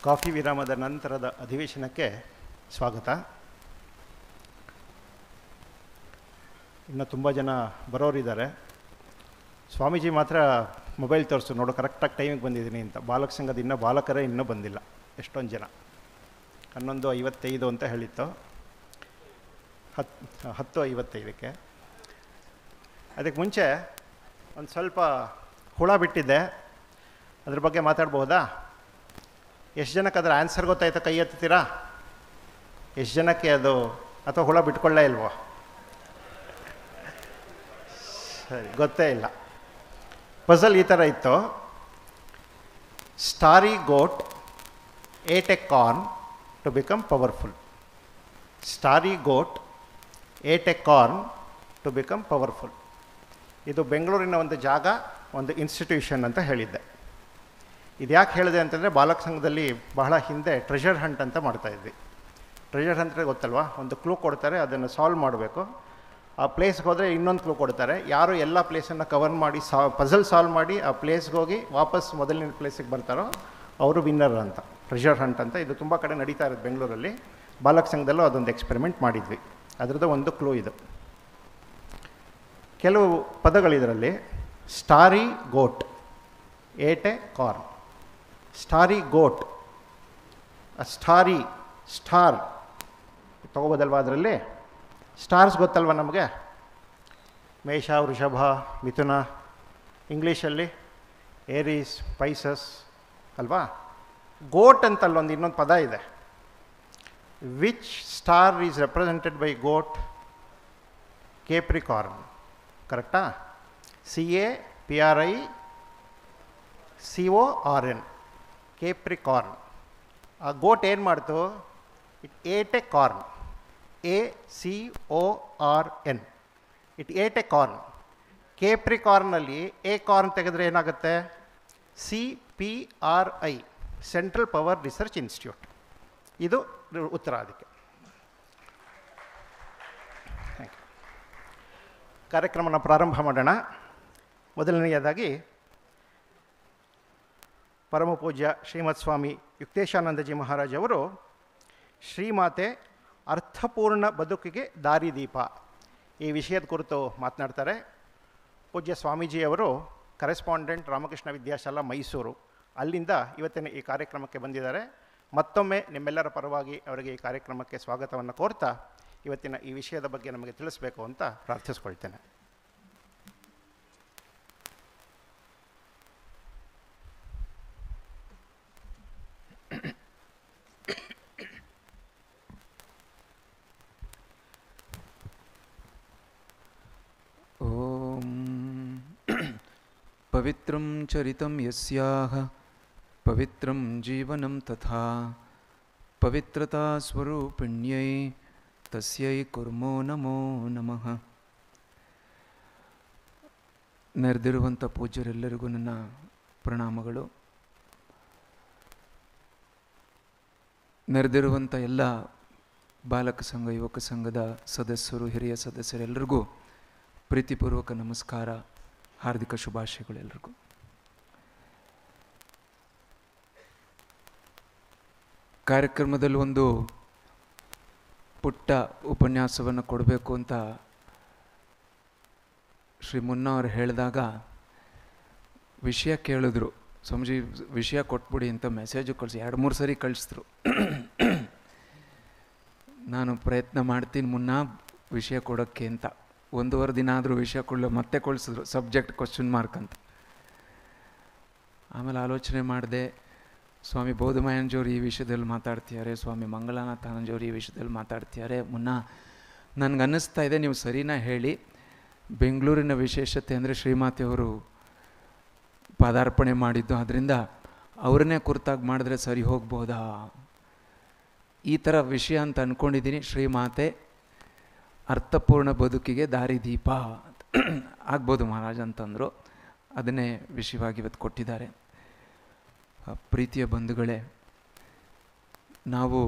Coffee ವಿರಾಮದ ನಂತರದ ಅಧಿವೇಶನಕ್ಕೆ ಸ್ವಾಗತ. ಇನ್ನು ತುಂಬ ಜನ ಬರೋರಿದ್ದಾರೆ. ಸ್ವಾಮೀಜಿ ಮಾತ್ರ ಮೊಬೈಲ್ ತೋರಿಸು ನೋಡು ಕರೆಕ್ಟಾಗಿ ಟೈಮಿಗೆ ಬಂದಿದ್ದೀನಿ ಅಂತ. ಬಾಲಕ ಸಂಘದ ಇನ್ನೂ ಬಾಲಕರೇ ಇನ್ನೂ ಬಂದಿಲ್ಲ. ಎಷ್ಟೊಂದು ಜನ 11:55 ಅಂತ ಹೇಳಿತ್ತು. 10:55ಕ್ಕೆ. ಅದಕ್ಕೆ ಮುಂಚೆ ಒಂದು ಸ್ವಲ್ಪ ಹುಳ ಬಿಟ್ಟಿದ್ದೆ, ಅದ್ರ ಬಗ್ಗೆ ಮಾತಾಡ್ಬೋದಾ? ಎಷ್ಟು ಜನಕ್ಕೆ ಅದರ ಆನ್ಸರ್ ಗೊತ್ತಾಯ್ತಾ? ಕೈ ಎತ್ತೀರಾ? ಎಷ್ಟು ಜನಕ್ಕೆ ಅದು, ಅಥವಾ ಹುಳ ಬಿಟ್ಕೊಳ್ಳೇ ಇಲ್ವೋ? ಸರಿ, ಗೊತ್ತೇ ಇಲ್ಲ. ಪಜಲ್ ಈ ಥರ ಇತ್ತು. Starry goat ate a corn to become powerful. Starry goat ate a corn to become powerful. ಇದು ಬೆಂಗಳೂರಿನ ಒಂದು ಜಾಗ, ಒಂದು ಇನ್ಸ್ಟಿಟ್ಯೂಷನ್ ಅಂತ ಹೇಳಿದ್ದೆ. ಇದು ಯಾಕೆ ಹೇಳಿದೆ ಅಂತಂದರೆ, ಬಾಲಕ ಸಂಘದಲ್ಲಿ ಬಹಳ ಹಿಂದೆ ಟ್ರೆಷರ್ ಹಂಟ್ ಅಂತ ಮಾಡ್ತಾಯಿದ್ವಿ. ಟ್ರೆಷರ್ ಹಂಟ್ ಗೊತ್ತಲ್ವಾ? ಒಂದು ಕ್ಲೂ ಕೊಡ್ತಾರೆ, ಅದನ್ನು ಸಾಲ್ವ್ ಮಾಡಬೇಕು. ಆ ಪ್ಲೇಸ್ಗೆ ಹೋದರೆ ಇನ್ನೊಂದು ಕ್ಲೂ ಕೊಡ್ತಾರೆ. ಯಾರು ಎಲ್ಲ ಪ್ಲೇಸನ್ನು ಕವರ್ ಮಾಡಿ ಪಜಲ್ ಸಾಲ್ವ್ ಮಾಡಿ ಆ ಪ್ಲೇಸ್ಗೆ ಹೋಗಿ ವಾಪಸ್ ಮೊದಲಿನ ಪ್ಲೇಸಿಗೆ ಬರ್ತಾರೋ ಅವರು ವಿನ್ನರ್ ಅಂತ. ಟ್ರೆಷರ್ ಹಂಟ್ ಅಂತ ಇದು ತುಂಬ ಕಡೆ ನಡೀತಾ ಇರೋದು ಬೆಂಗಳೂರಲ್ಲಿ. ಬಾಲಕ ಸಂಘದಲ್ಲೂ ಅದೊಂದು ಎಕ್ಸ್ಪೆರಿಮೆಂಟ್ ಮಾಡಿದ್ವಿ. ಅದರದ್ದು ಒಂದು ಕ್ಲೂ ಇದು. ಕೆಲವು ಪದಗಳಿದರಲ್ಲಿ. Starry goat ate a corn. Starry goat, star ತೊಗೋಬೋದಲ್ವ? ಅದರಲ್ಲಿ ಸ್ಟಾರ್ಸ್ ಗೊತ್ತಲ್ವ ನಮಗೆ? ಮೇಷ, ವೃಷಭ, ಮಿಥುನ. ಇಂಗ್ಲೀಷಲ್ಲಿ ಏರೀಸ್, ಪೈಸಸ್ ಅಲ್ವಾ? ಗೋಟ್ ಅಂತಲ್ಲೊಂದು ಇನ್ನೊಂದು ಪದ ಇದೆ. Which star is represented by goat? Capricorn. ಕರೆಕ್ಟಾ? CAPRICORN. ಕೇಪ್ರಿಕಾರ್ನ್. ಆ ಗೋಟ್ ಏನು ಮಾಡ್ತು? It ate a corn. ACORN. It ate a corn. ಕೇಪ್ರಿಕಾರ್ನಲ್ಲಿ ಎ ಕಾರ್ನ್ ತೆಗೆದ್ರೆ ಏನಾಗುತ್ತೆ? CPRI, central power research institute. ಇದು ಉತ್ತರ. ಅದಕ್ಕೆ ಕಾರ್ಯಕ್ರಮನ ಪ್ರಾರಂಭ ಮಾಡೋಣ. ಮೊದಲನೆಯದಾಗಿ ಪರಮ ಪೂಜ್ಯ ಶ್ರೀಮತ್ ಸ್ವಾಮಿ ಯುಕ್ತೇಶಾನಂದಜಿ ಮಹಾರಾಜ್ ಅವರು ಶ್ರೀಮಾತೆ ಅರ್ಥಪೂರ್ಣ ಬದುಕಿಗೆ ದಾರಿದೀಪ ಈ ವಿಷಯದ ಕುರಿತು ಮಾತನಾಡ್ತಾರೆ. ಪೂಜ್ಯ ಸ್ವಾಮೀಜಿಯವರು ಕರೆಸ್ಪಾಂಡೆಂಟ್ ರಾಮಕೃಷ್ಣ ವಿದ್ಯಾಶಾಲಾ ಮೈಸೂರು, ಅಲ್ಲಿಂದ ಇವತ್ತಿನ ಈ ಕಾರ್ಯಕ್ರಮಕ್ಕೆ ಬಂದಿದ್ದಾರೆ. ಮತ್ತೊಮ್ಮೆ ನಿಮ್ಮೆಲ್ಲರ ಪರವಾಗಿ ಅವರಿಗೆ ಈ ಕಾರ್ಯಕ್ರಮಕ್ಕೆ ಸ್ವಾಗತವನ್ನು ಕೋರ್ತಾ ಇವತ್ತಿನ ಈ ವಿಷಯದ ಬಗ್ಗೆ ನಮಗೆ ತಿಳಿಸಬೇಕು ಅಂತ ಪ್ರಾರ್ಥಿಸ್ಕೊಳ್ತೇನೆ. ಓಂ ಪವಿತ್ರಂ ಚರಿತಂ ಯಸ್ಯಾಹ ಪವಿತ್ರಂ ಜೀವನಂ ತಥಾ ಪವಿತ್ರತಾ ಸ್ವರೂಪಿಣ್ಯೈ ತಸ್ಯೈ ಕುರ್ಮೋ ನಮೋ ನಮಃ. ನೆರೆದಿರುವಂಥ ಪೂಜ್ಯರೆಲ್ಲರಿಗೂ ನನ್ನ ಪ್ರಣಾಮಗಳು. ನೆರೆದಿರುವಂಥ ಎಲ್ಲ ಬಾಲಕ ಸಂಘ, ಯುವಕ ಸಂಘದ ಸದಸ್ಯರು, ಹಿರಿಯ ಸದಸ್ಯರೆಲ್ಲರಿಗೂ ಪ್ರೀತಿಪೂರ್ವಕ ನಮಸ್ಕಾರ, ಹಾರ್ದಿಕ ಶುಭಾಶಯಗಳು ಎಲ್ರಿಗೂ. ಕಾರ್ಯಕ್ರಮದಲ್ಲಿ ಒಂದು ಪುಟ್ಟ ಉಪನ್ಯಾಸವನ್ನು ಕೊಡಬೇಕು ಅಂತ ಶ್ರೀ ಮುನ್ನ ಅವರು ಹೇಳಿದಾಗ ವಿಷಯ ಕೇಳಿದ್ರು. ಸ್ವಾಮೀಜಿ ವಿಷಯ ಕೊಟ್ಬಿಡಿ ಅಂತ ಮೆಸೇಜು ಕಳಿಸಿ 2-3 ಸರಿ ಕಳಿಸಿದ್ರು. ನಾನು ಪ್ರಯತ್ನ ಮಾಡ್ತೀನಿ ಮುನ್ನ ವಿಷಯ ಕೊಡೋಕ್ಕೆ ಅಂತ. 1.5 ದಿನ ಆದರೂ ವಿಷಯ ಕೊಡಲು ಮತ್ತೆ ಕಳಿಸಿದ್ರು, ಸಬ್ಜೆಕ್ಟ್ ಕ್ವಶನ್ ಮಾರ್ಕ್ ಅಂತ. ಆಮೇಲೆ ಆಲೋಚನೆ ಮಾಡಿದೆ, ಸ್ವಾಮಿ ಬೋಧಮಯಂಜೋರು ಈ ವಿಷಯದಲ್ಲಿ ಮಾತಾಡ್ತಿದ್ದಾರೆ, ಸ್ವಾಮಿ ಮಂಗಳನಾಥಾನಂಜೋರು ಈ ವಿಷಯದಲ್ಲಿ ಮಾತಾಡ್ತಿದ್ದಾರೆ. ಮುನ್ನ ನನಗನ್ನಿಸ್ತಾ ಇದೆ ನೀವು ಸರಿನಾ ಹೇಳಿ. ಬೆಂಗಳೂರಿನ ವಿಶೇಷತೆ ಅಂದರೆ ಶ್ರೀಮಾತೆಯವರು ಪಾದಾರ್ಪಣೆ ಮಾಡಿದ್ದು, ಅದರಿಂದ ಅವ್ರನ್ನೇ ಕುರಿತಾಗಿ ಮಾಡಿದ್ರೆ ಸರಿ ಹೋಗ್ಬೋದಾ ಈ ಥರ ವಿಷಯ ಅಂತ ಅಂದ್ಕೊಂಡಿದ್ದೀನಿ. ಶ್ರೀಮಾತೆ ಅರ್ಥಪೂರ್ಣ ಬದುಕಿಗೆ ದಾರಿದೀಪ ಆಗ್ಬೋದು ಮಹಾರಾಜ್ ಅಂತಂದರು. ಅದನ್ನೇ ವಿಷಯವಾಗಿ ಇವತ್ತು ಕೊಟ್ಟಿದ್ದಾರೆ. ಪ್ರೀತಿಯ ಬಂಧುಗಳೇ, ನಾವು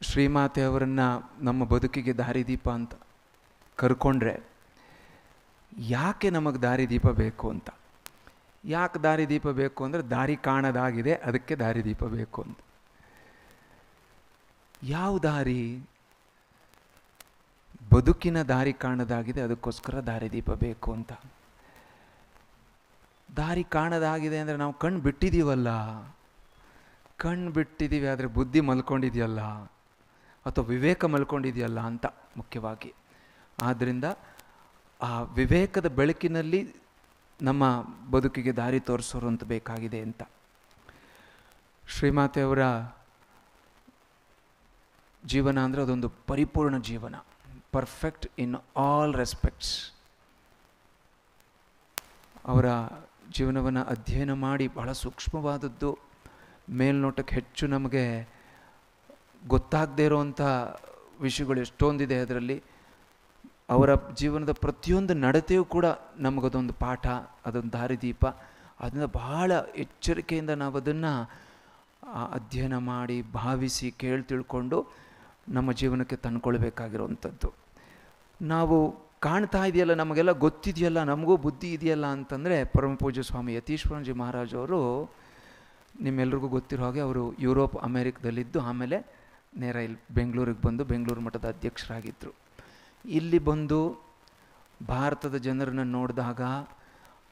ಶ್ರೀಮಾತೆಯವರನ್ನು ನಮ್ಮ ಬದುಕಿಗೆ ದಾರಿದೀಪ ಅಂತ ಕರ್ಕೊಂಡ್ರೆ ಯಾಕೆ ನಮಗೆ ದಾರಿದೀಪ ಬೇಕು ಅಂತ ಯಾಕೆ ದಾರಿದೀಪ ಬೇಕು ಅಂದರೆ ದಾರಿ ಕಾಣದಾಗಿದೆ, ಅದಕ್ಕೆ ದಾರಿದೀಪ ಬೇಕು ಅಂತ. ಯಾವ ದಾರಿ? ಬದುಕಿನ ದಾರಿ ಕಾಣದಾಗಿದೆ, ಅದಕ್ಕೋಸ್ಕರ ದಾರಿದೀಪ ಬೇಕು ಅಂತ. ದಾರಿ ಕಾಣದಾಗಿದೆ ಅಂದರೆ ನಾವು ಕಣ್ಣು ಬಿಟ್ಟಿದ್ದೀವಲ್ಲ, ಕಣ್ಣು ಬಿಟ್ಟಿದ್ದೀವಿ ಆದರೆ ಬುದ್ಧಿ ಮಲ್ಕೊಂಡಿದೆಯಲ್ಲ, ಅಥವಾ ವಿವೇಕ ಮಲ್ಕೊಂಡಿದೆಯಲ್ಲ ಅಂತ ಮುಖ್ಯವಾಗಿ. ಆದ್ದರಿಂದ ಆ ವಿವೇಕದ ಬೆಳಕಿನಲ್ಲಿ ನಮ್ಮ ಬದುಕಿಗೆ ದಾರಿ ತೋರಿಸೋರು ಅಂತ ಬೇಕಾಗಿದೆ ಅಂತ. ಶ್ರೀಮಾತೆಯವರ ಜೀವನ ಅಂದರೆ ಅದೊಂದು ಪರಿಪೂರ್ಣ ಜೀವನ, ಪರ್ಫೆಕ್ಟ್ ಇನ್ ಆಲ್ ರೆಸ್ಪೆಕ್ಟ್ಸ್. ಅವರ ಜೀವನವನ್ನು ಅಧ್ಯಯನ ಮಾಡಿ ಬಹಳ ಸೂಕ್ಷ್ಮವಾದದ್ದು, ಮೇಲ್ನೋಟಕ್ಕೆ ಹೆಚ್ಚು ನಮಗೆ ಗೊತ್ತಾಗದೇ ಇರೋವಂಥ ವಿಷಯಗಳು ಎಷ್ಟೊಂದಿದೆ ಅದರಲ್ಲಿ. ಅವರ ಜೀವನದ ಪ್ರತಿಯೊಂದು ನಡತೆಯೂ ಕೂಡ ನಮಗದೊಂದು ಪಾಠ, ಅದೊಂದು ದಾರಿದೀಪ. ಅದನ್ನು ಬಹಳ ಎಚ್ಚರಿಕೆಯಿಂದ ನಾವು ಅದನ್ನು ಅಧ್ಯಯನ ಮಾಡಿ ಭಾವಿಸಿ ತಿಳ್ಕೊಂಡು ನಮ್ಮ ಜೀವನಕ್ಕೆ ತಂದ್ಕೊಳ್ಬೇಕಾಗಿರೋವಂಥದ್ದು. ನಾವು ಕಾಣ್ತಾ ಇದೆಯಲ್ಲ, ನಮಗೆಲ್ಲ ಗೊತ್ತಿದೆಯಲ್ಲ, ನಮಗೂ ಬುದ್ಧಿ ಇದೆಯಲ್ಲ ಅಂತಂದರೆ, ಪರಮ ಪೂಜ್ಯ ಸ್ವಾಮಿ ಯತೀಶ್ವರಜಿ ಮಹಾರಾಜ್ ಅವರು ನಿಮ್ಮೆಲ್ರಿಗೂ ಗೊತ್ತಿರೋ ಹಾಗೆ ಅವರು ಯುರೋಪ್ ಅಮೇರಿಕದಲ್ಲಿದ್ದು ಆಮೇಲೆ ನೇರ ಇಲ್ಲಿ ಬೆಂಗಳೂರಿಗೆ ಬಂದು ಬೆಂಗಳೂರು ಮಠದ ಅಧ್ಯಕ್ಷರಾಗಿದ್ದರು. ಇಲ್ಲಿ ಬಂದು ಭಾರತದ ಜನರನ್ನು ನೋಡಿದಾಗ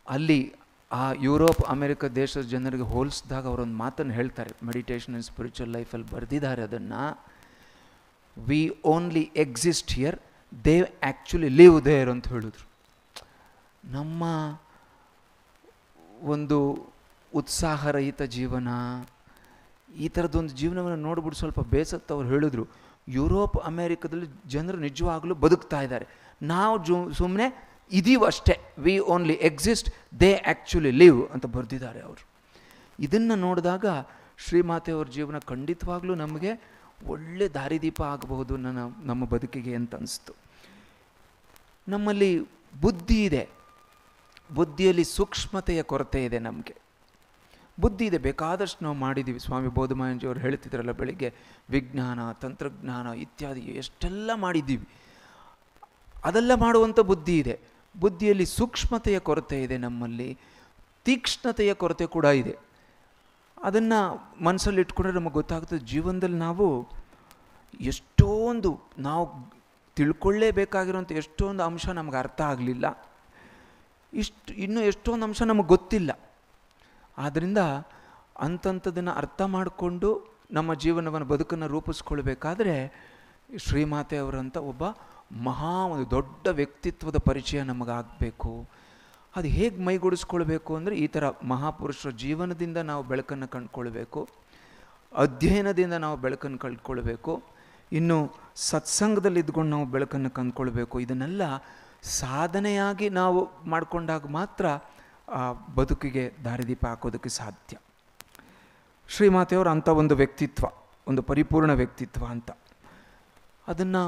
ಅಲ್ಲಿ ಆ ಯುರೋಪ್ ಅಮೇರಿಕ ದೇಶದ ಜನರಿಗೆ ಹೋಲಿಸಿದಾಗ ಅವರೊಂದು ಮಾತನ್ನು ಹೇಳ್ತಾರೆ, ಮೆಡಿಟೇಷನ್ ಆ್ಯಂಡ್ ಸ್ಪಿರಿಚುವಲ್ ಲೈಫಲ್ಲಿ ಬರೆದಿದ್ದಾರೆ ಅದನ್ನು. We only exist here, they actually live there ಅಂತ ಹೇಳಿದ್ರು. ನಮ್ಮ ಒಂದು ಉತ್ಸಾಹರಹಿತ ಜೀವನ, ಈ ಥರದ್ದೊಂದು ಜೀವನವನ್ನು ನೋಡ್ಬಿಟ್ಟು ಸ್ವಲ್ಪ ಬೇಸತ್ತು ಅವ್ರು ಹೇಳಿದ್ರು. ಯುರೋಪ್ ಅಮೇರಿಕದಲ್ಲಿ ಜನರು ನಿಜವಾಗಲೂ ಬದುಕ್ತಾ ಇದ್ದಾರೆ, ನಾವು ಸುಮ್ಮನೆ ಇದೀವಿ ಅಷ್ಟೇ. We only exist, they actually live ಅಂತ ಬರೆದಿದ್ದಾರೆ ಅವರು. ಇದನ್ನು ನೋಡಿದಾಗ ಶ್ರೀಮಾತೆಯವ್ರ ಜೀವನ ಖಂಡಿತವಾಗ್ಲೂ ನಮಗೆ ಒಳ್ಳೆ ದಾರಿದೀಪ ಆಗಬಹುದು ನಮ್ಮ ಬದುಕಿಗೆ ಅಂತ ಅನಿಸ್ತು. ನಮ್ಮಲ್ಲಿ ಬುದ್ಧಿ ಇದೆ, ಬುದ್ಧಿಯಲ್ಲಿ ಸೂಕ್ಷ್ಮತೆಯ ಕೊರತೆ ಇದೆ. ನಮಗೆ ಬುದ್ಧಿ ಇದೆ, ಬೇಕಾದಷ್ಟು ನಾವು ಮಾಡಿದ್ದೀವಿ. ಸ್ವಾಮಿ ಬೋಧಮಾಯಂಜಿಯವರು ಹೇಳ್ತಿದ್ರಲ್ಲ ಬೆಳಿಗ್ಗೆ, ವಿಜ್ಞಾನ, ತಂತ್ರಜ್ಞಾನ ಇತ್ಯಾದಿ ಎಷ್ಟೆಲ್ಲ ಮಾಡಿದ್ದೀವಿ. ಅದೆಲ್ಲ ಮಾಡುವಂಥ ಬುದ್ಧಿ ಇದೆ. ಬುದ್ಧಿಯಲ್ಲಿ ಸೂಕ್ಷ್ಮತೆಯ ಕೊರತೆ ಇದೆ, ನಮ್ಮಲ್ಲಿ ತೀಕ್ಷ್ಣತೆಯ ಕೊರತೆ ಕೂಡ ಇದೆ. ಅದನ್ನು ಮನಸ್ಸಲ್ಲಿ ಇಟ್ಕೊಂಡ್ರೆ ನಮಗೆ ಗೊತ್ತಾಗ್ತದೆ, ಜೀವನದಲ್ಲಿ ನಾವು ಎಷ್ಟೊಂದು ನಾವು ತಿಳ್ಕೊಳ್ಳೇಬೇಕಾಗಿರೋಂಥ ಎಷ್ಟೊಂದು ಅಂಶ ನಮಗೆ ಅರ್ಥ ಆಗಲಿಲ್ಲ, ಇನ್ನೂ ಎಷ್ಟೊಂದು ಅಂಶ ನಮಗೆ ಗೊತ್ತಿಲ್ಲ. ಆದ್ದರಿಂದ ಅಂಥದ್ದನ್ನು ಅರ್ಥ ಮಾಡಿಕೊಂಡು ನಮ್ಮ ಜೀವನವನ್ನು ಬದುಕನ್ನು ರೂಪಿಸ್ಕೊಳ್ಬೇಕಾದ್ರೆ ಶ್ರೀಮಾತೆಯವರಂಥ ಒಬ್ಬ ಒಂದು ದೊಡ್ಡ ವ್ಯಕ್ತಿತ್ವದ ಪರಿಚಯ ನಮಗಾಗಬೇಕು. ಅದು ಹೇಗೆ ಮೈಗೂಡಿಸ್ಕೊಳ್ಬೇಕು ಅಂದರೆ, ಈ ಥರ ಮಹಾಪುರುಷರ ಜೀವನದಿಂದ ನಾವು ಬೆಳಕನ್ನು ಕಂಡುಕೊಳ್ಬೇಕು, ಅಧ್ಯಯನದಿಂದ ನಾವು ಬೆಳಕನ್ನು ಕಂಡುಕೊಳ್ಬೇಕು, ಇನ್ನು ಸತ್ಸಂಗದಲ್ಲಿ ಇದ್ಕೊಂಡು ನಾವು ಬೆಳಕನ್ನು ಕಂಡುಕೊಳ್ಬೇಕು. ಇದನ್ನೆಲ್ಲ ಸಾಧನೆಯಾಗಿ ನಾವು ಮಾಡಿಕೊಂಡಾಗ ಮಾತ್ರ ಆ ಬದುಕಿಗೆ ದಾರಿದೀಪ ಹಾಕೋದಕ್ಕೆ ಸಾಧ್ಯ. ಶ್ರೀಮಾತೆಯವರು ಅಂಥ ಒಂದು ವ್ಯಕ್ತಿತ್ವ, ಒಂದು ಪರಿಪೂರ್ಣ ವ್ಯಕ್ತಿತ್ವ ಅಂತ. ಅದನ್ನು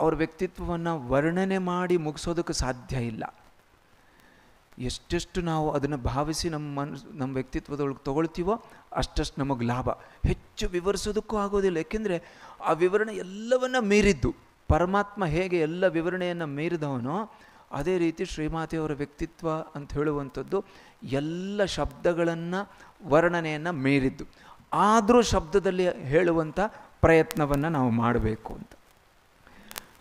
ಅವ್ರ ವ್ಯಕ್ತಿತ್ವವನ್ನು ವರ್ಣನೆ ಮಾಡಿ ಮುಗಿಸೋದಕ್ಕೆ ಸಾಧ್ಯ ಇಲ್ಲ. ಎಷ್ಟೆಷ್ಟು ನಾವು ಅದನ್ನು ಭಾವಿಸಿ ನಮ್ಮ ವ್ಯಕ್ತಿತ್ವದೊಳಗೆ ತೊಗೊಳ್ತೀವೋ ಅಷ್ಟಷ್ಟು ನಮಗೆ ಲಾಭ. ಹೆಚ್ಚು ವಿವರಿಸೋದಕ್ಕೂ ಆಗೋದಿಲ್ಲ, ಏಕೆಂದರೆ ಆ ವಿವರಣೆ ಎಲ್ಲವನ್ನ ಮೀರಿದ್ದು. ಪರಮಾತ್ಮ ಹೇಗೆ ಎಲ್ಲ ವಿವರಣೆಯನ್ನು ಮೀರಿದವನೋ ಅದೇ ರೀತಿ ಶ್ರೀಮಾತೆಯವರ ವ್ಯಕ್ತಿತ್ವ ಅಂತ ಹೇಳುವಂಥದ್ದು ಎಲ್ಲ ಶಬ್ದಗಳನ್ನು ವರ್ಣನೆಯನ್ನು ಮೀರಿದ್ದು. ಆದರೂ ಶಬ್ದದಲ್ಲಿ ಹೇಳುವಂಥ ಪ್ರಯತ್ನವನ್ನು ನಾವು ಮಾಡಬೇಕು ಅಂತ.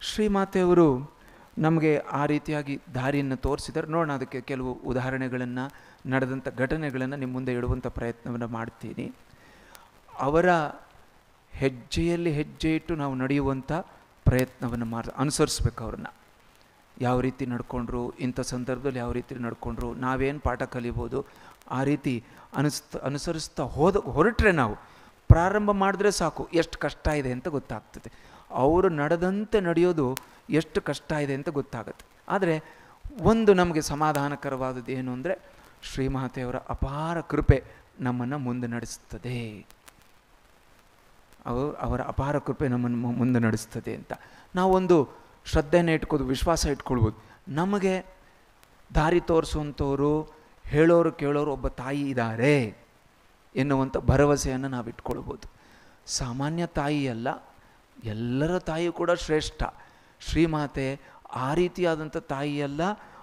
ಶ್ರೀಮಾತೆಯವರು ನಮಗೆ ಆ ರೀತಿಯಾಗಿ ದಾರಿಯನ್ನು ತೋರಿಸಿದ್ದಾರೆ. ನೋಡೋಣ, ಅದಕ್ಕೆ ಕೆಲವು ಉದಾಹರಣೆಗಳನ್ನು, ನಡೆದಂಥ ಘಟನೆಗಳನ್ನು ನಿಮ್ಮ ಮುಂದೆ ಇಡುವಂಥ ಪ್ರಯತ್ನವನ್ನು ಮಾಡ್ತೀನಿ. ಅವರ ಹೆಜ್ಜೆಯಲ್ಲಿ ಹೆಜ್ಜೆ ಇಟ್ಟು ನಾವು ನಡೆಯುವಂಥ ಪ್ರಯತ್ನವನ್ನು ಅನುಸರಿಸ್ಬೇಕು. ಅವ್ರನ್ನ ಯಾವ ರೀತಿ ನಡ್ಕೊಂಡ್ರು, ಇಂಥ ಸಂದರ್ಭದಲ್ಲಿ ಯಾವ ರೀತಿ ನಡ್ಕೊಂಡ್ರು, ನಾವೇನು ಪಾಠ ಕಲಿಬೋದು, ಆ ರೀತಿ ಅನುಸರಿಸ್ತಾ ಹೊರಟ್ರೆ ನಾವು ಪ್ರಾರಂಭ ಮಾಡಿದ್ರೆ ಸಾಕು ಎಷ್ಟು ಕಷ್ಟ ಇದೆ ಅಂತ ಗೊತ್ತಾಗ್ತದೆ. ಅವರು ನಡೆದಂತೆ ನಡೆಯೋದು ಎಷ್ಟು ಕಷ್ಟ ಇದೆ ಅಂತ ಗೊತ್ತಾಗುತ್ತೆ. ಆದರೆ ಒಂದು ನಮಗೆ ಸಮಾಧಾನಕರವಾದದ್ದು ಏನು ಅಂದರೆ, ಶ್ರೀಮಾತೆಯವರ ಅಪಾರ ಕೃಪೆ ನಮ್ಮನ್ನು ಮುಂದೆ ನಡೆಸ್ತದೆ. ಅವರ ಅಪಾರ ಕೃಪೆ ನಮ್ಮನ್ನು ಮುಂದೆ ನಡೆಸ್ತದೆ ಅಂತ ನಾವೊಂದು ಶ್ರದ್ಧೆಯನ್ನು ಇಟ್ಕೋದು, ವಿಶ್ವಾಸ ಇಟ್ಕೊಳ್ಬೋದು. ನಮಗೆ ದಾರಿ ತೋರಿಸುವಂಥವ್ರು, ಹೇಳೋರು ಕೇಳೋರು ಒಬ್ಬ ತಾಯಿ ಇದ್ದಾರೆ ಎನ್ನುವಂಥ ಭರವಸೆಯನ್ನು ನಾವು ಇಟ್ಕೊಳ್ಬೋದು. ಸಾಮಾನ್ಯ ತಾಯಿ ಅಲ್ಲ, ಎಲ್ಲರ ತಾಯಿ ಕೂಡ ಶ್ರೇಷ್ಠ. ಶ್ರೀಮಾತೆ ಆ ರೀತಿಯಾದಂಥ ತಾಯಿಯಲ್ಲ,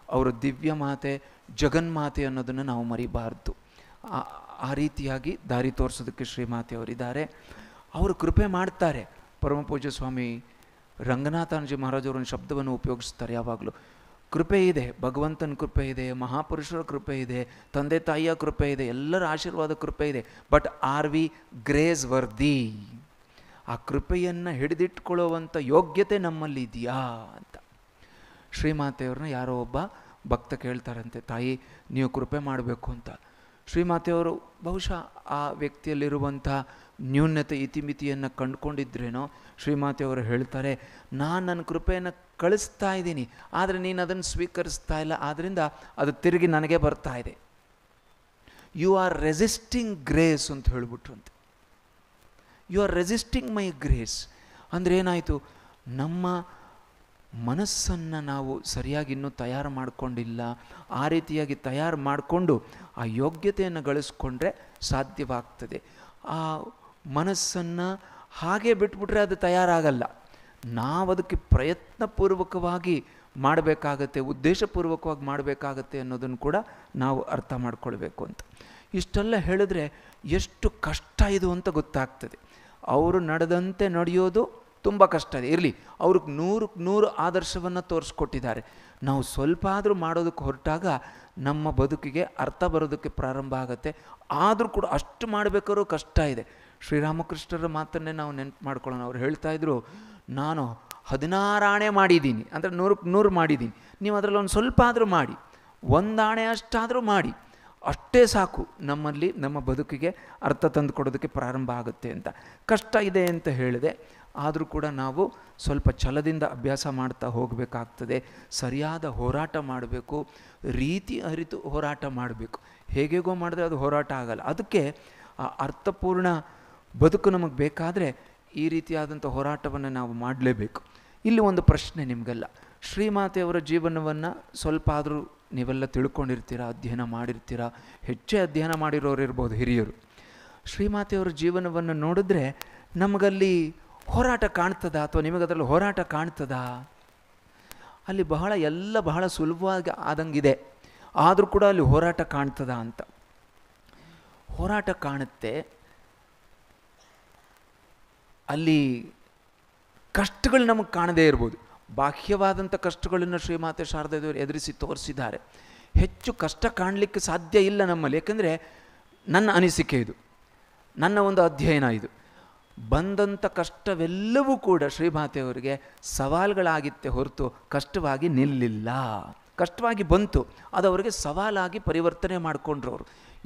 ಅವರು ದಿವ್ಯ ಮಾತೆ, ಜಗನ್ಮಾತೆ ಅನ್ನೋದನ್ನು ನಾವು ಮರಿಬಾರ್ದು. ಆ ರೀತಿಯಾಗಿ ದಾರಿ ತೋರಿಸೋದಕ್ಕೆ ಶ್ರೀಮಾತೆಯವರಿದ್ದಾರೆ. ಅವರು ಕೃಪೆ ಮಾಡ್ತಾರೆ. ಪರಮಪೂಜ್ಯ ಸ್ವಾಮಿ ರಂಗನಾಥಾನಜಿ ಮಹಾರಾಜವರೊಂದು ಶಬ್ದವನ್ನು ಉಪಯೋಗಿಸ್ತಾರೆ ಯಾವಾಗಲೂ. ಕೃಪೆ ಇದೆ, ಭಗವಂತನ ಕೃಪೆ ಇದೆ, ಮಹಾಪುರುಷರ ಕೃಪೆ ಇದೆ, ತಂದೆ ತಾಯಿಯ ಕೃಪೆ ಇದೆ, ಎಲ್ಲರ ಆಶೀರ್ವಾದ ಕೃಪೆ ಇದೆ. But are we grace worthy? ಆ ಕೃಪೆಯನ್ನು ಹಿಡಿದಿಟ್ಕೊಳ್ಳುವಂಥ ಯೋಗ್ಯತೆ ನಮ್ಮಲ್ಲಿ ಇದೆಯಾ ಅಂತ. ಶ್ರೀಮಾತೆಯವ್ರನ್ನ ಯಾರೋ ಒಬ್ಬ ಭಕ್ತ ಕೇಳ್ತಾರಂತೆ, ತಾಯಿ ನೀವು ಕೃಪೆ ಮಾಡಬೇಕು ಅಂತ. ಶ್ರೀಮಾತೆಯವರು ಬಹುಶಃ ಆ ವ್ಯಕ್ತಿಯಲ್ಲಿರುವಂಥ ನ್ಯೂನತೆ ಇತಿಮಿತಿಯನ್ನು ಕಂಡುಕೊಂಡಿದ್ರೇನೋ ಶ್ರೀಮಾತೆಯವರು ಹೇಳ್ತಾರೆ, ನಾನು ನನ್ನ ಕೃಪೆಯನ್ನು ಕಳಿಸ್ತಾ ಇದ್ದೀನಿ, ಆದರೆ ನೀನು ಅದನ್ನು ಸ್ವೀಕರಿಸ್ತಾ ಇಲ್ಲ, ಆದ್ದರಿಂದ ಅದು ತಿರುಗಿ ನನಗೆ ಬರ್ತಾ ಇದೆ. ಯು ಆರ್ ರೆಸಿಸ್ಟಿಂಗ್ ಗ್ರೇಸ್ ಅಂತ ಹೇಳಿಬಿಟ್ರಂತೆ. You are resisting my grace ಅಂದರೆ ಏನಾಯಿತು? ನಮ್ಮ ಮನಸ್ಸನ್ನು ನಾವು ಸರಿಯಾಗಿ ಇನ್ನೂ ತಯಾರು ಮಾಡಿಕೊಂಡಿಲ್ಲ. ಆ ರೀತಿಯಾಗಿ ತಯಾರು ಮಾಡಿಕೊಂಡು ಆ ಯೋಗ್ಯತೆಯನ್ನು ಗಳಿಸ್ಕೊಂಡ್ರೆ ಸಾಧ್ಯವಾಗ್ತದೆ. ಆ ಮನಸ್ಸನ್ನು ಹಾಗೆ ಬಿಟ್ಬಿಟ್ರೆ ಅದು ತಯಾರಾಗಲ್ಲ. ನಾವು ಅದಕ್ಕೆ ಪ್ರಯತ್ನಪೂರ್ವಕವಾಗಿ ಮಾಡಬೇಕಾಗತ್ತೆ, ಉದ್ದೇಶಪೂರ್ವಕವಾಗಿ ಮಾಡಬೇಕಾಗತ್ತೆ ಅನ್ನೋದನ್ನು ಕೂಡ ನಾವು ಅರ್ಥ ಮಾಡ್ಕೊಳ್ಬೇಕು ಅಂತ. ಇಷ್ಟೆಲ್ಲ ಹೇಳಿದ್ರೆ ಎಷ್ಟು ಕಷ್ಟ ಇದು ಅಂತ ಗೊತ್ತಾಗ್ತದೆ. ಅವರು ನಡೆದಂತೆ ನಡೆಯೋದು ತುಂಬ ಕಷ್ಟ ಇದೆ. ಇರಲಿ, ಅವ್ರಿಗೆ 100 ಆದರ್ಶವನ್ನು ತೋರಿಸ್ಕೊಟ್ಟಿದ್ದಾರೆ. ನಾವು ಸ್ವಲ್ಪ ಆದರೂ ಮಾಡೋದಕ್ಕೆ ಹೊರಟಾಗ ನಮ್ಮ ಬದುಕಿಗೆ ಅರ್ಥ ಬರೋದಕ್ಕೆ ಪ್ರಾರಂಭ ಆಗುತ್ತೆ. ಆದರೂ ಕೂಡ ಅಷ್ಟು ಮಾಡಬೇಕಾದ್ರೂ ಕಷ್ಟ ಇದೆ. ಶ್ರೀರಾಮಕೃಷ್ಣರ ಮಾತನ್ನೇ ನಾವು ನೆನಪು ಮಾಡ್ಕೊಳ್ಳೋಣ. ಅವ್ರು ಹೇಳ್ತಾಯಿದ್ರು, ನಾನು 16 ಆಣೆ ಮಾಡಿದ್ದೀನಿ, ಅಂದರೆ 100ಕ್ಕೆ 100 ಮಾಡಿದ್ದೀನಿ. ನೀವು ಅದರಲ್ಲಿ ಒಂದು ಸ್ವಲ್ಪ ಆದರೂ ಮಾಡಿ, 1 ಆಣೆ ಅಷ್ಟಾದರೂ ಮಾಡಿ, ಅಷ್ಟೇ ಸಾಕು ನಮ್ಮಲ್ಲಿ ನಮ್ಮ ಬದುಕಿಗೆ ಅರ್ಥ ತಂದು ಕೊಡೋದಕ್ಕೆ ಪ್ರಾರಂಭ ಆಗುತ್ತೆ ಅಂತ. ಕಷ್ಟ ಇದೆ ಅಂತ ಹೇಳಿದೆ, ಆದರೂ ಕೂಡ ನಾವು ಸ್ವಲ್ಪ ಛಲದಿಂದ ಅಭ್ಯಾಸ ಮಾಡ್ತಾ ಹೋಗಬೇಕಾಗ್ತದೆ. ಸರಿಯಾದ ಹೋರಾಟ ಮಾಡಬೇಕು, ರೀತಿ ಅರಿತು ಹೋರಾಟ ಮಾಡಬೇಕು. ಹೇಗೇಗೋ ಮಾಡಿದ್ರೆ ಅದು ಹೋರಾಟ ಆಗಲ್ಲ. ಅದಕ್ಕೆ ಆ ಅರ್ಥಪೂರ್ಣ ಬದುಕು ನಮಗೆ ಬೇಕಾದರೆ ಈ ರೀತಿಯಾದಂಥ ಹೋರಾಟವನ್ನು ನಾವು ಮಾಡಲೇಬೇಕು. ಇಲ್ಲಿ ಒಂದು ಪ್ರಶ್ನೆ ನಿಮಗೆಲ್ಲ, ಶ್ರೀಮಾತೆಯವರ ಜೀವನವನ್ನು ಸ್ವಲ್ಪ ಆದರೂ ನೀವೆಲ್ಲ ತಿಳ್ಕೊಂಡಿರ್ತೀರಾ, ಅಧ್ಯಯನ ಮಾಡಿರ್ತೀರಾ, ಹೆಚ್ಚೇ ಅಧ್ಯಯನ ಮಾಡಿರೋರು ಇರ್ಬೋದು ಹಿರಿಯರು. ಶ್ರೀಮಾತೆಯವರ ಜೀವನವನ್ನು ನೋಡಿದ್ರೆ ನಮಗಲ್ಲಿ ಹೋರಾಟ ಕಾಣ್ತದ, ಅಥವಾ ನಿಮಗದರಲ್ಲಿ ಹೋರಾಟ ಕಾಣ್ತದ? ಅಲ್ಲಿ ಬಹಳ ಸುಲಭವಾಗಿ ಆದಂಗಿದೆ, ಆದರೂ ಕೂಡ ಅಲ್ಲಿ ಹೋರಾಟ ಕಾಣ್ತದ ಅಂತ. ಹೋರಾಟ ಕಾಣುತ್ತೆ. ಅಲ್ಲಿ ಕಷ್ಟಗಳು ನಮಗೆ ಕಾಣದೇ ಇರ್ಬೋದು. ಬಾಹ್ಯವಾದಂಥ ಕಷ್ಟಗಳನ್ನು ಶ್ರೀಮಾತೆ ಶಾರದಾದೇವರು ಎದುರಿಸಿ ತೋರಿಸಿದ್ದಾರೆ. ಹೆಚ್ಚು ಕಷ್ಟ ಕಾಣಲಿಕ್ಕೆ ಸಾಧ್ಯ ಇಲ್ಲ ನಮ್ಮಲ್ಲಿ. ಏಕೆಂದರೆ ನನ್ನ ಅನಿಸಿಕೆ ಇದು, ನನ್ನ ಒಂದು ಅಧ್ಯಯನ ಇದು. ಬಂದಂಥ ಕಷ್ಟವೆಲ್ಲವೂ ಕೂಡ ಶ್ರೀಮಾತೆಯವರಿಗೆ ಸವಾಲುಗಳಾಗಿತ್ತೆ ಹೊರತು ಕಷ್ಟವಾಗಿ ನಿಲ್ಲಿಲ್ಲ. ಕಷ್ಟವಾಗಿ ಬಂತು, ಅದು ಅವರಿಗೆ ಸವಾಲಾಗಿ ಪರಿವರ್ತನೆ ಮಾಡಿಕೊಂಡ್ರು ಅವರು.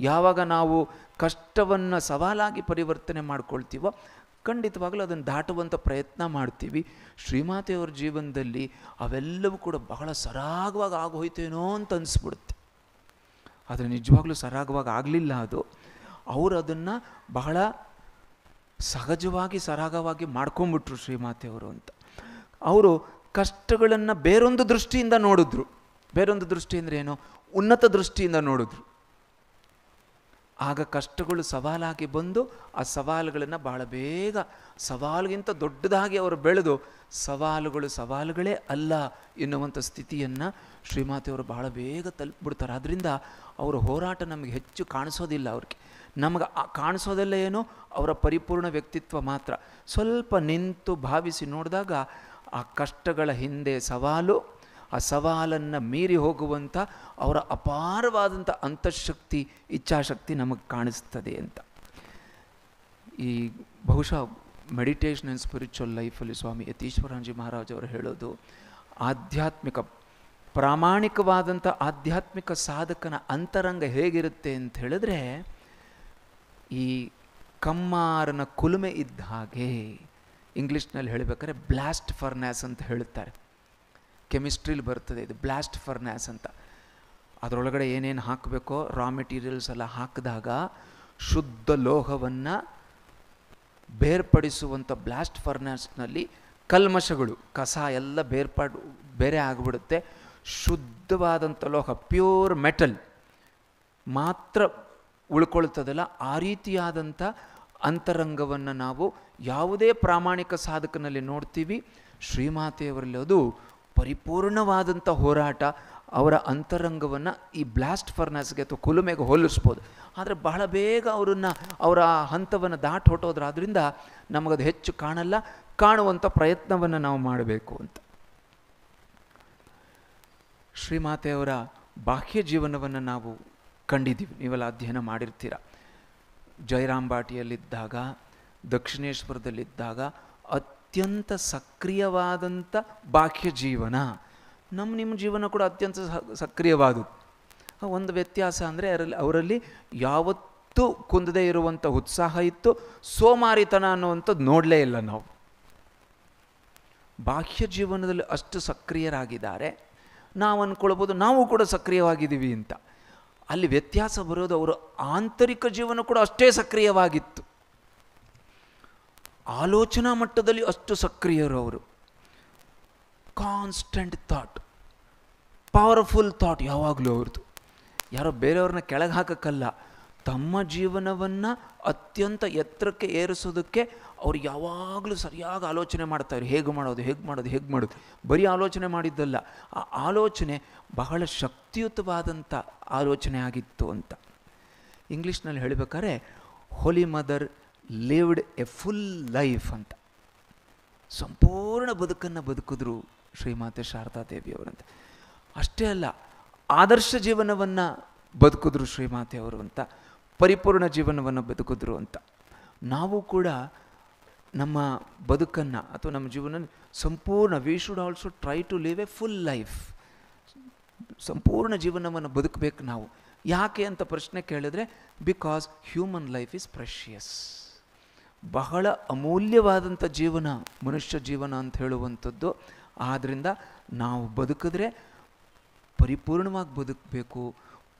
ಯಾವಾಗ ನಾವು ಕಷ್ಟವನ್ನು ಸವಾಲಾಗಿ ಪರಿವರ್ತನೆ ಮಾಡ್ಕೊಳ್ತೀವೋ ಖಂಡಿತವಾಗಲೂ ಅದನ್ನು ದಾಟುವಂಥ ಪ್ರಯತ್ನ ಮಾಡ್ತೀವಿ. ಶ್ರೀಮಾತೆಯವರ ಜೀವನದಲ್ಲಿ ಅವೆಲ್ಲವೂ ಕೂಡ ಬಹಳ ಸರಾಗವಾಗಿ ಆಗೋಯ್ತೇನೋ ಅಂತ ಅನಿಸ್ಬಿಡುತ್ತೆ. ಆದರೆ ನಿಜವಾಗ್ಲೂ ಸರಾಗವಾಗಿ ಆಗಲಿಲ್ಲ ಅದು. ಅವರು ಅದನ್ನು ಬಹಳ ಸಹಜವಾಗಿ ಸರಾಗವಾಗಿ ಮಾಡ್ಕೊಂಬಿಟ್ರು ಶ್ರೀಮಾತೆಯವರು ಅಂತ. ಅವರು ಕಷ್ಟಗಳನ್ನು ಬೇರೊಂದು ದೃಷ್ಟಿಯಿಂದ ನೋಡಿದ್ರು. ಬೇರೊಂದು ದೃಷ್ಟಿ ಅಂದರೆ ಏನು? ಉನ್ನತ ದೃಷ್ಟಿಯಿಂದ ನೋಡಿದ್ರು. ಆಗ ಕಷ್ಟಗಳು ಸವಾಲಾಗಿ ಬಂದು ಆ ಸವಾಲುಗಳನ್ನು ಬಹಳ ಬೇಗ, ಸವಾಲಿಗಿಂತ ದೊಡ್ಡದಾಗಿ ಅವರು ಬೆಳೆದು ಸವಾಲುಗಳೇ ಅಲ್ಲ ಎನ್ನುವಂಥ ಸ್ಥಿತಿಯನ್ನು ಶ್ರೀಮಾತೆಯವರು ಬಹಳ ಬೇಗ ತಲುಪಿಬಿಡ್ತಾರೆ. ಆದ್ದರಿಂದ ಅವರ ಹೋರಾಟ ನಮಗೆ ಹೆಚ್ಚು ಕಾಣಿಸೋದಿಲ್ಲ. ಅವ್ರಿಗೆ ನಮಗೆ ಕಾಣಿಸೋದೆಲ್ಲ ಏನು? ಅವರ ಪರಿಪೂರ್ಣ ವ್ಯಕ್ತಿತ್ವ ಮಾತ್ರ. ಸ್ವಲ್ಪ ನಿಂತು ಭಾವಿಸಿ ನೋಡಿದಾಗ ಆ ಕಷ್ಟಗಳ ಹಿಂದೆ ಸವಾಲು, ಆ ಸವಾಲನ್ನು ಮೀರಿ ಹೋಗುವಂಥ ಅವರ ಅಪಾರವಾದಂಥ ಅಂತಃಶಕ್ತಿ, ಇಚ್ಛಾಶಕ್ತಿ ನಮಗೆ ಕಾಣಿಸ್ತದೆ ಅಂತ. ಈ ಬಹುಶಃ ಮೆಡಿಟೇಷನ್ ಆ್ಯಂಡ್ ಸ್ಪಿರಿಚುವಲ್ ಲೈಫಲ್ಲಿ ಸ್ವಾಮಿ ಯತೀಶ್ವರಾನಂದಜಿ ಮಹಾರಾಜ್ ಅವರು ಹೇಳೋದು, ಆಧ್ಯಾತ್ಮಿಕ ಪ್ರಾಮಾಣಿಕವಾದಂಥ ಆಧ್ಯಾತ್ಮಿಕ ಸಾಧಕನ ಅಂತರಂಗ ಹೇಗಿರುತ್ತೆ ಅಂತ ಹೇಳಿದ್ರೆ, ಈ ಕಮ್ಮಾರನ ಕುಲುಮೆ ಇದ್ದ ಹಾಗೆ. ಇಂಗ್ಲೀಷ್ನಲ್ಲಿ ಹೇಳಬೇಕಾದ್ರೆ ಬ್ಲಾಸ್ಟ್ ಫರ್ನ್ಯಾಸ್ ಅಂತ ಹೇಳುತ್ತಾರೆ. ಕೆಮಿಸ್ಟ್ರಿಲಿ ಬರ್ತದೆ ಇದು, ಬ್ಲಾಸ್ಟ್ ಫರ್ನ್ಯಾಸ್ ಅಂತ. ಅದರೊಳಗಡೆ ಏನೇನು ಹಾಕಬೇಕೋ ರಾ ಮೆಟೀರಿಯಲ್ಸ್ ಎಲ್ಲ ಹಾಕಿದಾಗ ಶುದ್ಧ ಲೋಹವನ್ನು ಬೇರ್ಪಡಿಸುವಂಥ ಬ್ಲಾಸ್ಟ್ ಫರ್ನ್ಯಾಸ್ನಲ್ಲಿ ಕಲ್ಮಶಗಳು, ಕಸ ಎಲ್ಲ ಬೇರೆ ಆಗಿಬಿಡುತ್ತೆ. ಶುದ್ಧವಾದಂಥ ಲೋಹ, ಪ್ಯೂರ್ ಮೆಟಲ್ ಮಾತ್ರ ಉಳ್ಕೊಳ್ತದಲ್ಲ. ಆ ರೀತಿಯಾದಂಥ ಅಂತರಂಗವನ್ನು ನಾವು ಯಾವುದೇ ಪ್ರಾಮಾಣಿಕ ಸಾಧಕನಲ್ಲಿ ನೋಡ್ತೀವಿ. ಶ್ರೀಮಾತೆಯವರಲ್ಲಿ ಅದು ಪರಿಪೂರ್ಣವಾದಂಥ ಹೋರಾಟ, ಅವರ ಅಂತರಂಗವನ್ನು ಈ ಬ್ಲಾಸ್ಟ್ ಫರ್ನಾಸ್ಗೆ ಅಥವಾ ಕುಲುಮೆಗೆ ಹೋಲಿಸ್ಬೋದು. ಆದರೆ ಬಹಳ ಬೇಗ ಅವರ ಹಂತವನ್ನು ದಾಟಿ ಹೊಟ್ಟೋದ್ರಾದ್ರಿಂದ ನಮಗದು ಹೆಚ್ಚು ಕಾಣಲ್ಲ. ಕಾಣುವಂಥ ಪ್ರಯತ್ನವನ್ನು ನಾವು ಮಾಡಬೇಕು ಅಂತ. ಶ್ರೀಮಾತೆಯವರ ಬಾಹ್ಯ ಜೀವನವನ್ನು ನಾವು ಕಂಡಿದ್ದೀವಿ, ನೀವೆಲ್ಲ ಅಧ್ಯಯನ ಮಾಡಿರ್ತೀರ. ಜಯರಾಮ್ ಬಾಟಿಯಲ್ಲಿದ್ದಾಗ, ದಕ್ಷಿಣೇಶ್ವರದಲ್ಲಿದ್ದಾಗ ಅತ್ಯಂತ ಸಕ್ರಿಯವಾದಂಥ ಬಾಹ್ಯ ಜೀವನ. ನಿಮ್ಮ ಜೀವನ ಕೂಡ ಅತ್ಯಂತ ಸಕ್ರಿಯವಾದದ್ದು. ಒಂದು ವ್ಯತ್ಯಾಸ ಅಂದರೆ ಅವರಲ್ಲಿ ಯಾವತ್ತೂ ಕುಂದದೇ ಇರುವಂಥ ಉತ್ಸಾಹ ಇತ್ತು. ಸೋಮಾರಿತನ ಅನ್ನುವಂಥದ್ದು ನೋಡಲೇ ಇಲ್ಲ ನಾವು. ಬಾಹ್ಯ ಜೀವನದಲ್ಲಿ ಅಷ್ಟು ಸಕ್ರಿಯರಾಗಿದ್ದಾರೆ. ನಾವು ಅಂದ್ಕೊಳ್ಬೋದು ನಾವು ಕೂಡ ಸಕ್ರಿಯವಾಗಿದ್ದೀವಿ ಅಂತ. ಅಲ್ಲಿ ವ್ಯತ್ಯಾಸ ಬರೋದು ಅವರ ಆಂತರಿಕ ಜೀವನ ಕೂಡ ಅಷ್ಟೇ ಸಕ್ರಿಯವಾಗಿತ್ತು. ಆಲೋಚನಾ ಮಟ್ಟದಲ್ಲಿ ಅಷ್ಟು ಸಕ್ರಿಯರು ಅವರು. ಕಾನ್ಸ್ಟೆಂಟ್ ಥಾಟ್, ಪವರ್ಫುಲ್ ಥಾಟ್ ಯಾವಾಗಲೂ ಅವ್ರದ್ದು. ಯಾರೋ ಬೇರೆಯವ್ರನ್ನ ಕೆಳಗೆ ಹಾಕಕ್ಕಲ್ಲ, ತಮ್ಮ ಜೀವನವನ್ನು ಅತ್ಯಂತ ಎತ್ತರಕ್ಕೆ ಏರಿಸೋದಕ್ಕೆ ಅವ್ರು ಯಾವಾಗಲೂ ಸರಿಯಾಗಿ ಆಲೋಚನೆ ಮಾಡ್ತಾರೆ. ಹೇಗೆ ಮಾಡೋದು. ಬರೀ ಆಲೋಚನೆ ಮಾಡಿದ್ದಲ್ಲ, ಆ ಆಲೋಚನೆ ಬಹಳ ಶಕ್ತಿಯುತವಾದಂಥ ಆಲೋಚನೆ ಆಗಿತ್ತು ಅಂತ. ಇಂಗ್ಲೀಷ್ನಲ್ಲಿ ಹೇಳಬೇಕಾದ್ರೆ holy mother lived a full life ಅಂತ. ಸಂಪೂರ್ಣ ಬದುಕನ್ನು ಬದುಕಿದ್ರು ಶ್ರೀಮಾತೆ ಶಾರದಾದೇವಿಯವರಂತೆ. ಅಷ್ಟೇ ಅಲ್ಲ, ಆದರ್ಶ ಜೀವನವನ್ನು ಬದುಕಿದ್ರು ಶ್ರೀಮಾತೆಯವರು ಅಂತ, ಪರಿಪೂರ್ಣ ಜೀವನವನ್ನು ಬದುಕಿದ್ರು ಅಂತ. ನಾವು ಕೂಡ ನಮ್ಮ ಬದುಕನ್ನು ಅಥವಾ ನಮ್ಮ ಜೀವನ ಸಂಪೂರ್ಣ, we should also try to live a full life. ಸಂಪೂರ್ಣ ಜೀವನವನ್ನು ಬದುಕಬೇಕು ನಾವು. ಯಾಕೆ ಅಂತ ಪ್ರಶ್ನೆ ಕೇಳಿದ್ರೆ, because human life is precious. ಬಹಳ ಅಮೂಲ್ಯವಾದಂಥ ಜೀವನ ಮನುಷ್ಯ ಜೀವನ ಅಂತ ಹೇಳುವಂಥದ್ದು. ಆದ್ದರಿಂದ ನಾವು ಬದುಕಿದ್ರೆ ಪರಿಪೂರ್ಣವಾಗಿ ಬದುಕಬೇಕು,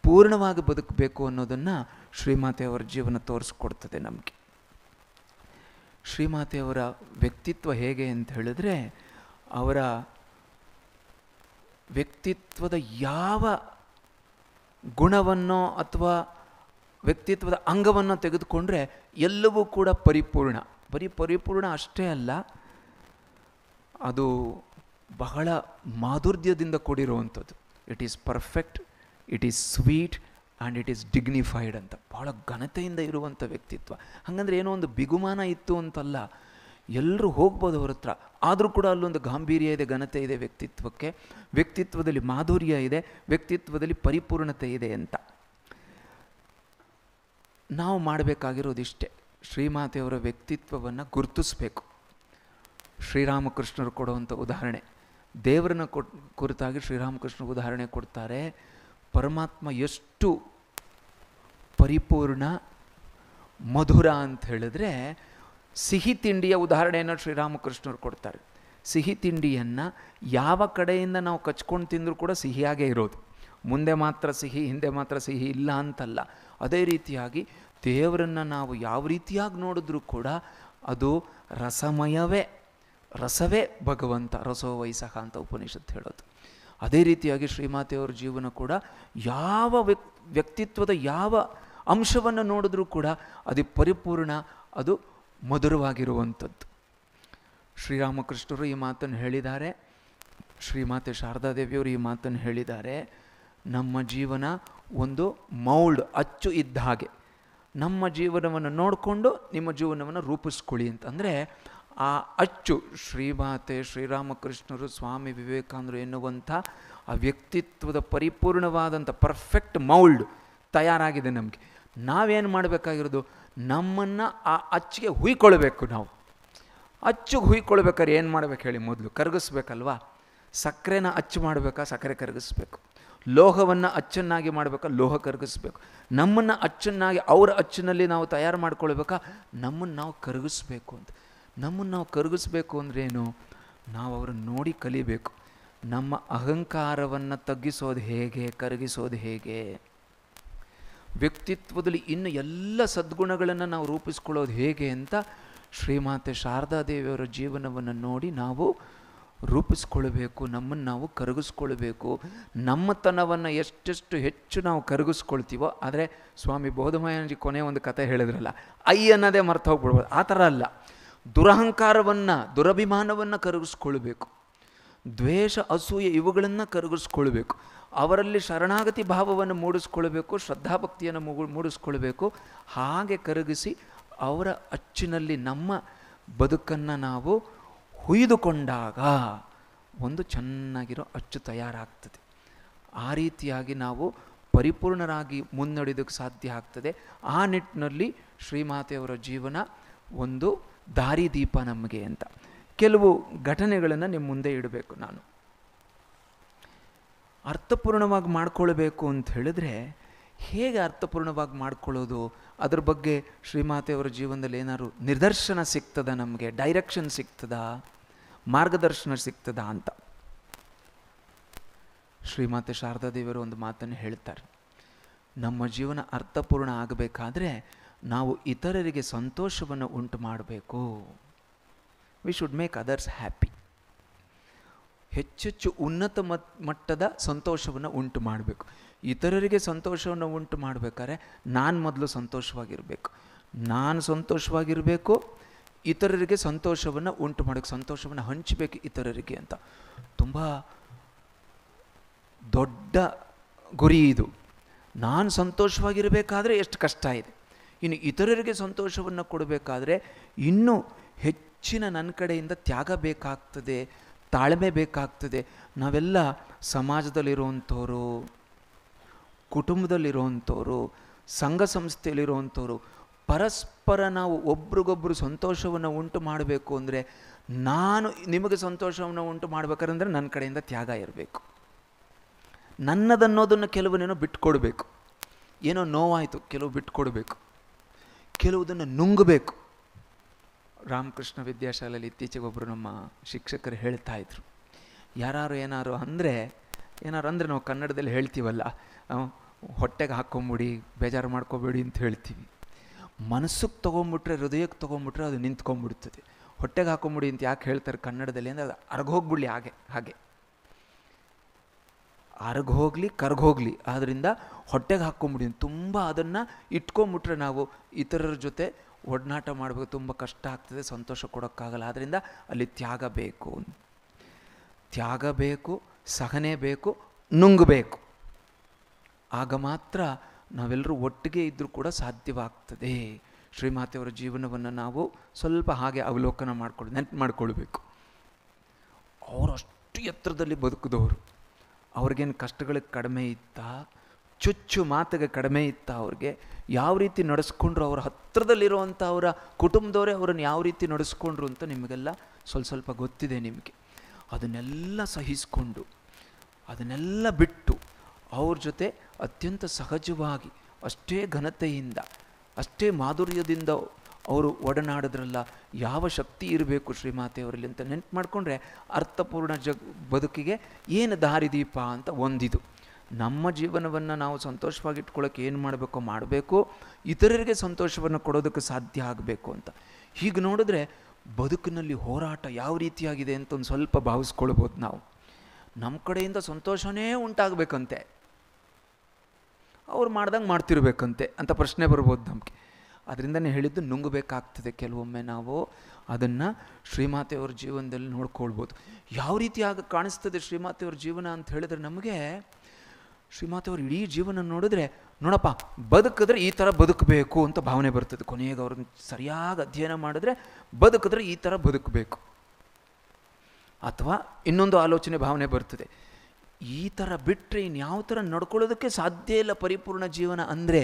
ಪೂರ್ಣವಾಗಿ ಬದುಕಬೇಕು ಅನ್ನೋದನ್ನು ಶ್ರೀಮಾತೆಯವರ ಜೀವನ ತೋರಿಸ್ಕೊಡ್ತದೆ ನಮಗೆ. ಶ್ರೀಮಾತೆಯವರ ವ್ಯಕ್ತಿತ್ವ ಹೇಗೆ ಅಂತ ಹೇಳಿದ್ರೆ, ಅವರ ವ್ಯಕ್ತಿತ್ವದ ಯಾವ ಗುಣವನ್ನೋ ಅಥವಾ ವ್ಯಕ್ತಿತ್ವದ ಅಂಗವನ್ನು ತೆಗೆದುಕೊಂಡ್ರೆ ಎಲ್ಲವೂ ಕೂಡ ಪರಿಪೂರ್ಣ. ಪರಿಪೂರ್ಣ ಅಷ್ಟೇ ಅಲ್ಲ, ಅದು ಬಹಳ ಮಾಧುರ್ಯದಿಂದ ಕೂಡಿರುವಂಥದ್ದು. It is perfect, it is sweet and it is dignified ಅಂತ. ಬಹಳ ಘನತೆಯಿಂದ ಇರುವಂಥ ವ್ಯಕ್ತಿತ್ವ. ಹಾಗಂದ್ರೆ ಏನೋ ಒಂದು ಬಿಗುಮಾನ ಇತ್ತು ಅಂತಲ್ಲ, ಎಲ್ಲರೂ ಹೋಗ್ಬೋದು ಅವ್ರ ಹತ್ರ, ಆದರೂ ಕೂಡ ಅಲ್ಲೊಂದು ಗಾಂಭೀರ್ಯ ಇದೆ, ಘನತೆ ಇದೆ ವ್ಯಕ್ತಿತ್ವಕ್ಕೆ. ವ್ಯಕ್ತಿತ್ವದಲ್ಲಿ ಮಾಧುರ್ಯ ಇದೆ, ವ್ಯಕ್ತಿತ್ವದಲ್ಲಿ ಪರಿಪೂರ್ಣತೆ ಇದೆ ಅಂತ. ನಾವು ಮಾಡಬೇಕಾಗಿರೋದಿಷ್ಟೇ, ಶ್ರೀಮಾತೆಯವರ ವ್ಯಕ್ತಿತ್ವವನ್ನು ಗುರುತಿಸಬೇಕು. ಶ್ರೀರಾಮಕೃಷ್ಣರು ಕೊಡುವಂಥ ಉದಾಹರಣೆ, ದೇವರನ್ನ ಕುರಿತಾಗಿ ಶ್ರೀರಾಮಕೃಷ್ಣ ಉದಾಹರಣೆ ಕೊಡ್ತಾರೆ. ಪರಮಾತ್ಮ ಎಷ್ಟು ಪರಿಪೂರ್ಣ ಮಧುರ ಅಂತ ಹೇಳಿದ್ರೆ, ಸಿಹಿ ತಿಂಡಿಯ ಉದಾಹರಣೆಯನ್ನು ಶ್ರೀರಾಮಕೃಷ್ಣರು ಕೊಡ್ತಾರೆ. ಸಿಹಿ ತಿಂಡಿಯನ್ನು ಯಾವ ಕಡೆಯಿಂದ ನಾವು ಕಚ್ಕೊಂಡು ತಿಂದರೂ ಕೂಡ ಸಿಹಿಯಾಗೇ ಇರೋದು. ಮುಂದೆ ಮಾತ್ರ ಸಿಹಿ, ಹಿಂದೆ ಮಾತ್ರ ಸಿಹಿ ಇಲ್ಲ ಅಂತಲ್ಲ. ಅದೇ ರೀತಿಯಾಗಿ ದೇವರನ್ನು ನಾವು ಯಾವ ರೀತಿಯಾಗಿ ನೋಡಿದ್ರೂ ಕೂಡ ಅದು ರಸವೇ ಭಗವಂತ. ರಸೋ ವೈಸಃ ಅಂತ ಉಪನಿಷತ್ತು ಹೇಳೋದು. ಅದೇ ರೀತಿಯಾಗಿ ಶ್ರೀಮಾತೆಯವರ ಜೀವನ ಕೂಡ ಯಾವ ವ್ಯಕ್ತಿತ್ವದ ಯಾವ ಅಂಶವನ್ನು ನೋಡಿದ್ರೂ ಕೂಡ ಅದು ಪರಿಪೂರ್ಣ, ಅದು ಮಧುರವಾಗಿರುವಂಥದ್ದು. ಶ್ರೀರಾಮಕೃಷ್ಣರು ಈ ಮಾತನ್ನು ಹೇಳಿದ್ದಾರೆ, ಶ್ರೀಮಾತೆ ಶಾರದಾದೇವಿಯವರು ಈ ಮಾತನ್ನು ಹೇಳಿದ್ದಾರೆ. ನಮ್ಮ ಜೀವನ ಒಂದು ಮೌಲ್ಡ್, ಅಚ್ಚು ಇದ್ದ ಹಾಗೆ. ನಮ್ಮ ಜೀವನವನ್ನು ನೋಡಿಕೊಂಡು ನಿಮ್ಮ ಜೀವನವನ್ನು ರೂಪಿಸ್ಕೊಳ್ಳಿ ಅಂತ. ಅಂದರೆ ಆ ಅಚ್ಚು ಶ್ರೀಮಾತೆ, ಶ್ರೀರಾಮಕೃಷ್ಣರು, ಸ್ವಾಮಿ ವಿವೇಕಾನಂದರು ಎನ್ನುವಂಥ ಆ ವ್ಯಕ್ತಿತ್ವದ ಪರಿಪೂರ್ಣವಾದಂಥ ಪರ್ಫೆಕ್ಟ್ ಮೌಲ್ಡ್ ತಯಾರಾಗಿದೆ ನಮಗೆ. ನಾವೇನು ಮಾಡಬೇಕಾಗಿರೋದು, ನಮ್ಮನ್ನು ಆ ಅಚ್ಚಿಗೆ ಹುಯ್ಕೊಳ್ಬೇಕು. ನಾವು ಅಚ್ಚಿಗೆ ಹುಯ್ಕೊಳ್ಬೇಕಾದ್ರೆ ಏನು ಮಾಡ್ಬೇಕು ಹೇಳಿ? ಮೊದಲು ಕರಗಿಸ್ಬೇಕಲ್ವಾ? ಸಕ್ಕರೆನ ಅಚ್ಚು ಮಾಡಬೇಕಾ? ಸಕ್ಕರೆ ಕರಗಿಸ್ಬೇಕು. ಲೋಹವನ್ನು ಅಚ್ಚನ್ನಾಗಿ ಮಾಡಬೇಕಾ? ಲೋಹ ಕರಗಿಸ್ಬೇಕು. ನಮ್ಮನ್ನು ಅಚ್ಚನ್ನಾಗಿ ಅವರ ಅಚ್ಚಿನಲ್ಲಿ ನಾವು ತಯಾರು ಮಾಡ್ಕೊಳ್ಬೇಕಾ? ನಮ್ಮನ್ನು ನಾವು ಕರಗಿಸ್ಬೇಕು ಅಂತ. ನಮ್ಮನ್ನು ನಾವು ಕರಗಿಸ್ಬೇಕು ಅಂದ್ರೇನು? ನಾವು ಅವ್ರನ್ನ ನೋಡಿ ಕಲಿಬೇಕು. ನಮ್ಮ ಅಹಂಕಾರವನ್ನು ತಗ್ಗಿಸೋದು ಹೇಗೆ, ಕರಗಿಸೋದು ಹೇಗೆ, ವ್ಯಕ್ತಿತ್ವದಲ್ಲಿ ಇನ್ನು ಎಲ್ಲ ಸದ್ಗುಣಗಳನ್ನು ನಾವು ರೂಪಿಸ್ಕೊಳ್ಳೋದು ಹೇಗೆ ಅಂತ ಶ್ರೀಮಾತೆ ಶಾರದಾದೇವಿಯವರ ಜೀವನವನ್ನು ನೋಡಿ ನಾವು ರೂಪಿಸ್ಕೊಳ್ಬೇಕು. ನಮ್ಮನ್ನು ನಾವು ಕರಗಿಸ್ಕೊಳ್ಬೇಕು. ನಮ್ಮತನವನ್ನು ಎಷ್ಟೆಷ್ಟು ಹೆಚ್ಚು ನಾವು ಕರಗಿಸ್ಕೊಳ್ತೀವೋ, ಆದರೆ ಸ್ವಾಮಿ ಬೋಧಮಯಾನಂದಜಿ ಕೊನೆ ಒಂದು ಕತೆ ಹೇಳಿದ್ರಲ್ಲ, ಅನ್ನೋದೇ ಮರ್ತು ಹೋಗ್ಬಿಡ್ಬೋದು. ಆ ಥರ ಅಲ್ಲ, ದುರಹಂಕಾರವನ್ನು, ದುರಭಿಮಾನವನ್ನು ಕರಗಿಸ್ಕೊಳ್ಬೇಕು. ದ್ವೇಷ, ಅಸೂಯೆ ಇವುಗಳನ್ನು ಕರಗಿಸ್ಕೊಳ್ಬೇಕು. ಅವರಲ್ಲಿ ಶರಣಾಗತಿ ಭಾವವನ್ನು ಮೂಡಿಸ್ಕೊಳ್ಬೇಕು, ಶ್ರದ್ಧಾಭಕ್ತಿಯನ್ನು ಮೂಡಿಸ್ಕೊಳ್ಬೇಕು. ಹಾಗೆ ಕರಗಿಸಿ ಅವರ ಅಚ್ಚಿನಲ್ಲಿ ನಮ್ಮ ಬದುಕನ್ನು ನಾವು ಹುಯ್ದುಕೊಂಡಾಗ ಒಂದು ಚೆನ್ನಾಗಿರೋ ಅಚ್ಚು ತಯಾರಾಗ್ತದೆ. ಆ ರೀತಿಯಾಗಿ ನಾವು ಪರಿಪೂರ್ಣರಾಗಿ ಮುನ್ನಡೆಯೋದಕ್ಕೆ ಸಾಧ್ಯ ಆಗ್ತದೆ. ಆ ನಿಟ್ಟಿನಲ್ಲಿ ಶ್ರೀಮಾತೆಯವರ ಜೀವನ ಒಂದು ದಾರಿದೀಪ ನಮಗೆ ಅಂತ. ಕೆಲವು ಘಟನೆಗಳನ್ನು ನಿಮ್ಮ ಮುಂದೆ ಇಡಬೇಕು. ನಾನು ಅರ್ಥಪೂರ್ಣವಾಗಿ ಮಾಡ್ಕೊಳ್ಬೇಕು ಅಂತ ಹೇಳಿದ್ರೆ ಹೇಗೆ ಅರ್ಥಪೂರ್ಣವಾಗಿ ಮಾಡ್ಕೊಳ್ಳೋದು, ಅದ್ರ ಬಗ್ಗೆ ಶ್ರೀಮಾತೆಯವರ ಜೀವನದಲ್ಲಿ ಏನಾದ್ರು ನಿದರ್ಶನ ಸಿಗ್ತದ, ನಮಗೆ ಡೈರೆಕ್ಷನ್ ಸಿಗ್ತದ, ಮಾರ್ಗದರ್ಶನ ಸಿಗ್ತದ ಅಂತ. ಶ್ರೀಮಾತೆ ಶಾರದಾದೇವಿಯವರು ಒಂದು ಮಾತನ್ನು ಹೇಳ್ತಾರೆ, ನಮ್ಮ ಜೀವನ ಅರ್ಥಪೂರ್ಣ ಆಗಬೇಕಾದ್ರೆ ನಾವು ಇತರರಿಗೆ ಸಂತೋಷವನ್ನು ಉಂಟು ಮಾಡಬೇಕು. We should make others happy. ಹೆಚ್ಚೆಚ್ಚು ಉನ್ನತ ಮಟ್ಟದ ಸಂತೋಷವನ್ನು ಉಂಟು ಮಾಡಬೇಕು. ಇತರರಿಗೆ ಸಂತೋಷವನ್ನು ಉಂಟು ಮಾಡಬೇಕಾದ್ರೆ ನಾನು ಮೊದಲು ಸಂತೋಷವಾಗಿರಬೇಕು. ನಾನು ಸಂತೋಷವಾಗಿರಬೇಕು, ಇತರರಿಗೆ ಸಂತೋಷವನ್ನು ಉಂಟು ಮಾಡೋಕ್ಕೆ, ಸಂತೋಷವನ್ನು ಹಂಚಬೇಕು ಇತರರಿಗೆ ಅಂತ. ತುಂಬ ದೊಡ್ಡ ಗುರಿ ಇದು. ನಾನು ಸಂತೋಷವಾಗಿರಬೇಕಾದ್ರೆ ಎಷ್ಟು ಕಷ್ಟ ಇದೆ, ಇನ್ನು ಇತರರಿಗೆ ಸಂತೋಷವನ್ನು ಕೊಡಬೇಕಾದ್ರೆ ಇನ್ನೂ ಹೆಚ್ಚಿನ ನನ್ನ ಕಡೆಯಿಂದ ತ್ಯಾಗ ಬೇಕಾಗ್ತದೆ, ತಾಳ್ಮೆ ಬೇಕಾಗ್ತದೆ. ನಾವೆಲ್ಲ ಸಮಾಜದಲ್ಲಿರುವಂಥವ್ರು, ಕುಟುಂಬದಲ್ಲಿರುವಂಥವ್ರು, ಸಂಘ ಸಂಸ್ಥೆಯಲ್ಲಿರುವಂಥವ್ರು ಪರಸ್ಪರ ನಾವು ಒಬ್ರಿಗೊಬ್ಬರು ಸಂತೋಷವನ್ನು ಉಂಟು ಮಾಡಬೇಕು ಅಂದರೆ, ನಾನು ನಿಮಗೆ ಸಂತೋಷವನ್ನು ಉಂಟು ಮಾಡಬೇಕಾದ್ರೆ ನನ್ನ ಕಡೆಯಿಂದ ತ್ಯಾಗ ಇರಬೇಕು. ನನ್ನದನ್ನೋದನ್ನು ಕೆಲವನ್ನೇನೋ ಬಿಟ್ಕೊಡ್ಬೇಕು. ಏನೋ ನೋವಾಯಿತು, ಕೆಲವು ಬಿಟ್ಕೊಡ್ಬೇಕು, ಕೆಲವುದನ್ನು ನುಂಗಬೇಕು. ರಾಮಕೃಷ್ಣ ವಿದ್ಯಾಶಾಲೆಯಲ್ಲಿ ಇತ್ತೀಚೆಗೆ ಒಬ್ಬರು ನಮ್ಮ ಶಿಕ್ಷಕರು ಹೇಳ್ತಾ ಇದ್ರು, ಯಾರು ಏನಾರು ಅಂದರೆ ನಾವು ಕನ್ನಡದಲ್ಲಿ ಹೇಳ್ತೀವಲ್ಲ, ಹೊಟ್ಟೆಗೆ ಹಾಕ್ಕೊಂಬಿಡಿ, ಬೇಜಾರು ಮಾಡ್ಕೊಬೇಡಿ ಅಂತ ಹೇಳ್ತೀವಿ. ಮನಸ್ಸಿಗೆ ತೊಗೊಂಬಿಟ್ರೆ, ಹೃದಯಕ್ಕೆ ತೊಗೊಂಬಿಟ್ರೆ ಅದು ನಿಂತ್ಕೊಂಡ್ಬಿಡ್ತದೆ. ಹೊಟ್ಟೆಗೆ ಹಾಕ್ಕೊಂಬಿಡಿ ಅಂತ ಯಾಕೆ ಹೇಳ್ತಾರೆ ಕನ್ನಡದಲ್ಲಿ ಅಂದರೆ, ಅದು ಅರ್ಗೋಗ್ಬಿಡ್ಲಿ, ಹಾಗೆ ಅರ್ಗೋಗ್ಲಿ ಕರ್ಗೋಗ್ಲಿ, ಆದ್ದರಿಂದ ಹೊಟ್ಟೆಗೆ ಹಾಕ್ಕೊಂಬಿಡಿ. ತುಂಬ ಅದನ್ನು ಇಟ್ಕೊಂಬಿಟ್ರೆ ನಾವು ಇತರರ ಜೊತೆ ಒಡನಾಟ ಮಾಡಬೇಕು, ತುಂಬ ಕಷ್ಟ ಆಗ್ತದೆ, ಸಂತೋಷ ಕೊಡೋಕ್ಕಾಗಲ್ಲ. ಆದ್ದರಿಂದ ಅಲ್ಲಿ ತ್ಯಾಗ ಬೇಕು, ಸಹನೆ ಬೇಕು, ನುಂಗಬೇಕು. ಆಗ ಮಾತ್ರ ನಾವೆಲ್ಲರೂ ಒಟ್ಟಿಗೆ ಇದ್ದರೂ ಕೂಡ ಸಾಧ್ಯವಾಗ್ತದೆ. ಶ್ರೀಮಾತೆಯವರ ಜೀವನವನ್ನು ನಾವು ಸ್ವಲ್ಪ ಹಾಗೆ ಅವಲೋಕನ ನೆನಪು ಮಾಡ್ಕೊಳ್ಬೇಕು. ಅವರು ಅಷ್ಟು ಎತ್ತರದಲ್ಲಿ ಬದುಕಿದವರು. ಅವ್ರಿಗೇನು ಕಷ್ಟಗಳಿಗೆ ಕಡಿಮೆ ಇತ್ತಾ, ಚುಚ್ಚು ಮಾತಿಗೆ ಕಡಿಮೆ ಇತ್ತ? ಅವ್ರಿಗೆ ಯಾವ ರೀತಿ ನಡೆಸ್ಕೊಂಡ್ರು, ಅವ್ರ ಹತ್ತಿರದಲ್ಲಿರುವಂಥ ಅವರ ಕುಟುಂಬದವರೇ ಅವರನ್ನು ಯಾವ ರೀತಿ ನಡೆಸ್ಕೊಂಡ್ರು ಅಂತ ನಿಮಗೆಲ್ಲ ಸ್ವಲ್ಪ ಗೊತ್ತಿದೆ ನಿಮಗೆ. ಅದನ್ನೆಲ್ಲ ಸಹಿಸ್ಕೊಂಡು, ಅದನ್ನೆಲ್ಲ ಬಿಟ್ಟು ಅವ್ರ ಜೊತೆ ಅತ್ಯಂತ ಸಹಜವಾಗಿ, ಅಷ್ಟೇ ಘನತೆಯಿಂದ, ಅಷ್ಟೇ ಮಾಧುರ್ಯದಿಂದ ಅವರು ಒಡನಾಡಿದ್ರಲ್ಲ. ಯಾವ ಶಕ್ತಿ ಇರಬೇಕು ಶ್ರೀಮಾತೆಯವರಲ್ಲಿ ಅಂತ ನೆನಪು ಮಾಡಿಕೊಂಡ್ರೆ ಅರ್ಥಪೂರ್ಣ ಬದುಕಿಗೆ ಏನು ದಾರಿದೀಪ ಅಂತ ಒಂದಿದು. ನಮ್ಮ ಜೀವನವನ್ನು ನಾವು ಸಂತೋಷವಾಗಿ ಇಟ್ಕೊಳ್ಳೋಕೆ ಏನು ಮಾಡಬೇಕು, ಇತರರಿಗೆ ಸಂತೋಷವನ್ನು ಕೊಡೋದಕ್ಕೆ ಸಾಧ್ಯ ಆಗಬೇಕು ಅಂತ. ಹೀಗೆ ನೋಡಿದ್ರೆ ಬದುಕಿನಲ್ಲಿ ಹೋರಾಟ ಯಾವ ರೀತಿಯಾಗಿದೆ ಅಂತ ಒಂದು ಸ್ವಲ್ಪ ಭಾವಿಸ್ಕೊಳ್ಬೋದು ನಾವು. ನಮ್ಮ ಕಡೆಯಿಂದ ಸಂತೋಷನೇ ಉಂಟಾಗಬೇಕಂತೆ, ಅವ್ರು ಮಾಡ್ದಂಗೆ ಮಾಡ್ತಿರ್ಬೇಕಂತೆ ಅಂತ ಪ್ರಶ್ನೆ ಬರ್ಬೋದು ನಮಗೆ. ಅದರಿಂದನೇ ಹೇಳಿದ್ದು, ನುಂಗಬೇಕಾಗ್ತದೆ ಕೆಲವೊಮ್ಮೆ ನಾವು. ಅದನ್ನು ಶ್ರೀಮಾತೆಯವ್ರ ಜೀವನದಲ್ಲಿ ನೋಡ್ಕೊಳ್ಬೋದು. ಯಾವ ರೀತಿಯಾಗಿ ಕಾಣಿಸ್ತದೆ ಶ್ರೀಮಾತೆಯವ್ರ ಜೀವನ ಅಂತ ಹೇಳಿದ್ರೆ, ನಮಗೆ ಶ್ರೀಮಾತೆಯವ್ರ ಇಡೀ ಜೀವನ ನೋಡಿದ್ರೆ, ನೋಡಪ್ಪ ಬದುಕಿದ್ರೆ ಈ ಥರ ಬದುಕಬೇಕು ಅಂತ ಭಾವನೆ ಬರ್ತದೆ. ಕೊನೆಗೆ ಅವ್ರನ್ನ ಸರಿಯಾಗಿ ಅಧ್ಯಯನ ಮಾಡಿದ್ರೆ ಬದುಕಿದ್ರೆ ಈ ಥರ ಬದುಕಬೇಕು, ಅಥವಾ ಇನ್ನೊಂದು ಆಲೋಚನೆ ಭಾವನೆ ಬರ್ತದೆ, ಈ ಥರ ಬಿಟ್ಟರೆ ಇನ್ಯಾವ ಥರ ನಡ್ಕೊಳ್ಳೋದಕ್ಕೆ ಸಾಧ್ಯ ಇಲ್ಲ ಪರಿಪೂರ್ಣ ಜೀವನ ಅಂದರೆ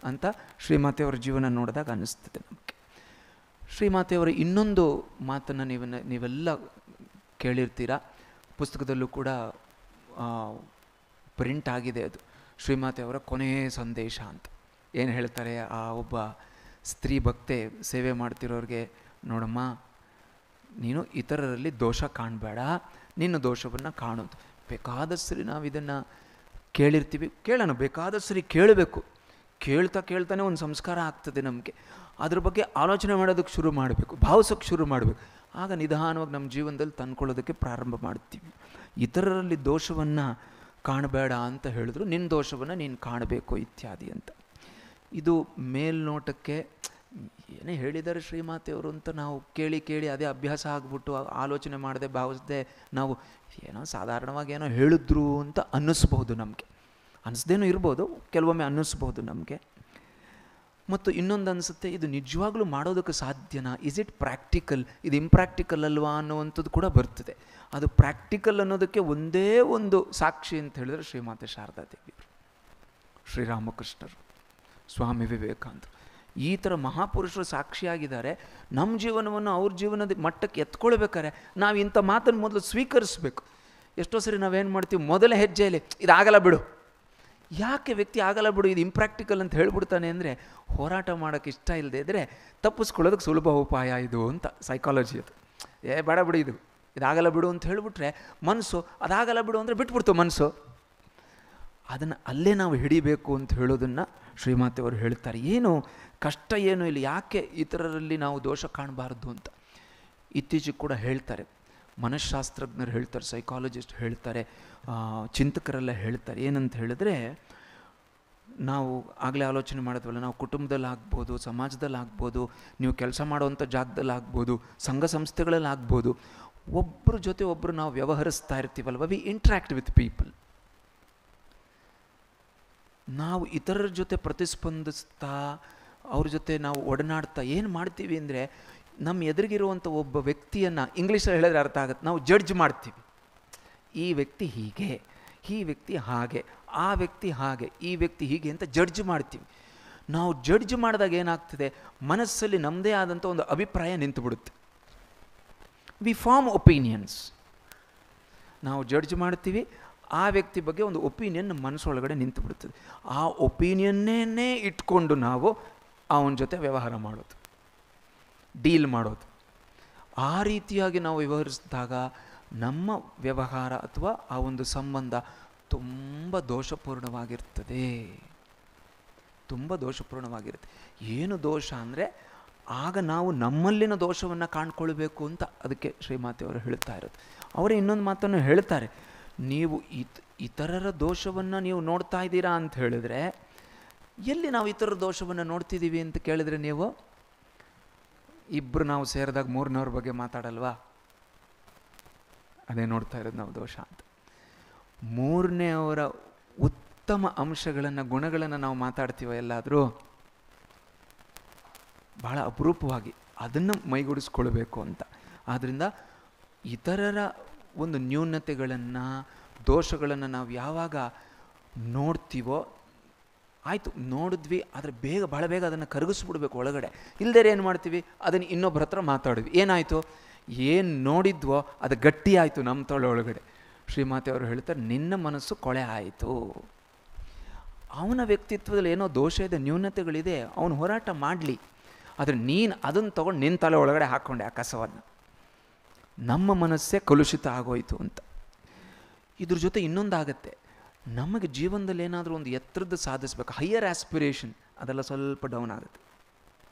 ಅಂತ ಶ್ರೀಮಾತೆಯವರ ಜೀವನ ನೋಡಿದಾಗ ಅನ್ನಿಸ್ತದೆ ನಮಗೆ. ಶ್ರೀಮಾತೆಯವರ ಇನ್ನೊಂದು ಮಾತನ್ನು ನೀವೆಲ್ಲ ಕೇಳಿರ್ತೀರ, ಪುಸ್ತಕದಲ್ಲೂ ಕೂಡ ಪ್ರಿಂಟ್ ಆಗಿದೆ. ಅದು ಶ್ರೀಮಾತೆಯವರ ಕೊನೆಯ ಸಂದೇಶ ಅಂತ. ಏನು ಹೇಳ್ತಾರೆ, ಆ ಒಬ್ಬ ಸ್ತ್ರೀ ಭಕ್ತೆ ಸೇವೆ ಮಾಡ್ತಿರೋರಿಗೆ, ನೋಡಮ್ಮ ನೀನು ಇತರರಲ್ಲಿ ದೋಷ ಕಾಣಬೇಡ, ನಿನ್ನ ದೋಷವನ್ನು ಕಾಣೋದು. ಬೇಕಾದ ಸರಿ ನಾವು ಇದನ್ನು ಕೇಳಿರ್ತೀವಿ, ಕೇಳೋಣ, ಬೇಕಾದ ಸರಿ ಕೇಳಬೇಕು. ಕೇಳ್ತಾನೆ ಒಂದು ಸಂಸ್ಕಾರ ಆಗ್ತದೆ ನಮಗೆ. ಅದ್ರ ಬಗ್ಗೆ ಆಲೋಚನೆ ಮಾಡೋದಕ್ಕೆ ಶುರು ಮಾಡಬೇಕು, ಭಾವಿಸೋಕ್ಕೆ ಶುರು ಮಾಡಬೇಕು. ಆಗ ನಿಧಾನವಾಗಿ ನಮ್ಮ ಜೀವನದಲ್ಲಿ ತಂದ್ಕೊಳ್ಳೋದಕ್ಕೆ ಪ್ರಾರಂಭ ಮಾಡ್ತೀವಿ. ಇತರರಲ್ಲಿ ದೋಷವನ್ನು ಕಾಣಬೇಡ ಅಂತ ಹೇಳಿದ್ರು, ನಿನ್ನ ದೋಷವನ್ನು ನೀನು ಕಾಣಬೇಕು ಇತ್ಯಾದಿ ಅಂತ. ಇದು ಮೇಲ್ನೋಟಕ್ಕೆ ಏನೇ ಹೇಳಿದ್ದಾರೆ ಶ್ರೀಮಾತೆಯವರು ಅಂತ ನಾವು ಕೇಳಿ ಕೇಳಿ ಅದೇ ಅಭ್ಯಾಸ ಆಗಿಬಿಟ್ಟು ಆಲೋಚನೆ ಮಾಡದೆ ಭಾವಿಸದೆ ನಾವು ಏನೋ ಸಾಧಾರಣವಾಗಿ ಏನೋ ಹೇಳಿದ್ರು ಅಂತ ಅನ್ನಿಸ್ಬೋದು, ನಮಗೆ ಅನ್ನಿಸ್ದೇನೂ ಇರ್ಬೋದು, ಕೆಲವೊಮ್ಮೆ ಅನ್ನಿಸ್ಬೋದು ನಮಗೆ. ಮತ್ತು ಇನ್ನೊಂದು ಅನಿಸುತ್ತೆ, ಇದು ನಿಜವಾಗ್ಲೂ ಮಾಡೋದಕ್ಕೆ ಸಾಧ್ಯನಾ, ಇಸ್ ಇಟ್ ಪ್ರಾಕ್ಟಿಕಲ್, ಇದು ಇಂಪ್ರಾಕ್ಟಿಕಲ್ ಅಲ್ವಾ ಅನ್ನುವಂಥದ್ದು ಕೂಡ ಬರ್ತದೆ. ಅದು ಪ್ರಾಕ್ಟಿಕಲ್ ಅನ್ನೋದಕ್ಕೆ ಒಂದೇ ಒಂದು ಸಾಕ್ಷಿ ಅಂತ ಹೇಳಿದ್ರೆ ಶ್ರೀಮಾತೆ ಶಾರದಾ ದೇವಿಯವರು, ಶ್ರೀರಾಮಕೃಷ್ಣರು, ಸ್ವಾಮಿ ವಿವೇಕಾನಂದರು, ಈ ಥರ ಮಹಾಪುರುಷರು ಸಾಕ್ಷಿಯಾಗಿದ್ದಾರೆ. ನಮ್ಮ ಜೀವನವನ್ನು ಅವ್ರ ಜೀವನದ ಮಟ್ಟಕ್ಕೆ ಎತ್ಕೊಳ್ಬೇಕಾದ್ರೆ ನಾವು ಇಂಥ ಮಾತನ್ನು ಮೊದಲು ಸ್ವೀಕರಿಸಬೇಕು. ಎಷ್ಟೋ ಸರಿ ನಾವೇನು ಮಾಡ್ತೀವಿ, ಮೊದಲ ಹೆಜ್ಜೆಯಲ್ಲಿ ಇದಾಗಲ್ಲ ಬಿಡು, ಯಾಕೆ ವ್ಯಕ್ತಿ ಆಗಲ್ಲ ಬಿಡು, ಇದು ಇಂಪ್ರಾಕ್ಟಿಕಲ್ ಅಂತ ಹೇಳ್ಬಿಡ್ತಾನೆ ಅಂದರೆ ಹೋರಾಟ ಮಾಡೋಕ್ಕೆ ಇಷ್ಟ ಇಲ್ಲದೆ ಇದ್ದರೆ ತಪ್ಪಿಸ್ಕೊಳ್ಳೋದಕ್ಕೆ ಸುಲಭ ಉಪಾಯ ಇದು ಅಂತ ಸೈಕಾಲಜಿ ಅದು. ಬೇಡ ಬಿಡು, ಇದಾಗಲ್ಲ ಬಿಡು ಅಂತ ಹೇಳಿಬಿಟ್ರೆ ಮನಸ್ಸು ಅದಾಗಲ್ಲ ಬಿಡು ಅಂದರೆ ಬಿಟ್ಬಿಡ್ತು ಮನಸ್ಸು. ಅದನ್ನು ಅಲ್ಲೇ ನಾವು ಹಿಡಿಬೇಕು ಅಂತ ಹೇಳೋದನ್ನು ಶ್ರೀಮಾತೆಯವರು ಹೇಳ್ತಾರೆ. ಏನು ಕಷ್ಟ ಏನೂ ಇಲ್ಲ, ಯಾಕೆ ಇತರರಲ್ಲಿ ನಾವು ದೋಷ ಕಾಣಬಾರ್ದು ಅಂತ ಇತ್ತೀಚೆಗೆ ಕೂಡ ಹೇಳ್ತಾರೆ. ಮನಃಶಾಸ್ತ್ರಜ್ಞರು ಹೇಳ್ತಾರೆ, ಸೈಕಾಲಜಿಸ್ಟ್ ಹೇಳ್ತಾರೆ, ಚಿಂತಕರೆಲ್ಲ ಹೇಳ್ತಾರೆ. ಏನಂತ ಹೇಳಿದ್ರೆ, ನಾವು ಆಗಲೇ ಆಲೋಚನೆ ಮಾಡಿದ್ವಲ್ಲ, ನಾವು ಕುಟುಂಬದಲ್ಲಿ ಆಗ್ಬೋದು, ಸಮಾಜದಲ್ಲಿ ಆಗ್ಬೋದು, ನೀವು ಕೆಲಸ ಮಾಡುವಂಥ ಜಾಗದಲ್ಲಿ ಆಗ್ಬೋದು, ಸಂಘ ಸಂಸ್ಥೆಗಳಲ್ಲಿ ಆಗ್ಬೋದು, ಒಬ್ಬರ ಜೊತೆ ಒಬ್ಬರು ನಾವು ವ್ಯವಹರಿಸ್ತಾ ಇರ್ತೀವಲ್ವ, ವಿ ಇಂಟ್ರ್ಯಾಕ್ಟ್ ವಿತ್ ಪೀಪಲ್. ನಾವು ಇತರರ ಜೊತೆ ಪ್ರತಿಸ್ಪಂದಿಸ್ತಾ ಅವ್ರ ಜೊತೆ ನಾವು ಒಡನಾಡ್ತಾ ಏನು ಮಾಡ್ತೀವಿ ಅಂದರೆ, ನಮ್ಮ ಎದುರಿಗಿರುವಂಥ ಒಬ್ಬ ವ್ಯಕ್ತಿಯನ್ನು ಇಂಗ್ಲೀಷಲ್ಲಿ ಹೇಳಿದ್ರೆ ಅರ್ಥ ಆಗುತ್ತೆ, ನಾವು ಜಡ್ಜ್ ಮಾಡ್ತೀವಿ. ಈ ವ್ಯಕ್ತಿ ಹೀಗೆ, ಈ ವ್ಯಕ್ತಿ ಹಾಗೆ, ಆ ವ್ಯಕ್ತಿ ಹಾಗೆ, ಈ ವ್ಯಕ್ತಿ ಹೀಗೆ ಅಂತ ಜಡ್ಜ್ ಮಾಡ್ತೀವಿ. ನಾವು ಜಡ್ಜ್ ಮಾಡಿದಾಗ ಏನಾಗ್ತದೆ, ಮನಸ್ಸಲ್ಲಿ ನಮ್ಮದೇ ಆದಂಥ ಒಂದು ಅಭಿಪ್ರಾಯ ನಿಂತುಬಿಡುತ್ತೆ. We form opinions. ನಾವು ಜಡ್ಜ್ ಮಾಡ್ತೀವಿ, ಆ ವ್ಯಕ್ತಿ ಬಗ್ಗೆ ಒಂದು ಒಪಿನಿಯನ್ ನಮ್ಮ ಮನಸ್ಸೊಳಗಡೆ ನಿಂತು ಬಿಡ್ತದೆ. ಆ ಒಪಿನಿಯನ್ನೇ ಇಟ್ಕೊಂಡು ನಾವು ಅವನ ಜೊತೆ ವ್ಯವಹಾರ ಮಾಡೋದು, ಡೀಲ್ ಮಾಡೋದು. ಆ ರೀತಿಯಾಗಿ ನಾವು ವ್ಯವಹರಿಸಿದಾಗ ನಮ್ಮ ವ್ಯವಹಾರ ಅಥವಾ ಆ ಒಂದು ಸಂಬಂಧ ತುಂಬ ದೋಷಪೂರ್ಣವಾಗಿರ್ತದೆ, ತುಂಬ ದೋಷಪೂರ್ಣವಾಗಿರುತ್ತೆ. ಏನು ದೋಷ ಅಂದರೆ, ಆಗ ನಾವು ನಮ್ಮಲ್ಲಿನ ದೋಷವನ್ನು ಕಾಣ್ಕೊಳ್ಬೇಕು ಅಂತ ಅದಕ್ಕೆ ಶ್ರೀಮಾತೆಯವರು ಹೇಳ್ತಾ ಇರೋದು. ಅವರೇ ಇನ್ನೊಂದು ಮಾತನ್ನು ಹೇಳ್ತಾರೆ, ನೀವು ಇತರರ ದೋಷವನ್ನು ನೀವು ನೋಡ್ತಾ ಇದ್ದೀರಾ ಅಂತ ಹೇಳಿದ್ರೆ, ಎಲ್ಲಿ ನಾವು ಇತರರ ದೋಷವನ್ನು ನೋಡ್ತಿದ್ದೀವಿ ಅಂತ ಕೇಳಿದ್ರೆ, ನೀವು ಇಬ್ಬರು ನಾವು ಸೇರಿದಾಗ ಮೂರನವ್ರ ಬಗ್ಗೆ ಮಾತಾಡಲ್ವಾ, ಅದೇ ನೋಡ್ತಾ ಇರೋದು ನಾವು ದೋಷ ಅಂತ. ಮೂರನೇ ಅವರ ಉತ್ತಮ ಅಂಶಗಳನ್ನು, ಗುಣಗಳನ್ನು ನಾವು ಮಾತಾಡ್ತೀವ ಎಲ್ಲಾದರೂ, ಬಹಳ ಅಪರೂಪವಾಗಿ ಅದನ್ನು ಮೈಗೂಡಿಸ್ಕೊಳ್ಬೇಕು ಅಂತ. ಆದ್ದರಿಂದ ಇತರರ ಒಂದು ನ್ಯೂನತೆಗಳನ್ನು, ದೋಷಗಳನ್ನು ನಾವು ಯಾವಾಗ ನೋಡ್ತೀವೋ, ಆಯಿತು ನೋಡಿದ್ವಿ, ಆದರೆ ಬಹಳ ಬೇಗ ಅದನ್ನು ಕರಗಿಸ್ಬಿಡ್ಬೇಕು ಒಳಗಡೆ. ಇಲ್ಲದೇ ಏನು ಮಾಡ್ತೀವಿ, ಅದನ್ನು ಇನ್ನೊಬ್ಬರ ಹತ್ರ ಮಾತಾಡಿದ್ವಿ, ಏನಾಯಿತು, ಏನು ನೋಡಿದ್ವೋ ಅದು ಗಟ್ಟಿ ಆಯಿತು ನಮ್ಮ ಒಳಗಡೆ. ಶ್ರೀಮಾತೆಯವರು ಹೇಳ್ತಾರೆ, ನಿನ್ನ ಮನಸ್ಸು ಕೊಳೆ ಆಯಿತು. ಅವನ ವ್ಯಕ್ತಿತ್ವದಲ್ಲಿ ಏನೋ ದೋಷ ಇದೆ, ನ್ಯೂನತೆಗಳಿದೆ, ಅವನು ಹೋರಾಟ ಮಾಡಲಿ, ಆದರೆ ನೀನು ಅದನ್ನು ತೊಗೊಂಡು ನಿನ್ನ ತಲೆ ಒಳಗಡೆ ಹಾಕ್ಕೊಂಡೆ ಆ ಕಸವನ್ನು, ನಮ್ಮ ಮನಸ್ಸೇ ಕಲುಷಿತ ಆಗೋಯಿತು ಅಂತ. ಇದ್ರ ಜೊತೆ ಇನ್ನೊಂದಾಗತ್ತೆ, ನಮಗೆ ಜೀವನದಲ್ಲಿ ಏನಾದರೂ ಒಂದು ಎತ್ತರದ್ದು ಸಾಧಿಸ್ಬೇಕು, ಹೈಯರ್ ಆಸ್ಪಿರೇಷನ್, ಅದೆಲ್ಲ ಸ್ವಲ್ಪ ಡೌನ್ ಆಗುತ್ತೆ.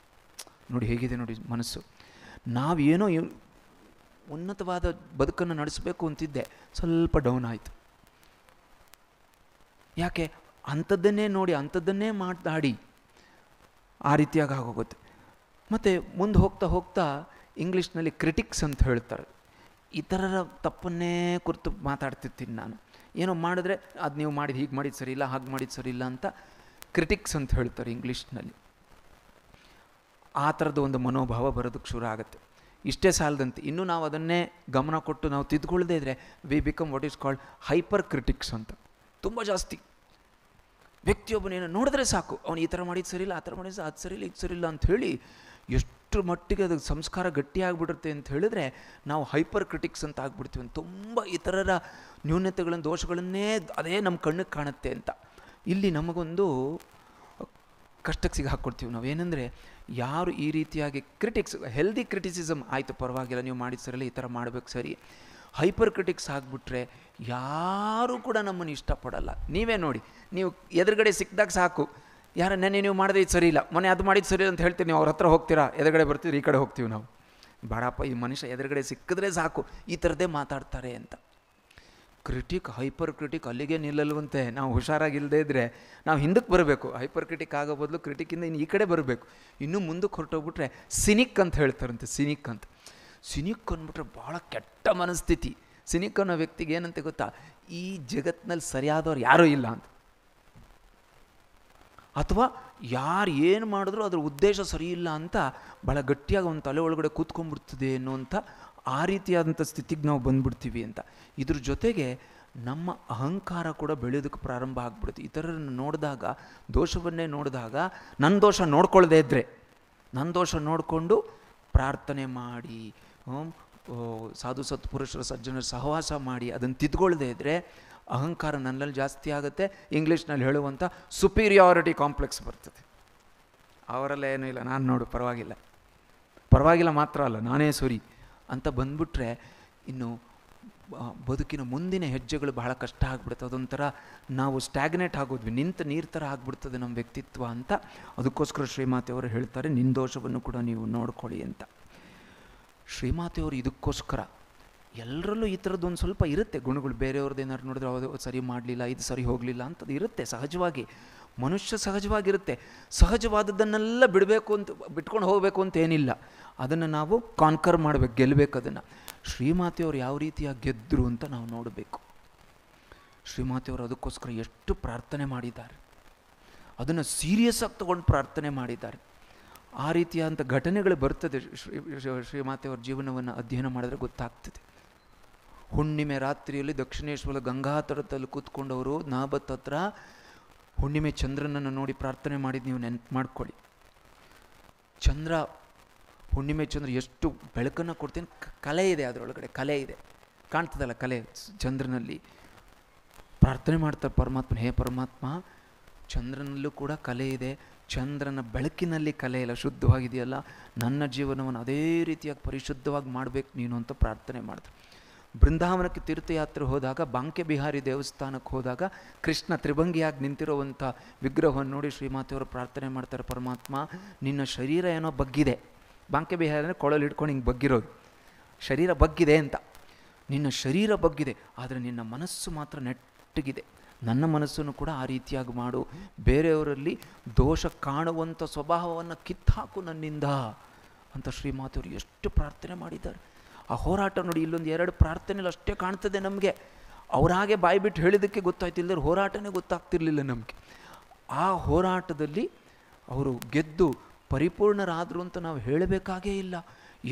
ನೋಡಿ ಹೇಗಿದೆ ನೋಡಿ ಮನಸ್ಸು. ನಾವೇನೋ ಉನ್ನತವಾದ ಬದುಕನ್ನು ನಡೆಸಬೇಕು ಅಂತಿದ್ದೆ, ಸ್ವಲ್ಪ ಡೌನ್ ಆಯಿತು. ಯಾಕೆ, ಅಂಥದ್ದನ್ನೇ ನೋಡಿ, ಅಂಥದ್ದನ್ನೇ ಮಾತಾಡಿ ಆ ರೀತಿಯಾಗಿ ಆಗೋಗುತ್ತೆ. ಮತ್ತು ಮುಂದೆ ಹೋಗ್ತಾ ಹೋಗ್ತಾ ಇಂಗ್ಲೀಷ್ನಲ್ಲಿ ಕ್ರಿಟಿಕ್ಸ್ ಅಂತ ಹೇಳ್ತಾರೆ. ಇತರರ ತಪ್ಪನ್ನೇ ಕುರಿತು ಮಾತಾಡ್ತಿರ್ತೀನಿ ನಾನು. ಏನೋ ಮಾಡಿದ್ರೆ ಅದು ನೀವು ಮಾಡಿದ್ದು ಹೀಗೆ ಮಾಡಿದ್ದು ಸರಿ ಇಲ್ಲ, ಹಾಗೆ ಮಾಡಿದ್ದು ಸರಿ ಇಲ್ಲ ಅಂತ ಕ್ರಿಟಿಕ್ಸ್ ಅಂತ ಹೇಳ್ತಾರೆ ಇಂಗ್ಲೀಷ್ನಲ್ಲಿ. ಆ ಥರದ ಒಂದು ಮನೋಭಾವ ಬರೋದಕ್ಕೆ ಶುರು ಆಗುತ್ತೆ. ಇಷ್ಟೇ ಸಾಲದಂತೆ ಇನ್ನೂ ನಾವು ಅದನ್ನೇ ಗಮನ ಕೊಟ್ಟು ನಾವು ತಿದ್ದುಕೊಳ್ಳದೇ ಇದ್ದರೆ we become what is called hyper critics ಅಂತ. ತುಂಬ ಜಾಸ್ತಿ ವ್ಯಕ್ತಿಯೊಬ್ಬನೇನು ನೋಡಿದ್ರೆ ಸಾಕು, ಅವನು ಈ ಥರ ಮಾಡಿದ್ದು ಸರಿ ಇಲ್ಲ, ಆ ಥರ ಮಾಡಿದ್ದು ಅದು ಸರಿ ಇಲ್ಲ, ಇದು ಸರಿ ಇಲ್ಲ ಅಂಥೇಳಿ ಎಷ್ಟು ಮಟ್ಟಿಗೆ ಅದಕ್ಕೆ ಸಂಸ್ಕಾರ ಗಟ್ಟಿಯಾಗಿಬಿಡುತ್ತೆ ಅಂತ ಹೇಳಿದ್ರೆ ನಾವು ಹೈಪರ್ ಕ್ರಿಟಿಕ್ಸ್ ಅಂತ ಆಗ್ಬಿಡ್ತೀವಿ. ತುಂಬ ಇತರರ ನ್ಯೂನತೆಗಳನ್ನು, ದೋಷಗಳನ್ನೇ ಅದೇ ನಮ್ಮ ಕಣ್ಣಿಗೆ ಕಾಣುತ್ತೆ ಅಂತ. ಇಲ್ಲಿ ನಮಗೊಂದು ಕಷ್ಟಕ್ಕೆ ಸಿಗಿ ಹಾಕ್ಕೊಡ್ತೀವಿ ನಾವು. ಏನಂದರೆ, ಯಾರು ಈ ರೀತಿಯಾಗಿ ಕ್ರಿಟಿಕ್ಸ್, ಹೆಲ್ದಿ ಕ್ರಿಟಿಸಿಸಮ್ ಆಯಿತು ಪರವಾಗಿಲ್ಲ, ನೀವು ಮಾಡಿದ ಸರಿಲ್ಲ, ಈ ಥರ ಮಾಡಬೇಕು ಸರಿ. ಹೈಪರ್ ಕ್ರಿಟಿಕ್ಸ್ ಆಗಿಬಿಟ್ರೆ ಯಾರೂ ಕೂಡ ನಮ್ಮನ್ನು ಇಷ್ಟಪಡಲ್ಲ. ನೀವೇ ನೋಡಿ, ನೀವು ಎದುರುಗಡೆ ಸಿಕ್ಕಿದಾಗ ಸಾಕು, ಯಾರ ನೆನ್ನೆ ನೀವು ಮಾಡಿದ್ರೆ ಇದು ಸರಿ ಇಲ್ಲ, ಮೊನ್ನೆ ಅದು ಮಾಡಿದ್ದು ಸರಿ ಅಂತ ಹೇಳ್ತೀವಿ, ನೀವು ಅವ್ರ ಹತ್ರ ಹೋಗ್ತೀರಾ, ಎದುರುಗಡೆ ಬರ್ತೀರಿ, ಈ ಕಡೆ ಹೋಗ್ತೀವಿ ನಾವು. ಬೇಡಪ್ಪ, ಈ ಮನುಷ್ಯ ಎದುರುಗಡೆ ಸಿಕ್ಕಿದ್ರೆ ಸಾಕು ಈ ಥರದ್ದೇ ಮಾತಾಡ್ತಾರೆ ಅಂತ. ಕ್ರಿಟಿಕ್, ಹೈಪರ್ ಕ್ರಿಟಿಕ್ ಅಲ್ಲಿಗೆ ನಿಲ್ಲಲ್ವಂತೆ. ನಾವು ಹುಷಾರಾಗಿಲ್ಲದೆ ಇದ್ದರೆ ನಾವು ಹಿಂದಕ್ಕೆ ಬರಬೇಕು. ಹೈಪರ್ ಕ್ರಿಟಿಕ್ ಆಗೋ ಬದಲು ಕ್ರಿಟಿಕ್ಕಿಂದ ಇನ್ನು ಈ ಕಡೆ ಬರಬೇಕು. ಇನ್ನೂ ಮುಂದಕ್ಕೆ ಹೊರಟೋಗ್ಬಿಟ್ರೆ ಸಿನಿಕ್ ಅಂತ ಹೇಳ್ತಾರಂತೆ. ಸಿನಿಕ್ ಅಂತ, ಸಿನಿಕ್ ಅಂದ್ಬಿಟ್ರೆ ಭಾಳ ಕೆಟ್ಟ ಮನಸ್ಥಿತಿ. ಸಿನಿಕ್ ಅನ್ನೋ ವ್ಯಕ್ತಿಗೆ ಏನಂತೆ ಗೊತ್ತಾ, ಈ ಜಗತ್ತಿನಲ್ಲಿ ಸರಿಯಾದವ್ರು ಯಾರೂ ಇಲ್ಲ ಅಂತ, ಅಥವಾ ಯಾರು ಏನು ಮಾಡಿದ್ರು ಅದ್ರ ಉದ್ದೇಶ ಸರಿ ಇಲ್ಲ ಅಂತ ಭಾಳ ಗಟ್ಟಿಯಾಗಿ ಒಂದು ತಲೆ ಒಳಗಡೆ ಕೂತ್ಕೊಂಡ್ಬಿಡ್ತದೆ ಅನ್ನುವಂಥ ಆ ರೀತಿಯಾದಂಥ ಸ್ಥಿತಿಗೆ ನಾವು ಬಂದ್ಬಿಡ್ತೀವಿ ಅಂತ. ಇದ್ರ ಜೊತೆಗೆ ನಮ್ಮ ಅಹಂಕಾರ ಕೂಡ ಬೆಳೆಯೋದಕ್ಕೆ ಪ್ರಾರಂಭ ಆಗ್ಬಿಡುತ್ತೆ. ಇತರರನ್ನು ನೋಡಿದಾಗ, ದೋಷವನ್ನೇ ನೋಡಿದಾಗ ನನ್ನ ದೋಷ ನೋಡ್ಕೊಳ್ಳದೆ ಇದ್ದರೆ, ನನ್ನ ದೋಷ ನೋಡಿಕೊಂಡು ಪ್ರಾರ್ಥನೆ ಮಾಡಿ, ಸಾಧು ಸತ್ಪುರುಷರ ಸಜ್ಜನರ ಸಹವಾಸ ಮಾಡಿ ಅದನ್ನು ತಿದ್ಕೊಳ್ಳದೆ ಇದ್ದರೆ ಅಹಂಕಾರ ನನ್ನಲ್ಲಿ ಜಾಸ್ತಿ ಆಗುತ್ತೆ. ಇಂಗ್ಲೀಷ್ನಲ್ಲಿ ಹೇಳುವಂಥ ಸುಪೀರಿಯಾರಿಟಿ ಕಾಂಪ್ಲೆಕ್ಸ್ ಬರ್ತದೆ. ಅವರೆಲ್ಲ ಏನೂ ಇಲ್ಲ, ನಾನು ನೋಡು ಪರವಾಗಿಲ್ಲ, ಪರವಾಗಿಲ್ಲ ಮಾತ್ರ ಅಲ್ಲ ನಾನೇ ಸರಿ ಅಂತ ಬಂದ್ಬಿಟ್ರೆ ಇನ್ನು ಬದುಕಿನ ಮುಂದಿನ ಹೆಜ್ಜೆಗಳು ಬಹಳ ಕಷ್ಟ ಆಗಿಬಿಡುತ್ತೆ. ಅದೊಂಥರ ನಾವು ಸ್ಟ್ಯಾಗ್ನೇಟ್ ಆಗೋದ್ವಿ, ನಿಂತ ನೀರು ಥರ ಆಗಿಬಿಡ್ತದೆ ನಮ್ಮ ವ್ಯಕ್ತಿತ್ವ ಅಂತ. ಅದಕ್ಕೋಸ್ಕರ ಶ್ರೀಮಾತೆಯವರು ಹೇಳ್ತಾರೆ, ನಿನ್ನ ದೋಷವನ್ನು ಕೂಡ ನೀವು ನೋಡ್ಕೊಳ್ಳಿ ಅಂತ. ಶ್ರೀಮಾತೆಯವರು ಇದಕ್ಕೋಸ್ಕರ ಎಲ್ಲರಲ್ಲೂ ಈ ಥರದ್ದೊಂದು ಸ್ವಲ್ಪ ಇರುತ್ತೆ ಗುಣಗಳು. ಬೇರೆಯವ್ರದ್ದು ಏನಾದ್ರು ನೋಡಿದ್ರೆ ಅದು ಸರಿ ಮಾಡಲಿಲ್ಲ, ಇದು ಸರಿ ಹೋಗಲಿಲ್ಲ ಅಂತದ್ದು ಇರುತ್ತೆ ಸಹಜವಾಗಿ. ಮನುಷ್ಯ ಸಹಜವಾಗಿರುತ್ತೆ. ಸಹಜವಾದದ್ದನ್ನೆಲ್ಲ ಬಿಡಬೇಕು ಅಂತ, ಬಿಟ್ಕೊಂಡು ಹೋಗಬೇಕು ಅಂತ ಏನಿಲ್ಲ. ಅದನ್ನು ನಾವು ಕಾನ್ಕರ್ ಮಾಡಬೇಕು, ಗೆಲ್ಲಬೇಕು ಅದನ್ನು. ಶ್ರೀಮಾತೆಯವರು ಯಾವ ರೀತಿಯಾಗಿ ಗೆದ್ದರು ಅಂತ ನಾವು ನೋಡಬೇಕು. ಶ್ರೀಮಾತೆಯವರು ಅದಕ್ಕೋಸ್ಕರ ಎಷ್ಟು ಪ್ರಾರ್ಥನೆ ಮಾಡಿದ್ದಾರೆ, ಅದನ್ನು ಸೀರಿಯಸ್ ಆಗಿ ತೊಗೊಂಡು ಪ್ರಾರ್ಥನೆ ಮಾಡಿದ್ದಾರೆ. ಆ ರೀತಿಯಾದಂಥ ಘಟನೆಗಳು ಬರ್ತದೆ. ಶ್ರೀಮಾತೆಯವರ ಜೀವನವನ್ನು ಅಧ್ಯಯನ ಮಾಡಿದ್ರೆ ಗೊತ್ತಾಗ್ತದೆ. ಹುಣ್ಣಿಮೆ ರಾತ್ರಿಯಲ್ಲಿ ದಕ್ಷಿಣೇಶ್ವರ ಗಂಗಾ ತಟದಲ್ಲಿ ಕೂತ್ಕೊಂಡವರು ನಾಬತ್ ಹತ್ರ ಹುಣ್ಣಿಮೆ ಚಂದ್ರನನ್ನು ನೋಡಿ ಪ್ರಾರ್ಥನೆ ಮಾಡಿದ್ದು ನೀವು ನೆನಪು ಮಾಡ್ಕೊಳ್ಳಿ. ಚಂದ್ರ, ಹುಣ್ಣಿಮೆ ಚಂದ್ರ ಎಷ್ಟು ಬೆಳಕನ್ನು ಕೊಡ್ತೀನಿ, ಕಲೆ ಇದೆ ಅದರೊಳಗಡೆ, ಕಲೆ ಇದೆ, ಕಾಣ್ತದಲ್ಲ ಕಲೆ ಚಂದ್ರನಲ್ಲಿ. ಪ್ರಾರ್ಥನೆ ಮಾಡ್ತಾರೆ ಪರಮಾತ್ಮನ, ಹೇ ಪರಮಾತ್ಮ ಚಂದ್ರನಲ್ಲೂ ಕೂಡ ಕಲೆ ಇದೆ, ಚಂದ್ರನ ಬೆಳಕಿನಲ್ಲಿ ಕಲೆ ಇಲ್ಲ, ಶುದ್ಧವಾಗಿದೆಯಲ್ಲ, ನನ್ನ ಜೀವನವನ್ನು ಅದೇ ರೀತಿಯಾಗಿ ಪರಿಶುದ್ಧವಾಗಿ ಮಾಡಬೇಕು ನೀನು ಅಂತ ಪ್ರಾರ್ಥನೆ ಮಾಡ್ತಾರೆ. ಬೃಂದಾವನಕ್ಕೆ ತೀರ್ಥಯಾತ್ರೆ ಹೋದಾಗ, ಬಾಂಕೆ ಬಿಹಾರಿ ದೇವಸ್ಥಾನಕ್ಕೆ ಹೋದಾಗ ಕೃಷ್ಣ ತ್ರಿಭಂಗಿಯಾಗಿ ನಿಂತಿರುವಂಥ ವಿಗ್ರಹವನ್ನು ನೋಡಿ ಶ್ರೀಮಾತೆಯವರು ಪ್ರಾರ್ಥನೆ ಮಾಡ್ತಾರೆ, ಪರಮಾತ್ಮ ನಿನ್ನ ಶರೀರ ಏನೋ ಬಗ್ಗಿದೆ. ಬಾಂಕೆ ಬಿಹಾರಿ ಅಂದರೆ ಕೊಳಲು ಹಿಡ್ಕೊಂಡು ಹಿಂಗೆ ಬಗ್ಗಿರೋದು, ಶರೀರ ಬಗ್ಗಿದೆ ಅಂತ. ನಿನ್ನ ಶರೀರ ಬಗ್ಗಿದೆ, ಆದರೆ ನಿನ್ನ ಮನಸ್ಸು ಮಾತ್ರ ನೆಟ್ಟಗಿದೆ. ನನ್ನ ಮನಸ್ಸನ್ನು ಕೂಡ ಆ ರೀತಿಯಾಗಿ ಮಾಡು, ಬೇರೆಯವರಲ್ಲಿ ದೋಷ ಕಾಣುವಂಥ ಸ್ವಭಾವವನ್ನು ಕಿತ್ತಾಕು ನನ್ನಿಂದ ಅಂತ ಶ್ರೀಮಾತೆಯವರು ಎಷ್ಟು ಪ್ರಾರ್ಥನೆ ಮಾಡಿದ್ದಾರೆ. ಆ ಹೋರಾಟ ನೋಡಿ, ಇಲ್ಲೊಂದು ಎರಡು ಪ್ರಾರ್ಥನೆಯಲ್ಲಿ ಅಷ್ಟೇ ಕಾಣ್ತದೆ ನಮಗೆ. ಅವರಾಗೆ ಬಾಯಿ ಬಿಟ್ಟು ಹೇಳಿದ್ದಕ್ಕೆ ಗೊತ್ತಾಯ್ತಿಲ್ಲದ್ರೆ ಹೋರಾಟನೇ ಗೊತ್ತಾಗ್ತಿರ್ಲಿಲ್ಲ ನಮಗೆ. ಆ ಹೋರಾಟದಲ್ಲಿ ಅವರು ಗೆದ್ದು ಪರಿಪೂರ್ಣರಾದರು ಅಂತ ನಾವು ಹೇಳಬೇಕಾಗೇ ಇಲ್ಲ.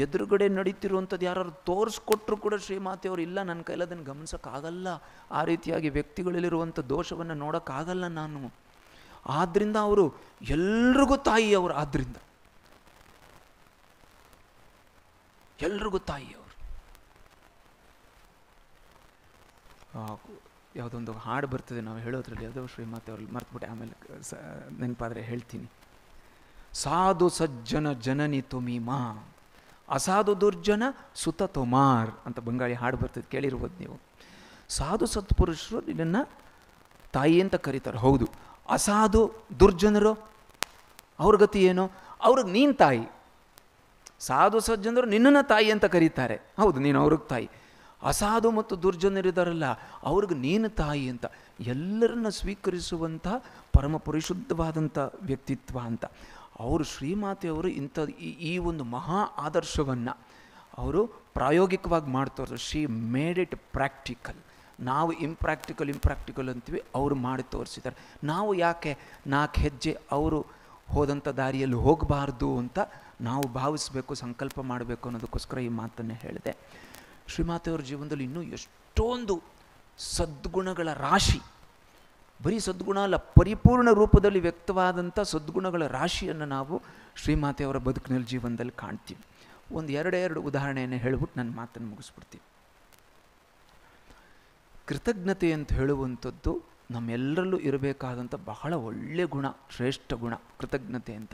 ಎದುರುಗಡೆ ನಡೀತಿರುವಂಥದ್ದು ಯಾರು ತೋರಿಸ್ಕೊಟ್ರು ಕೂಡ ಶ್ರೀಮಾತೆಯವರು ಇಲ್ಲ, ನನ್ನ ಕೈಲಿ ಅದನ್ನು ಗಮನಿಸೋಕ್ಕಾಗಲ್ಲ, ಆ ರೀತಿಯಾಗಿ ವ್ಯಕ್ತಿಗಳಲ್ಲಿರುವಂಥ ದೋಷವನ್ನು ನೋಡೋಕ್ಕಾಗಲ್ಲ ನಾನು. ಆದ್ದರಿಂದ ಅವರು ಎಲ್ರಿಗೂ ತಾಯಿ ಅವರು, ಆದ್ದರಿಂದ ಎಲ್ರಿಗೂ ತಾಯಿ ಅವರು. ಯಾವುದೊಂದು ಹಾಡು ಬರ್ತದೆ ನಾವು ಹೇಳೋದ್ರಲ್ಲಿ, ಯಾವುದೋ ಶ್ರೀಮಾತೆಯವ್ರಲ್ಲಿ ಮರ್ತುಬಿಟ್ಟೆ, ಆಮೇಲೆ ನೆನಪಾದರೆ ಹೇಳ್ತೀನಿ. ಸಾಧು ಸಜ್ಜನ ಜನನಿ ತುಮೀಮಾ, ಅಸಾಧು ದುರ್ಜನ ಸುತ ತೊಮಾರ್ ಅಂತ ಬಂಗಾಳಿ ಹಾಡು ಬರ್ತದೆ, ಕೇಳಿರ್ಬೋದು ನೀವು. ಸಾಧು ಸತ್ಪುರುಷರು ನಿನ್ನನ್ನು ತಾಯಿ ಅಂತ ಕರೀತಾರೆ, ಹೌದು. ಅಸಾಧು ದುರ್ಜನರು ಅವ್ರ ಗತಿ ಏನು? ಅವ್ರಿಗೆ ನೀನು ತಾಯಿ. ಸಾಧು ಸಜ್ಜನರು ನಿನ್ನನ್ನು ತಾಯಿ ಅಂತ ಕರೀತಾರೆ, ಹೌದು, ನೀನು ಅವ್ರಿಗೆ ತಾಯಿ. ಅಸಾಧು ಮತ್ತು ದುರ್ಜನರಿದ್ದಾರಲ್ಲ, ಅವ್ರಿಗೆ ನೀನು ತಾಯಿ ಅಂತ. ಎಲ್ಲರನ್ನ ಸ್ವೀಕರಿಸುವಂಥ ಪರಮ ಪರಿಶುದ್ಧವಾದಂಥ ವ್ಯಕ್ತಿತ್ವ ಅಂತ. ಅವರು ಶ್ರೀಮಾತೆಯವರು ಇಂಥ ಈ ಒಂದು ಮಹಾ ಆದರ್ಶವನ್ನು ಅವರು ಪ್ರಾಯೋಗಿಕವಾಗಿ ಮಾಡ್ತೋರು. She made it practical. ನಾವು ಇಂಪ್ರಾಕ್ಟಿಕಲ್ ಅಂತೀವಿ, ಅವರು ಮಾಡಿ ತೋರಿಸಿದ್ದಾರೆ. ನಾವು ಯಾಕೆ 4 ಹೆಜ್ಜೆ ಅವರು ಹೋದಂಥ ದಾರಿಯಲ್ಲಿ ಹೋಗಬಾರ್ದು ಅಂತ ನಾವು ಭಾವಿಸಬೇಕು, ಸಂಕಲ್ಪ ಮಾಡಬೇಕು ಅನ್ನೋದಕ್ಕೋಸ್ಕರ ಈ ಮಾತನ್ನೇ ಹೇಳಿದೆ. ಶ್ರೀಮಾತೆಯವರ ಜೀವನದಲ್ಲಿ ಇನ್ನೂ ಎಷ್ಟೊಂದು ಸದ್ಗುಣಗಳ ರಾಶಿ, ಬರೀ ಸದ್ಗುಣ ಅಲ್ಲ, ಪರಿಪೂರ್ಣ ರೂಪದಲ್ಲಿ ವ್ಯಕ್ತವಾದಂಥ ಸದ್ಗುಣಗಳ ರಾಶಿಯನ್ನು ನಾವು ಶ್ರೀಮಾತೆಯವರ ಬದುಕಿನಲ್ಲಿ ಜೀವನದಲ್ಲಿ ಕಾಣ್ತೀವಿ. ಒಂದು ಎರಡು ಉದಾಹರಣೆಯನ್ನು ಹೇಳಿಬಿಟ್ಟು ನನ್ನ ಮಾತನ್ನು ಮುಗಿಸ್ಬಿಡ್ತೀವಿ. ಕೃತಜ್ಞತೆ ಅಂತ ಹೇಳುವಂಥದ್ದು ನಮ್ಮೆಲ್ಲರಲ್ಲೂ ಇರಬೇಕಾದಂಥ ಬಹಳ ಒಳ್ಳೆಯ ಗುಣ, ಶ್ರೇಷ್ಠ ಗುಣ ಕೃತಜ್ಞತೆ ಅಂತ.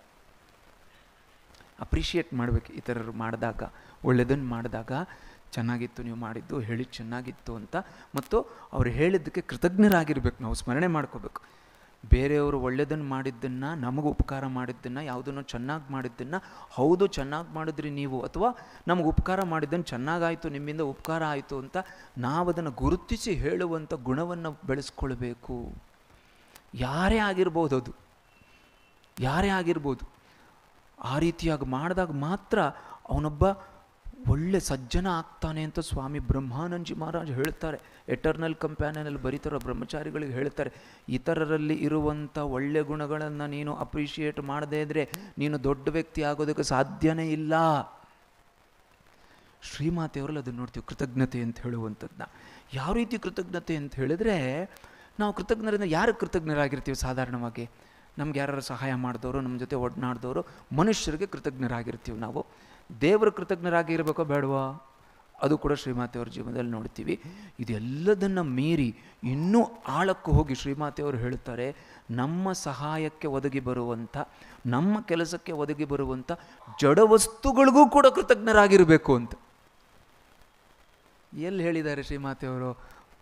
ಅಪ್ರಿಷಿಯೇಟ್ ಮಾಡಬೇಕು ಇತರರು ಮಾಡಿದಾಗ, ಒಳ್ಳೆಯದನ್ನು ಮಾಡಿದಾಗ, ಚೆನ್ನಾಗಿತ್ತು ನೀವು ಮಾಡಿದ್ದು, ಹೇಳಿ ಚೆನ್ನಾಗಿತ್ತು ಅಂತ, ಮತ್ತು ಅವ್ರು ಹೇಳಿದ್ದಕ್ಕೆ ಕೃತಜ್ಞರಾಗಿರ್ಬೇಕು, ನಾವು ಸ್ಮರಣೆ ಮಾಡ್ಕೋಬೇಕು. ಬೇರೆಯವರು ಒಳ್ಳೆಯದನ್ನು ಮಾಡಿದ್ದನ್ನು, ನಮಗೆ ಉಪಕಾರ ಮಾಡಿದ್ದನ್ನು, ಯಾವುದನ್ನು ಚೆನ್ನಾಗಿ ಮಾಡಿದ್ದನ್ನು, ಹೌದು ಚೆನ್ನಾಗಿ ಮಾಡಿದ್ರಿ ನೀವು, ಅಥವಾ ನಮಗೆ ಉಪಕಾರ ಮಾಡಿದ್ದನ್ನು ಚೆನ್ನಾಗಾಯಿತು, ನಿಮ್ಮಿಂದ ಉಪಕಾರ ಆಯಿತು ಅಂತ ನಾವದನ್ನು ಗುರುತಿಸಿ ಹೇಳುವಂಥ ಗುಣವನ್ನು ಬೆಳೆಸ್ಕೊಳ್ಬೇಕು. ಯಾರೇ ಆಗಿರ್ಬೋದು, ಅದು ಯಾರೇ ಆಗಿರ್ಬೋದು. ಆ ರೀತಿಯಾಗಿ ಮಾಡಿದಾಗ ಮಾತ್ರ ಅವನೊಬ್ಬ ಒಳ್ಳೆ ಸಜ್ಜನ ಆಗ್ತಾನೆ ಅಂತ ಸ್ವಾಮಿ ಬ್ರಹ್ಮಾನಂದಜಿ ಮಹಾರಾಜ್ ಹೇಳ್ತಾರೆ. ಎಟರ್ನಲ್ ಕಂಪ್ಯಾನಿಯನಲ್ಲಿ ಬರೀತಾರೋ ಬ್ರಹ್ಮಚಾರಿಗಳಿಗೆ ಹೇಳ್ತಾರೆ, ಇತರರಲ್ಲಿ ಇರುವಂಥ ಒಳ್ಳೆ ಗುಣಗಳನ್ನು ನೀನು ಅಪ್ರಿಷಿಯೇಟ್ ಮಾಡದೇ ಇದ್ದರೆ ನೀನು ದೊಡ್ಡ ವ್ಯಕ್ತಿ ಆಗೋದಕ್ಕೆ ಸಾಧ್ಯನೇ ಇಲ್ಲ. ಶ್ರೀಮಾತೆಯವರಲ್ಲಿ ಅದನ್ನು ನೋಡ್ತೀವಿ, ಕೃತಜ್ಞತೆ ಅಂತ ಹೇಳುವಂಥದ್ದನ್ನ. ಯಾವ ರೀತಿ ಕೃತಜ್ಞತೆ ಅಂತ ಹೇಳಿದ್ರೆ, ನಾವು ಕೃತಜ್ಞರಿಂದ ಯಾರಿಗೆ ಕೃತಜ್ಞರಾಗಿರ್ತೀವಿ? ಸಾಧಾರಣವಾಗಿ ನಮ್ಗೆ ಯಾರು ಸಹಾಯ ಮಾಡಿದವರು, ನಮ್ಮ ಜೊತೆ ಒಡನಾಡಿದವರು, ಮನುಷ್ಯರಿಗೆ ಕೃತಜ್ಞರಾಗಿರ್ತೀವಿ ನಾವು. ದೇವರ ಕೃತಜ್ಞರಾಗಿರ್ಬೇಕೋ ಬೇಡವಾ? ಅದು ಕೂಡ ಶ್ರೀಮಾತೆಯವ್ರ ಜೀವನದಲ್ಲಿ ನೋಡ್ತೀವಿ. ಇದೆಲ್ಲದನ್ನು ಮೀರಿ ಇನ್ನೂ ಆಳಕ್ಕೆ ಹೋಗಿ ಶ್ರೀಮಾತೆಯವರು ಹೇಳ್ತಾರೆ, ನಮ್ಮ ಸಹಾಯಕ್ಕೆ ಒದಗಿ ಬರುವಂಥ, ನಮ್ಮ ಕೆಲಸಕ್ಕೆ ಒದಗಿ ಬರುವಂಥ ಜಡ ವಸ್ತುಗಳಿಗೂ ಕೂಡ ಕೃತಜ್ಞರಾಗಿರಬೇಕು ಅಂತ. ಎಲ್ಲಿ ಹೇಳಿದ್ದಾರೆ ಶ್ರೀಮಾತೆಯವರು?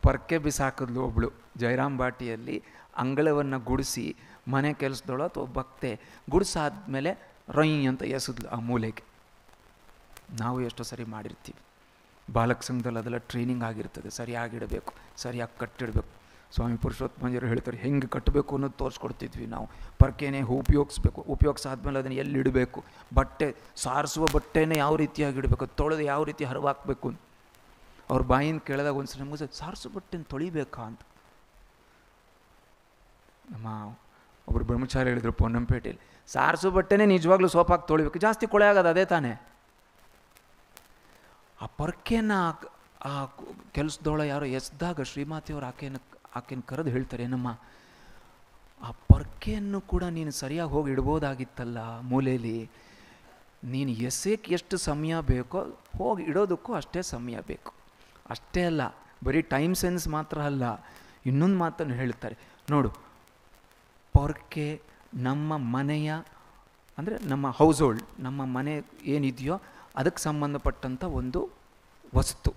ಪರ್ಕೆ ಬಿಸಾಕಿದ್ಲು ಒಬ್ಬಳು ಜಯರಾಮ್ ಬಾಟಿಯಲ್ಲಿ, ಅಂಗಳವನ್ನು ಗುಡಿಸಿ ಮನೆ ಕೆಲಸದೊಳ ಅಥವಾ ಭಕ್ತೆ ಗುಡಿಸಾದ್ಮೇಲೆ ರೊಯ್ ಅಂತ ಎಸೆದ್ಲು ಆ ಮೂಲೆಗೆ. ನಾವು ಎಷ್ಟೋ ಸರಿ ಮಾಡಿರ್ತೀವಿ. ಬಾಲಕ ಸಂಘದಲ್ಲಿ ಅದೆಲ್ಲ ಟ್ರೈನಿಂಗ್ ಆಗಿರ್ತದೆ, ಸರಿಯಾಗಿಡಬೇಕು, ಸರಿಯಾಗಿ ಕಟ್ಟಿಡಬೇಕು. ಸ್ವಾಮಿ ಪುರುಷೋತ್ತಮಂಜರು ಹೇಳ್ತಾರೆ, ಹೆಂಗೆ ಕಟ್ಟಬೇಕು ಅನ್ನೋದು ತೋರಿಸ್ಕೊಡ್ತಿದ್ವಿ ನಾವು. ಪರ್ಕೆನೇ ಉಪಯೋಗಿಸ್ಬೇಕು, ಉಪಯೋಗಿಸಾದ್ಮೇಲೆ ಅದನ್ನು ಎಲ್ಲಿಡಬೇಕು, ಬಟ್ಟೆ ಸಾರಿಸುವ ಬಟ್ಟೆನೇ ಯಾವ ರೀತಿಯಾಗಿ ಇಡಬೇಕು, ತೊಳೆದು ಯಾವ ರೀತಿ ಹರಿವಾಕಬೇಕು ಅಂತ. ಅವ್ರ ಬಾಯಿಂದ ಕೇಳಿದಾಗ ಒಂದು ಸರಿ ನಮಗೆ ಸಾರಿಸೋ ಬಟ್ಟೆನ ತೊಳಿಬೇಕಾ ಅಂತ. ನಮ್ಮ ಒಬ್ಬರು ಬ್ರಹ್ಮಚಾರಿ ಹೇಳಿದ್ರು ಪೊನ್ನಂಪೇಟೆಯಲ್ಲಿ, ಸಾರಿಸೋ ಬಟ್ಟೆನೇ ನಿಜವಾಗ್ಲೂ ಸೋಪಾಗಿ ತೊಳಿಬೇಕು, ಜಾಸ್ತಿ ಕೊಳೆ ಆಗೋದು ಅದೇ ತಾನೇ. ಆ ಪರ್ಕೆನ ಆ ಕೆಲಸದೊಳ ಯಾರೋ ಎಸ್ದಾಗ ಶ್ರೀಮಾತೆಯವರು ಆಕೆಯನ್ನು ಕರೆದು ಹೇಳ್ತಾರೆ, ಏನಮ್ಮ ಆ ಪರ್ಕೆಯನ್ನು ಕೂಡ ನೀನು ಸರಿಯಾಗಿ ಹೋಗಿ ಇಡ್ಬೋದಾಗಿತ್ತಲ್ಲ ಮೂಲೆಯಲ್ಲಿ, ನೀನು ಎಸೆಕ್ಕೆ ಎಷ್ಟು ಸಮಯ ಬೇಕೋ ಹೋಗಿ ಇಡೋದಕ್ಕೂ ಅಷ್ಟೇ ಸಮಯ ಬೇಕು. ಅಷ್ಟೇ ಅಲ್ಲ, ಬರೀ ಟೈಮ್ ಸೆನ್ಸ್ ಮಾತ್ರ ಅಲ್ಲ, ಇನ್ನೊಂದು ಮಾತನ್ನು ಹೇಳ್ತಾರೆ ನೋಡು. ಪೊರ್ಕೆ ನಮ್ಮ ಮನೆಯ, ಅಂದರೆ ನಮ್ಮ ಹೌಸ್ ಹೋಲ್ಡ್, ನಮ್ಮ ಮನೆ ಏನಿದೆಯೋ ಅದಕ್ಕೆ ಸಂಬಂಧಪಟ್ಟಂಥ ಒಂದು ವಸ್ತು.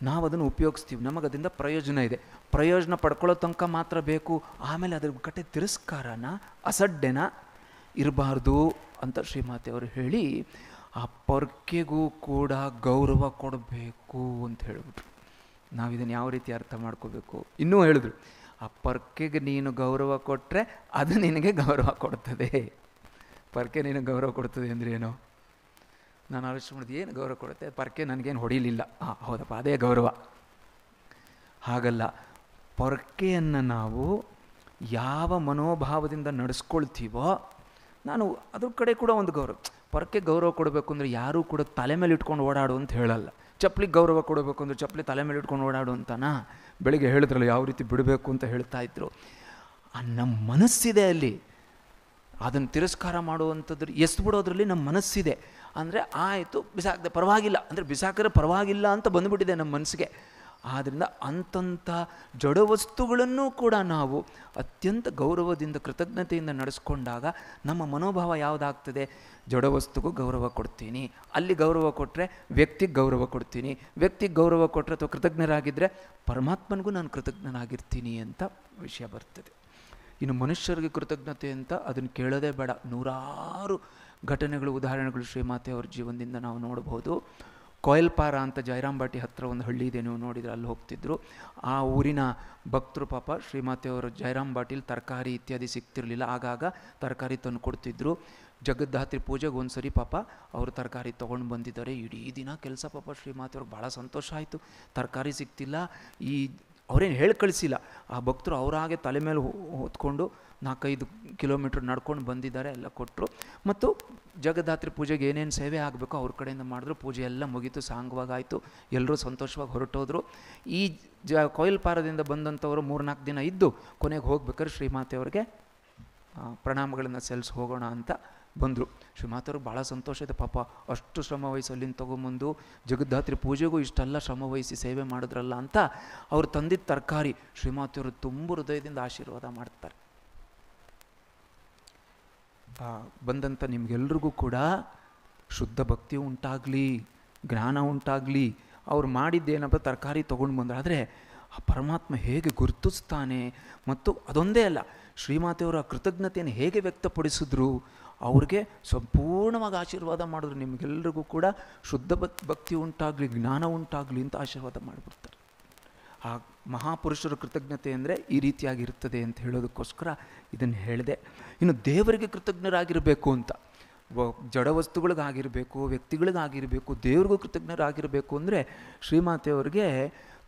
ನಾವು ಅದನ್ನು ಉಪಯೋಗಿಸ್ತೀವಿ, ನಮಗದರಿಂದ ಪ್ರಯೋಜನ ಇದೆ, ಪ್ರಯೋಜನ ಪಡ್ಕೊಳ್ಳೋ ತನಕ ಮಾತ್ರ ಬೇಕು. ಆಮೇಲೆ ಅದ್ರ ಕಟ್ಟೆ ತಿರಸ್ಕಾರನ, ಅಸಡ್ಡೆನ ಇರಬಾರ್ದು ಅಂತ ಶ್ರೀಮಾತೆಯವರು ಹೇಳಿ, ಆ ಪೊರ್ಕೆಗೂ ಕೂಡ ಗೌರವ ಕೊಡಬೇಕು ಅಂತ ಹೇಳಿಬಿಟ್ರು. ನಾವು ಇದನ್ನು ಯಾವ ರೀತಿ ಅರ್ಥ ಮಾಡ್ಕೋಬೇಕು? ಇನ್ನೂ ಹೇಳಿದ್ರು, ಆ ಪರ್ಕೆಗೆ ನೀನು ಗೌರವ ಕೊಟ್ಟರೆ ಅದು ನಿನಗೆ ಗೌರವ ಕೊಡ್ತದೆ. ಪರ್ಕೆ ನಿನಗೆ ಗೌರವ ಕೊಡ್ತದೆ ಅಂದರೆ ಏನೋ? ನಾನು ಆಲೋಚನೆ ಮಾಡಿದೆ, ಏನು ಗೌರವ ಕೊಡುತ್ತೆ? ಪರ್ಕೆ ನನಗೇನು ಹೊಡಿಲಿಲ್ಲ, ಹೌದಪ್ಪ ಅದೇ ಗೌರವ. ಹಾಗಲ್ಲ, ಪೊರ್ಕೆಯನ್ನು ನಾವು ಯಾವ ಮನೋಭಾವದಿಂದ ನಡೆಸ್ಕೊಳ್ತೀವೋ, ನಾನು ಅದ್ರ ಕಡೆ ಕೂಡ ಒಂದು ಗೌರವ. ಪೊರ್ಕೆ ಗೌರವ ಕೊಡಬೇಕು ಅಂದರೆ ಯಾರೂ ಕೂಡ ತಲೆ ಮೇಲೆ ಇಟ್ಕೊಂಡು ಓಡಾಡು ಅಂತ ಹೇಳಲ್ಲ. ಚಪ್ಪಲಿಗೆ ಗೌರವ ಕೊಡಬೇಕು ಅಂದರೆ ಚಪ್ಪಲಿ ತಲೆ ಮೇಲೆ ಇಟ್ಕೊಂಡು ಓಡಾಡು ಅಂತನಾ? ಬೆಳಿಗ್ಗೆ ಹೇಳಿದ್ರಲ್ಲ ಯಾವ ರೀತಿ ಬಿಡಬೇಕು ಅಂತ ಹೇಳ್ತಾ ಇದ್ರು. ನಮ್ಮ ಮನಸ್ಸಿದೆ ಅಲ್ಲಿ, ಅದನ್ನು ತಿರಸ್ಕಾರ ಮಾಡುವಂಥದ್ದು ಬಿಡೋದ್ರಲ್ಲಿ ನಮ್ಮ ಮನಸ್ಸಿದೆ. ಅಂದರೆ ಆಯಿತು ಬಿಸಾಕದೆ ಪರವಾಗಿಲ್ಲ, ಅಂದರೆ ಬಿಸಾಕಿದ್ರೆ ಪರವಾಗಿಲ್ಲ ಅಂತ ಬಂದುಬಿಟ್ಟಿದೆ ನಮ್ಮ ಮನಸ್ಸಿಗೆ. ಆದ್ದರಿಂದ ಅಂಥ ಜಡವಸ್ತುಗಳನ್ನು ಕೂಡ ನಾವು ಅತ್ಯಂತ ಗೌರವದಿಂದ ಕೃತಜ್ಞತೆಯಿಂದ ನಡೆಸ್ಕೊಂಡಾಗ ನಮ್ಮ ಮನೋಭಾವ ಯಾವುದಾಗ್ತದೆ? ಜಡವಸ್ತುಗೂ ಗೌರವ ಕೊಡ್ತೀನಿ, ಅಲ್ಲಿ ಗೌರವ ಕೊಟ್ಟರೆ ವ್ಯಕ್ತಿಗೆ ಗೌರವ ಕೊಡ್ತೀನಿ, ವ್ಯಕ್ತಿಗೆ ಗೌರವ ಕೊಟ್ಟರೆ ಅಥವಾ ಕೃತಜ್ಞರಾಗಿದ್ದರೆ ಪರಮಾತ್ಮನಿಗೂ ನಾನು ಕೃತಜ್ಞನಾಗಿರ್ತೀನಿ ಅಂತ ವಿಷಯ ಬರ್ತದೆ. ಇನ್ನು ಮನುಷ್ಯರಿಗೆ ಕೃತಜ್ಞತೆ ಅಂತ ಅದನ್ನು ಕೇಳೋದೇ ಬೇಡ. ನೂರಾರು ಘಟನೆಗಳು, ಉದಾಹರಣೆಗಳು ಶ್ರೀಮಾತೆಯವ್ರ ಜೀವನದಿಂದ ನಾವು ನೋಡ್ಬೋದು. ಕೊಯಲ್ಪಾರ ಅಂತ ಜಯರಾಮ್ ಬಾಟಿ ಹತ್ತಿರ ಒಂದು ಹಳ್ಳಿ ಇದೆ, ನೀವು ನೋಡಿದರೆ ಅಲ್ಲಿ ಹೋಗ್ತಿದ್ರು. ಆ ಊರಿನ ಭಕ್ತರು ಪಾಪ ಶ್ರೀಮಾತೆಯವರು ಜಯರಾಮ್ ಬಾಟಿಲಿ ತರಕಾರಿ ಇತ್ಯಾದಿ ಸಿಗ್ತಿರ್ಲಿಲ್ಲ, ಆಗಾಗ ತರಕಾರಿ ತಂದು ಕೊಡ್ತಿದ್ರು. ಜಗದ್ದಾತ್ರಿ ಪೂಜೆಗೆ ಒಂದು ಸರಿ ಪಾಪ ಅವರು ತರಕಾರಿ ತೊಗೊಂಡು ಬಂದಿದ್ದಾರೆ. ಇಡೀ ದಿನ ಕೆಲಸ ಪಾಪ ಶ್ರೀಮಾತೆಯವ್ರಿಗೆ ಭಾಳ ಸಂತೋಷ ಆಯಿತು. ತರಕಾರಿ ಸಿಗ್ತಿಲ್ಲ, ಅವರೇನು ಹೇಳಿ ಕಳಿಸಿಲ್ಲ, ಆ ಭಕ್ತರು ಅವರಾಗೆ ತಲೆ ಮೇಲೆ ಹೊತ್ಕೊಂಡು 4-5 ಕಿಲೋಮೀಟ್ರ್ ನಡ್ಕೊಂಡು ಬಂದಿದ್ದಾರೆ, ಎಲ್ಲ ಕೊಟ್ಟರು. ಮತ್ತು ಜಗದ್ದಾತ್ರಿ ಪೂಜೆಗೆ ಏನೇನು ಸೇವೆ ಆಗಬೇಕೋ ಅವ್ರ ಕಡೆಯಿಂದ ಮಾಡಿದ್ರು. ಪೂಜೆ ಎಲ್ಲ ಮುಗೀತು, ಸಾಂಗವಾಗಾಯಿತು, ಎಲ್ಲರೂ ಸಂತೋಷವಾಗಿ ಹೊರಟೋದ್ರು. ಈ ಕೊಯಲ್ಪಾರದಿಂದ ಬಂದಂಥವರು 3-4 ದಿನ ಇದ್ದು ಕೊನೆಗೆ ಹೋಗ್ಬೇಕಾದ್ರೆ ಶ್ರೀಮಾತೆಯವ್ರಿಗೆ ಪ್ರಣಾಮಗಳನ್ನು ಸಲ್ಲಿಸಿ ಹೋಗೋಣ ಅಂತ ಬಂದರು. ಶ್ರೀಮಾತೆಯವ್ರಿಗೆ ಭಾಳ ಸಂತೋಷ ಇದೆ, ಪಾಪ ಅಷ್ಟು ಶ್ರಮ ವಹಿಸಿ ಅಲ್ಲಿಂದ ತೊಗೊಂಬಂದು ಜಗದ್ದಾತ್ರಿ ಪೂಜೆಗೂ ಇಷ್ಟೆಲ್ಲ ಶ್ರಮ ವಹಿಸಿ ಸೇವೆ ಮಾಡಿದ್ರಲ್ಲ ಅಂತ ಅವ್ರು ತಂದಿದ್ದ ತರಕಾರಿ ಶ್ರೀಮಾತೆಯವರು ತುಂಬ ಹೃದಯದಿಂದ ಆಶೀರ್ವಾದ ಮಾಡ್ತಾರೆ. ಬಂದಂಥ ನಿಮಗೆಲ್ರಿಗೂ ಕೂಡ ಶುದ್ಧ ಭಕ್ತಿ ಉಂಟಾಗಲಿ, ಜ್ಞಾನ ಉಂಟಾಗಲಿ. ಅವ್ರು ಮಾಡಿದ್ದೇನಪ್ಪ, ತರಕಾರಿ ತೊಗೊಂಡು ಬಂದರು. ಆದರೆ ಆ ಪರಮಾತ್ಮ ಹೇಗೆ ಗುರುತಿಸ್ತಾನೆ, ಮತ್ತು ಅದೊಂದೇ ಅಲ್ಲ, ಶ್ರೀಮಾತೆಯವರ ಕೃತಜ್ಞತೆಯನ್ನು ಹೇಗೆ ವ್ಯಕ್ತಪಡಿಸಿದ್ರು, ಅವ್ರಿಗೆ ಸಂಪೂರ್ಣವಾಗಿ ಆಶೀರ್ವಾದ ಮಾಡಿದ್ರು. ನಿಮಗೆಲ್ಲರಿಗೂ ಕೂಡ ಶುದ್ಧ ಭಕ್ತಿ ಉಂಟಾಗಲಿ, ಜ್ಞಾನ ಉಂಟಾಗಲಿ ಅಂತ ಆಶೀರ್ವಾದ ಮಾಡಿಬಿಡ್ತಾರೆ. ಆ ಮಹಾಪುರುಷರ ಕೃತಜ್ಞತೆ ಅಂದರೆ ಈ ರೀತಿಯಾಗಿರ್ತದೆ ಅಂತ ಹೇಳೋದಕ್ಕೋಸ್ಕರ ಇದನ್ನು ಹೇಳಿದೆ. ಇನ್ನು ದೇವರಿಗೆ ಕೃತಜ್ಞರಾಗಿರಬೇಕು ಅಂತ, ಜಡ ವಸ್ತುಗಳಿಗಾಗಿರಬೇಕು, ವ್ಯಕ್ತಿಗಳಿಗಾಗಿರಬೇಕು, ದೇವ್ರಿಗೂ ಕೃತಜ್ಞರಾಗಿರಬೇಕು ಅಂದರೆ, ಶ್ರೀಮಾತೆಯವ್ರಿಗೆ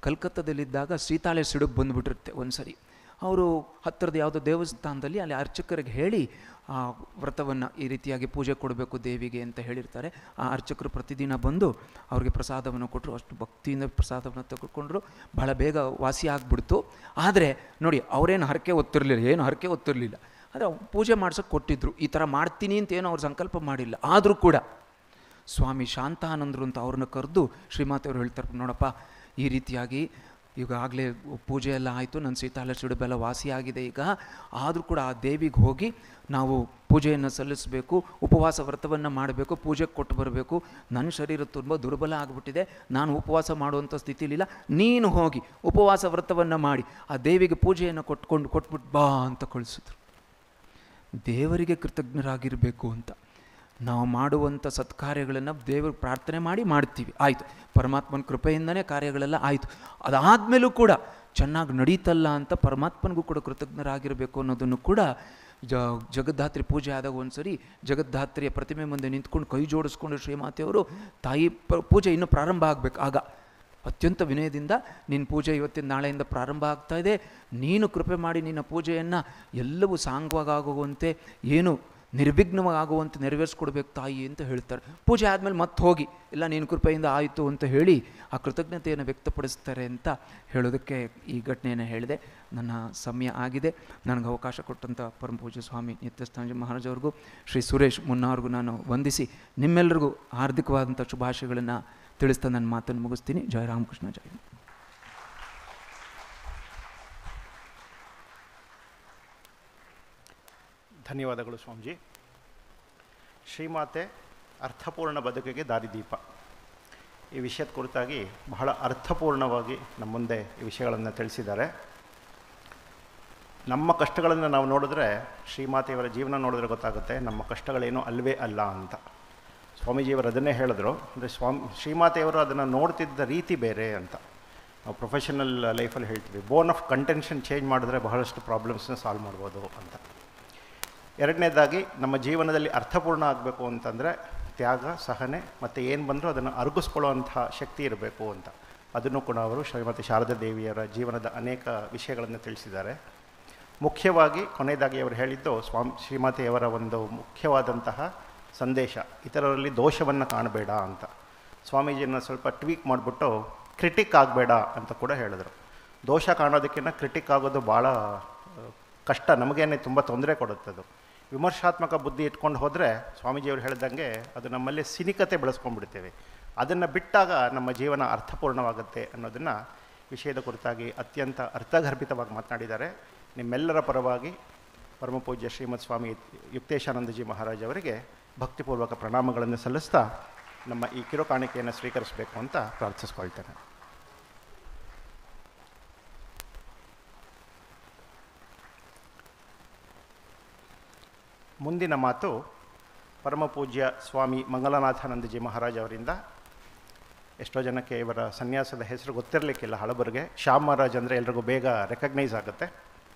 ಕಲ್ಕತ್ತಾದಲ್ಲಿದ್ದಾಗ ಸೀತಾಳೆ ಸಿಡುಬು ಬಂದುಬಿಟ್ಟಿರುತ್ತೆ ಒಂದು ಸರಿ. ಅವರು ಹತ್ತಿರದ ಯಾವುದೋ ದೇವಸ್ಥಾನದಲ್ಲಿ ಅಲ್ಲಿ ಅರ್ಚಕರಿಗೆ ಹೇಳಿ ಆ ವ್ರತವನ್ನು ಈ ರೀತಿಯಾಗಿ ಪೂಜೆ ಕೊಡಬೇಕು ದೇವಿಗೆ ಅಂತ ಹೇಳಿರ್ತಾರೆ. ಆ ಅರ್ಚಕರು ಪ್ರತಿದಿನ ಬಂದು ಅವ್ರಿಗೆ ಪ್ರಸಾದವನ್ನು ಕೊಟ್ಟರು. ಅಷ್ಟು ಭಕ್ತಿಯಿಂದ ಪ್ರಸಾದವನ್ನು ತೆಗೆದುಕೊಂಡ್ರು. ಬಹಳ ಬೇಗ ವಾಸಿ ಆಗಿಬಿಡ್ತು. ಆದರೆ ನೋಡಿ, ಅವರೇನು ಹರಕೆ ಹೊತ್ತಿರಲಿಲ್ಲ, ಆದರೆ ಪೂಜೆ ಮಾಡ್ಸೋಕ್ಕೆ ಕೊಟ್ಟಿದ್ರು. ಈ ಥರ ಮಾಡ್ತೀನಿ ಅಂತ ಏನೋ ಅವ್ರು ಸಂಕಲ್ಪ ಮಾಡಿಲ್ಲ. ಆದರೂ ಕೂಡ ಸ್ವಾಮಿ ಶಾಂತಾನಂದರು ಅಂತ ಅವ್ರನ್ನ ಕರೆದು ಶ್ರೀಮಾತೆಯವರು ಹೇಳ್ತಾರೆ, ನೋಡಪ್ಪ, ಈ ರೀತಿಯಾಗಿ ಈಗಾಗಲೇ ಪೂಜೆ ಎಲ್ಲ ಆಯಿತು, ನನ್ನ ಸೀತಾಳ ಸಿಡುಬೆಲ್ಲ ವಾಸಿಯಾಗಿದೆ ಈಗ. ಆದರೂ ಕೂಡ ಆ ದೇವಿಗೆ ಹೋಗಿ ನಾವು ಪೂಜೆಯನ್ನು ಸಲ್ಲಿಸಬೇಕು, ಉಪವಾಸ ವ್ರತವನ್ನು ಮಾಡಬೇಕು, ಪೂಜೆಗೆ ಕೊಟ್ಟು ಬರಬೇಕು. ನನ್ನ ಶರೀರ ತುಂಬ ದುರ್ಬಲ ಆಗಿಬಿಟ್ಟಿದೆ, ನಾನು ಉಪವಾಸ ಮಾಡುವಂಥ ಸ್ಥಿತಿಲಿಲ್ಲ. ನೀನು ಹೋಗಿ ಉಪವಾಸ ವ್ರತವನ್ನು ಮಾಡಿ ಆ ದೇವಿಗೆ ಪೂಜೆಯನ್ನು ಕೊಟ್ಬಿಟ್ಟು ಬಾ ಅಂತ ಕಳಿಸಿದ್ರು. ದೇವರಿಗೆ ಕೃತಜ್ಞರಾಗಿರಬೇಕು ಅಂತ. ನಾವು ಮಾಡುವಂಥ ಸತ್ಕಾರ್ಯಗಳನ್ನು ದೇವರಿಗೆ ಪ್ರಾರ್ಥನೆ ಮಾಡ್ತೀವಿ, ಆಯಿತು, ಪರಮಾತ್ಮನ ಕೃಪೆಯಿಂದನೇ ಕಾರ್ಯಗಳೆಲ್ಲ ಆಯಿತು. ಅದಾದಮೇಲೂ ಕೂಡ ಚೆನ್ನಾಗಿ ನಡೀತಲ್ಲ ಅಂತ ಪರಮಾತ್ಮನಿಗೂ ಕೂಡ ಕೃತಜ್ಞರಾಗಿರಬೇಕು ಅನ್ನೋದನ್ನು ಕೂಡ ಜಗದ್ಧಾತ್ರಿ ಪೂಜೆ ಆದಾಗ ಒಂದು ಸರಿ ಜಗದ್ಧಾತ್ರಿಯ ಪ್ರತಿಮೆ ಮುಂದೆ ನಿಂತ್ಕೊಂಡು ಕೈ ಜೋಡಿಸ್ಕೊಂಡು ಶ್ರೀಮಾತೆಯವರು, ತಾಯಿ ಪೂಜೆ ಇನ್ನೂ ಪ್ರಾರಂಭ ಆಗಬೇಕು, ಆಗ ಅತ್ಯಂತ ವಿನಯದಿಂದ, ನಿನ್ನ ಪೂಜೆ ಇವತ್ತಿನ ನಾಳೆಯಿಂದ ಪ್ರಾರಂಭ ಆಗ್ತಾ ಇದೆ, ನೀನು ಕೃಪೆ ಮಾಡಿ ನಿನ್ನ ಪೂಜೆಯನ್ನು ಎಲ್ಲವೂ ಸಾಂಗವಾಗುವಂತೆ, ಏನು ನಿರ್ವಿಘ್ನವಾಗುವಂತೆ ನೆರವೇರಿಸ್ಕೊಡ್ಬೇಕು ತಾಯಿ ಅಂತ ಹೇಳ್ತಾರೆ. ಪೂಜೆ ಆದಮೇಲೆ ಮತ್ತೆ ಹೋಗಿ ಇಲ್ಲ ನಿನ್ನ ಕೃಪೆಯಿಂದ ಆಯಿತು ಅಂತ ಹೇಳಿ ಆ ಕೃತಜ್ಞತೆಯನ್ನು ವ್ಯಕ್ತಪಡಿಸ್ತಾರೆ ಅಂತ ಹೇಳೋದಕ್ಕೆ ಈ ಘಟನೆಯನ್ನು ಹೇಳಿದೆ. ನನ್ನ ಸಮಯ ಆಗಿದೆ. ನನಗೆ ಅವಕಾಶ ಕೊಟ್ಟಂಥ ಪರಮ ಪೂಜ್ಯ ಸ್ವಾಮಿ ನಿತ್ಯಸ್ಥಾನಜಿ ಮಹಾರಾಜ್ ಅವ್ರಿಗೂ, ಶ್ರೀ ಸುರೇಶ್ ಮುನ್ನಾವ್ರಿಗೂ ನಾನು ವಂದಿಸಿ ನಿಮ್ಮೆಲ್ಲರಿಗೂ ಹಾರ್ದಿಕವಾದಂಥ ಶುಭಾಶಯಗಳನ್ನು ತಿಳಿಸ್ತಾ ನನ್ನ ಮಾತನ್ನು ಮುಗಿಸ್ತೀನಿ. ಜಯ ರಾಮಕೃಷ್ಣ ಜಯ. ಧನ್ಯವಾದಗಳು ಸ್ವಾಮೀಜಿ. ಶ್ರೀಮಾತೆ ಅರ್ಥಪೂರ್ಣ ಬದುಕಿಗೆ ದಾರಿದೀಪ, ಈ ವಿಷಯದ ಕುರಿತಾಗಿ ಬಹಳ ಅರ್ಥಪೂರ್ಣವಾಗಿ ನಮ್ಮ ಮುಂದೆ ಈ ವಿಷಯಗಳನ್ನು ತಿಳಿಸಿದ್ದಾರೆ. ನಮ್ಮ ಕಷ್ಟಗಳನ್ನು ನಾವು ನೋಡಿದ್ರೆ, ಶ್ರೀಮಾತೆಯವರ ಜೀವನ ನೋಡಿದ್ರೆ ಗೊತ್ತಾಗುತ್ತೆ ನಮ್ಮ ಕಷ್ಟಗಳೇನೂ ಅಲ್ವೇ ಅಲ್ಲ ಅಂತ. ಸ್ವಾಮೀಜಿಯವರು ಅದನ್ನೇ ಹೇಳಿದ್ರು. ಅಂದರೆ ಶ್ರೀಮಾತೆಯವರು ಅದನ್ನು ನೋಡ್ತಿದ್ದ ರೀತಿ ಬೇರೆ ಅಂತ. ನಾವು ಪ್ರೊಫೆಷನಲ್ ಲೈಫಲ್ಲಿ ಹೇಳ್ತೀವಿ, ಬೋನ್ ಆಫ್ ಕಂಟೆನ್ಷನ್ ಚೇಂಜ್ ಮಾಡಿದ್ರೆ ಬಹಳಷ್ಟು ಪ್ರಾಬ್ಲಮ್ಸ್ನ ಸಾಲ್ವ್ ಮಾಡ್ಬೋದು ಅಂತ. ಎರಡನೇದಾಗಿ, ನಮ್ಮ ಜೀವನದಲ್ಲಿ ಅರ್ಥಪೂರ್ಣ ಆಗಬೇಕು ಅಂತಂದರೆ ತ್ಯಾಗ, ಸಹನೆ ಮತ್ತು ಏನು ಬಂದರೂ ಅದನ್ನು ಅರಗಿಸ್ಕೊಳ್ಳುವಂಥ ಶಕ್ತಿ ಇರಬೇಕು ಅಂತ. ಅದನ್ನು ಕೂಡ ಅವರು ಶ್ರೀಮತಿ ಶಾರದಾ ದೇವಿಯರ ಜೀವನದ ಅನೇಕ ವಿಷಯಗಳನ್ನು ತಿಳಿಸಿದ್ದಾರೆ. ಮುಖ್ಯವಾಗಿ ಕೊನೆಯದಾಗಿ ಅವರು ಹೇಳಿದ್ದು, ಶ್ರೀಮಾತೆಯವರ ಒಂದು ಮುಖ್ಯವಾದಂತಹ ಸಂದೇಶ, ಇತರರಲ್ಲಿ ದೋಷವನ್ನು ಕಾಣಬೇಡ ಅಂತ. ಸ್ವಾಮೀಜಿಯನ್ನು ಸ್ವಲ್ಪ ಟ್ವೀಕ್ ಮಾಡಿಬಿಟ್ಟು ಕ್ರಿಟಿಕ್ ಆಗಬೇಡ ಅಂತ ಕೂಡ ಹೇಳಿದ್ರು. ದೋಷ ಕಾಣೋದಕ್ಕಿಂತ ಕ್ರಿಟಿಕ್ ಆಗೋದು ಭಾಳ ಕಷ್ಟ, ನಮಗೇನೆ ತುಂಬ ತೊಂದರೆ ಕೊಡುತ್ತದು. ವಿಮರ್ಶಾತ್ಮಕ ಬುದ್ಧಿ ಇಟ್ಕೊಂಡು ಹೋದರೆ ಸ್ವಾಮೀಜಿಯವರು ಹೇಳಿದಂಗೆ ಅದು ನಮ್ಮಲ್ಲಿ ಸಿನಿಕತೆ ಬೆಳೆಸ್ಕೊಂಡ್ಬಿಡ್ತೇವೆ. ಅದನ್ನು ಬಿಟ್ಟಾಗ ನಮ್ಮ ಜೀವನ ಅರ್ಥಪೂರ್ಣವಾಗುತ್ತೆ ಅನ್ನೋದನ್ನು ವಿಷಯದ ಕುರಿತಾಗಿ ಅತ್ಯಂತ ಅರ್ಥಗರ್ಭಿತವಾಗಿ ಮಾತನಾಡಿದ್ದಾರೆ. ನಿಮ್ಮೆಲ್ಲರ ಪರವಾಗಿ ಪರಮಪೂಜ್ಯ ಶ್ರೀಮದ್ ಸ್ವಾಮಿ ಯುಕ್ತೇಶಾನಂದಜಿ ಮಹಾರಾಜ್ ಅವರಿಗೆ ಭಕ್ತಿಪೂರ್ವಕ ಪ್ರಣಾಮಗಳನ್ನು ಸಲ್ಲಿಸ್ತಾ ನಮ್ಮ ಈ ಕಿರು ಕಾಣಿಕೆಯನ್ನು ಸ್ವೀಕರಿಸಬೇಕು ಅಂತ ಪ್ರಾರ್ಥಿಸ್ಕೊಳ್ತೇನೆ. ಮುಂದಿನ ಮಾತು ಪರಮಪೂಜ್ಯ ಸ್ವಾಮಿ ಮಂಗಲನಾಥಾನಂದಜಿ ಮಹಾರಾಜ್ ಅವರಿಂದ. ಎಷ್ಟೋ ಜನಕ್ಕೆ ಇವರ ಸನ್ಯಾಸದ ಹೆಸರು ಗೊತ್ತಿರಲಿಕ್ಕಿಲ್ಲ, ಹಳಬರಿಗೆ. ಶ್ಯಾಮ್ ಮಹಾರಾಜ್ ಅಂದರೆ ಎಲ್ರಿಗೂ ಬೇಗ ರೆಕಗ್ನೈಸ್ ಆಗುತ್ತೆ.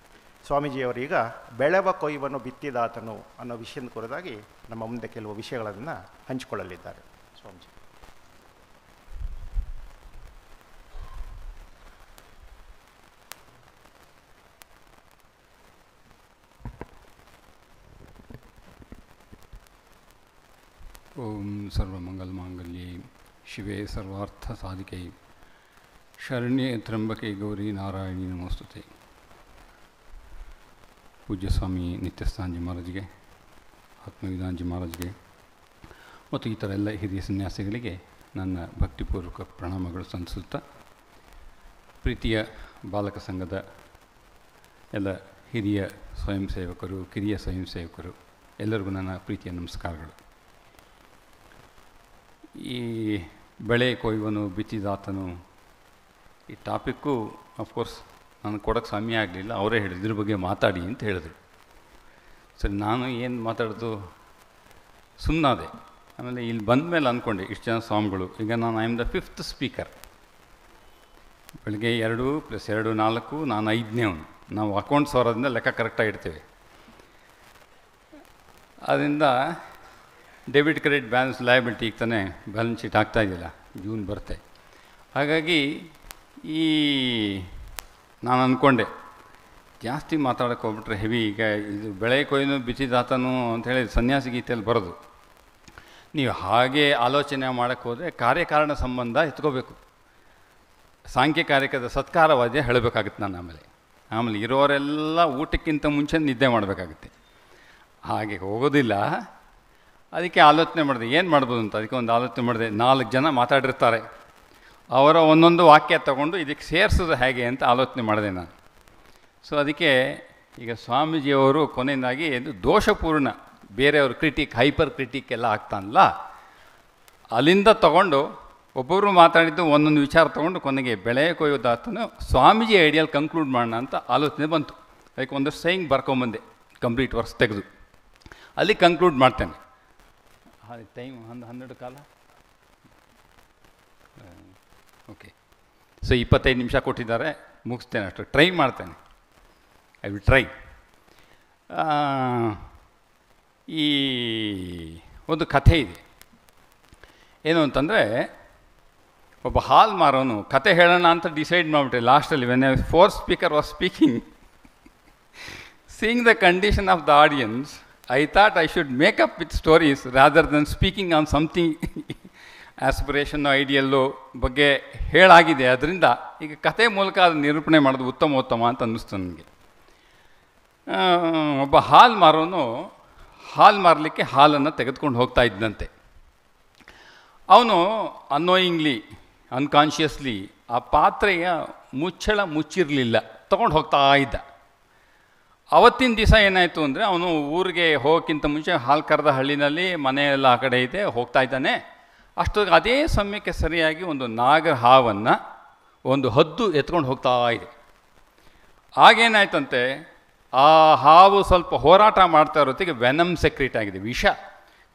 ಸ್ವಾಮೀಜಿಯವರೀಗ ಬೆಳೆವ ಕೊಯ್ವನ್ನು ಬಿತ್ತಿದಾತನು ಅನ್ನೋ ವಿಷಯದ ಕುರಿತಾಗಿ ನಮ್ಮ ಮುಂದೆ ಕೆಲವು ವಿಷಯಗಳನ್ನು ಹಂಚಿಕೊಳ್ಳಲಿದ್ದಾರೆ. ಸ್ವಾಮೀಜಿ. ಓಂ ಸರ್ವಮಂಗಲಮಾಂಗಲ್ಯೈ ಶಿವೆ ಸರ್ವಾರ್ಥಸಾಧಿಕೈ ಶರಣ್ಯೇ ತ್ರ್ಯಂಬಕೆ ಗೌರಿ ನಾರಾಯಣಿ ನಮೋಸ್ತುತೆ. ಪೂಜ್ಯ ಸ್ವಾಮಿ ನಿತ್ಯಸ್ಥಾನಜಿ ಮಹಾರಾಜ್ಗೆ, ಆತ್ಮವಿಧಾನಜಿ ಮಹಾರಾಜ್ಗೆ ಮತ್ತು ಇತರ ಎಲ್ಲ ಹಿರಿಯ ಸನ್ಯಾಸಿಗಳಿಗೆ ನನ್ನ ಭಕ್ತಿಪೂರ್ವಕ ಪ್ರಣಾಮಗಳು ಸಲ್ಲಿಸುತ್ತಾ, ಪ್ರೀತಿಯ ಬಾಲಕ ಸಂಘದ ಎಲ್ಲ ಹಿರಿಯ ಸ್ವಯಂ ಸೇವಕರು, ಕಿರಿಯ ಸ್ವಯಂ ಸೇವಕರು ಎಲ್ಲರಿಗೂ ನನ್ನ ಪ್ರೀತಿಯ ನಮಸ್ಕಾರಗಳು. ಈ ಬೆಳೆ ಕೊಯ್ವನು ಬಿತ್ತಿದಾತನು ಈ ಟಾಪಿಕ್ಕು ಅಫ್ಕೋರ್ಸ್ ನನಗೆ ಕೊಡೋಕ್ಕೆ ಸಮಯ ಆಗಲಿಲ್ಲ, ಅವರೇ ಹೇಳಿದ್ರು ಇದ್ರ ಬಗ್ಗೆ ಮಾತಾಡಿ ಅಂತ ಹೇಳಿದ್ರು. ಸರಿ, ನಾನು ಏನು ಮಾತಾಡೋದು ಸುಮ್ಮನಾದೆ. ಆಮೇಲೆ ಇಲ್ಲಿ ಬಂದ ಮೇಲೆ ಅಂದ್ಕೊಂಡೆ ಇಷ್ಟು ಜನ ಸ್ವಾಮಿಗಳು, ಈಗ ನಾನು I am the 5th speaker. ಬೆಳಗ್ಗೆ 2 + 2 4, ನಾನು 5ನೇ ಅವನು. ನಾವು ಅಕೌಂಟ್ಸ್ ಅವರದಿಂದ ಲೆಕ್ಕ ಕರೆಕ್ಟಾಗಿ ಇಡ್ತೇವೆ. ಅದರಿಂದ ಡೆಬಿಟ್ ಕ್ರೆಡಿಟ್ ಬ್ಯಾಲೆನ್ಸ್ ಲಯಬಿಲಿಟಿ ಈಗ ತಾನೇ ಬ್ಯಾಲೆನ್ಸ್ ಶೀಟ್ ಆಗ್ತಾಯಿದ್ದಿಲ್ಲ, ಜೂನ್ ಬರುತ್ತೆ. ಹಾಗಾಗಿ ನಾನು ಅಂದ್ಕೊಂಡೆ ಜಾಸ್ತಿ ಮಾತಾಡೋಕ್ಕೆ ಹೋಗ್ಬಿಟ್ರೆ ಹೆವಿ. ಈಗ ಇದು ಬೆಳೆ ಕೊಯ್ನು ಬಿತ್ತಿದಾತನು ಅಂಥೇಳಿ ಸನ್ಯಾಸಿ ಗೀತೆಯಲ್ಲಿ ಬರೋದು. ನೀವು ಹಾಗೆ ಆಲೋಚನೆ ಮಾಡೋಕ್ಕೆ ಹೋದರೆ ಕಾರ್ಯಕಾರಣ ಸಂಬಂಧ ಎತ್ಕೋಬೇಕು. ಸಾಂಖ್ಯಕಾರಿಕದ ಸತ್ಕಾರವಾದ್ಯ ಹೇಳಬೇಕಾಗುತ್ತೆ ನಾನು. ಆಮೇಲೆ ಇರೋರೆಲ್ಲ ಊಟಕ್ಕಿಂತ ಮುಂಚೆ ನಿದ್ದೆ ಮಾಡಬೇಕಾಗುತ್ತೆ. ಹಾಗೆ ಹೋಗೋದಿಲ್ಲ. ಅದಕ್ಕೆ ಆಲೋಚನೆ ಮಾಡಿದೆ ಏನು ಮಾಡ್ಬೋದು ಅಂತ. ಅದಕ್ಕೆ ಒಂದು ಆಲೋಚನೆ ಮಾಡಿದೆ, 4 ಜನ ಮಾತಾಡಿರ್ತಾರೆ, ಅವರ ಒಂದೊಂದು ವಾಕ್ಯ ತಗೊಂಡು ಇದಕ್ಕೆ ಸೇರಿಸೋದು ಹೇಗೆ ಅಂತ ಆಲೋಚನೆ ಮಾಡಿದೆ ನಾನು. ಸೊ ಅದಕ್ಕೆ ಈಗ ಸ್ವಾಮೀಜಿಯವರು ಕೊನೆಯದಾಗಿ ಇದು ದೋಷಪೂರ್ಣ ಬೇರೆಯವ್ರ ಕ್ರಿಟಿಕ್, ಹೈಪರ್ ಕ್ರಿಟಿಕ್ ಎಲ್ಲ ಆಗ್ತಾನಲ್ಲ, ಅಲ್ಲಿಂದ ತಗೊಂಡು ಒಬ್ಬೊಬ್ಬರು ಮಾತಾಡಿದ್ದು ಒಂದೊಂದು ವಿಚಾರ ತೊಗೊಂಡು ಕೊನೆಗೆ ಬೆಳೆ ಕೊಯ್ಯೋದಾತನು ಸ್ವಾಮೀಜಿ ಐಡಿಯಲ್ಲಿ ಕಂಕ್ಲೂಡ್ ಮಾಡೋಣ ಅಂತ ಆಲೋಚನೆ ಬಂತು. ಅದಕ್ಕೆ ಒಂದಷ್ಟು ಸೈಂಗ್ ಬರ್ಕೊಂಬಂದೆ, ಕಂಪ್ಲೀಟ್ ವರ್ಕ್ಸ್ ತೆಗೆದು ಅಲ್ಲಿ ಕಂಕ್ಲೂಡ್ ಮಾಡ್ತೇನೆ. ಟೈಮ್ 12 ಕಾಲ. ಓಕೆ, ಸೊ 25 ನಿಮಿಷ ಕೊಟ್ಟಿದ್ದಾರೆ, ಮುಗಿಸ್ತೇನೆ ಅಷ್ಟು. ಟ್ರೈ ಮಾಡ್ತೇನೆ, ಐ ವಿಲ್ ಟ್ರೈ. ಈ ಒಂದು ಕಥೆ ಇದೆ. ಏನು ಅಂತಂದರೆ, ಒಬ್ಬ ಹಾಲ್ ಮಾರೋನು ಕತೆ ಹೇಳೋಣ ಅಂತ ಡಿಸೈಡ್ ಮಾಡಿಬಿಟ್ಟೆ ಲಾಸ್ಟಲ್ಲಿ. When A 4th speaker was speaking, seeing the condition of the audience, I thought I should make up with stories rather than speaking on something aspiration ideal ಬಗ್ಗೆ ಹೇಳಾಗಿದೆ. ಅದರಿಂದ ಈಗ ಕತೆ ಮೂಲಕ ಅದನ್ನು ನಿರೂಪಣೆ ಮಾಡೋದು ಉತ್ತಮ ಅಂತ ಅನ್ನಿಸ್ತು ನನಗೆ. ಒಬ್ಬ ಹಾಲು ಮಾರೋನು ಹಾಲು ಮಾರಲಿಕ್ಕೆ ಹಾಲನ್ನು ತೆಗೆದುಕೊಂಡು ಹೋಗ್ತಾ ಇದ್ದಂತೆ. ಅವನು ಅನ್ನೋಯಿಂಗ್ಲಿ, ಅನ್ಕಾನ್ಷಿಯಸ್ಲಿ ಆ ಪಾತ್ರೆಯ ಮುಚ್ಚಳ ಮುಚ್ಚಿರಲಿಲ್ಲ, ತೊಗೊಂಡು ಹೋಗ್ತಾ ಇದ್ದ. ಅವತ್ತಿನ ದಿವಸ ಏನಾಯಿತು ಅಂದರೆ, ಅವನು ಊರಿಗೆ ಹೋಗೋಕ್ಕಿಂತ ಮುಂಚೆ ಹಾಲು ಕರೆದ ಹಳ್ಳಿನಲ್ಲಿ ಮನೆಯೆಲ್ಲ ಆ ಕಡೆ ಇದೆ, ಹೋಗ್ತಾ ಇದ್ದಾನೆ. ಅಷ್ಟೊತ್ತಿಗೆ ಅದೇ ಸಮಯಕ್ಕೆ ಸರಿಯಾಗಿ ಒಂದು ನಾಗರ ಹಾವನ್ನು ಒಂದು ಹದ್ದು ಎತ್ಕೊಂಡು ಹೋಗ್ತಾ ಇದೆ. ಆಗೇನಾಯ್ತಂತೆ, ಆ ಹಾವು ಸ್ವಲ್ಪ ಹೋರಾಟ ಮಾಡ್ತಾ ಇರೋತ್ತಿಗೆ ವೆನಮ್ ಸೆಕ್ರೀಟ್ ಆಗಿದೆ, ವಿಷ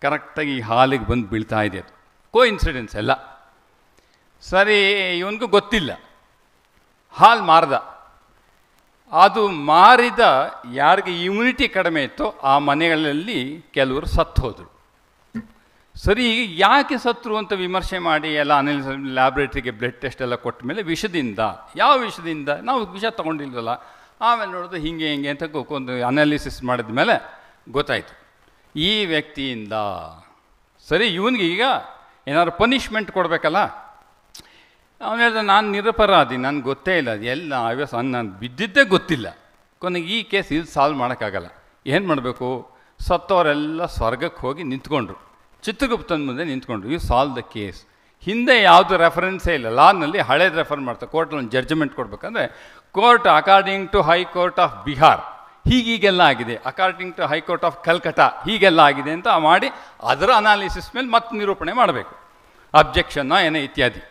ಕರೆಕ್ಟಾಗಿ ಹಾಲಿಗೆ ಬಂದು ಬೀಳ್ತಾ ಇದೆ. ಅದು ಕೋಇನ್ಸಿಡೆನ್ಸ್ ಎಲ್ಲ. ಸರಿ, ಇವನಿಗೂ ಗೊತ್ತಿಲ್ಲ. ಹಾಲು ಮಾರ್ದ. ಅದು ಮಾರಿದ ಯಾರಿಗೆ ಇಮ್ಯುನಿಟಿ ಕಡಿಮೆ ಇತ್ತೋ ಆ ಮನೆಗಳಲ್ಲಿ ಕೆಲವರು ಸತ್ತು ಹೋದರು. ಸರಿ, ಯಾಕೆ ಸತ್ರು ಅಂತ ವಿಮರ್ಶೆ ಮಾಡಿ ಎಲ್ಲ ಲ್ಯಾಬ್ರೇಟ್ರಿಗೆ ಬ್ಲಡ್ ಟೆಸ್ಟ್ ಎಲ್ಲ ಕೊಟ್ಟ ಮೇಲೆ ವಿಷದಿಂದ, ಯಾವ ವಿಷದಿಂದ, ನಾವು ವಿಷ ತೊಗೊಂಡಿಲ್ವಲ್ಲ. ಆಮೇಲೆ ನೋಡೋದು ಹಿಂಗೆ ಅಂತ ಒಂದು ಅನಾಲಿಸಿಸ್ ಮಾಡಿದ ಮೇಲೆ ಗೊತ್ತಾಯಿತು ಈ ವ್ಯಕ್ತಿಯಿಂದ. ಸರಿ, ಇವನಿಗೆ ಈಗ ಏನಾದ್ರು ಪನಿಷ್ಮೆಂಟ್ ಕೊಡಬೇಕಲ್ಲ. ಅವನು ಹೇಳ್ದ, ನಾನು ನಿರಪರಾಧಿ, ನನಗೆ ಗೊತ್ತೇ ಇಲ್ಲ, ಅದು ಎಲ್ಲ ನಾನು ಬಿದ್ದಿದ್ದೇ ಗೊತ್ತಿಲ್ಲ. ಕೊನೆಗೆ ಈ ಕೇಸ್ ಇದು ಸಾಲ್ವ್ ಮಾಡೋಕ್ಕಾಗಲ್ಲ. ಏನು ಮಾಡಬೇಕು? ಸತ್ತವರೆಲ್ಲ ಸ್ವರ್ಗಕ್ಕೆ ಹೋಗಿ ನಿಂತ್ಕೊಂಡ್ರು, ಚಿತ್ರಗುಪ್ತನ ಮುಂದೆ ನಿಂತ್ಕೊಂಡ್ರು. You solve the case. ಹಿಂದೆ ಯಾವುದು ರೆಫರೆನ್ಸೇ ಇಲ್ಲ. ಲಾನಲ್ಲಿ ಹಳೇದು ರೆಫರ್ ಮಾಡ್ತಾರೆ. ಕೋರ್ಟಲ್ಲಿ ಒಂದು ಜಡ್ಜ್ಮೆಂಟ್ ಕೊಡಬೇಕಂದ್ರೆ court according to high court of Bihar ಹೀಗೆಲ್ಲ ಆಗಿದೆ, according to high court of Calcutta ಹೀಗೆಲ್ಲ ಆಗಿದೆ ಅಂತ ಮಾಡಿ ಅದರ ಅನಾಲಿಸಿಸ್ ಮೇಲೆ ಮತ್ತೆ ನಿರೂಪಣೆ ಮಾಡಬೇಕು, ಅಬ್ಜೆಕ್ಷನ್ನ ಏನೋ ಇತ್ಯಾದಿ.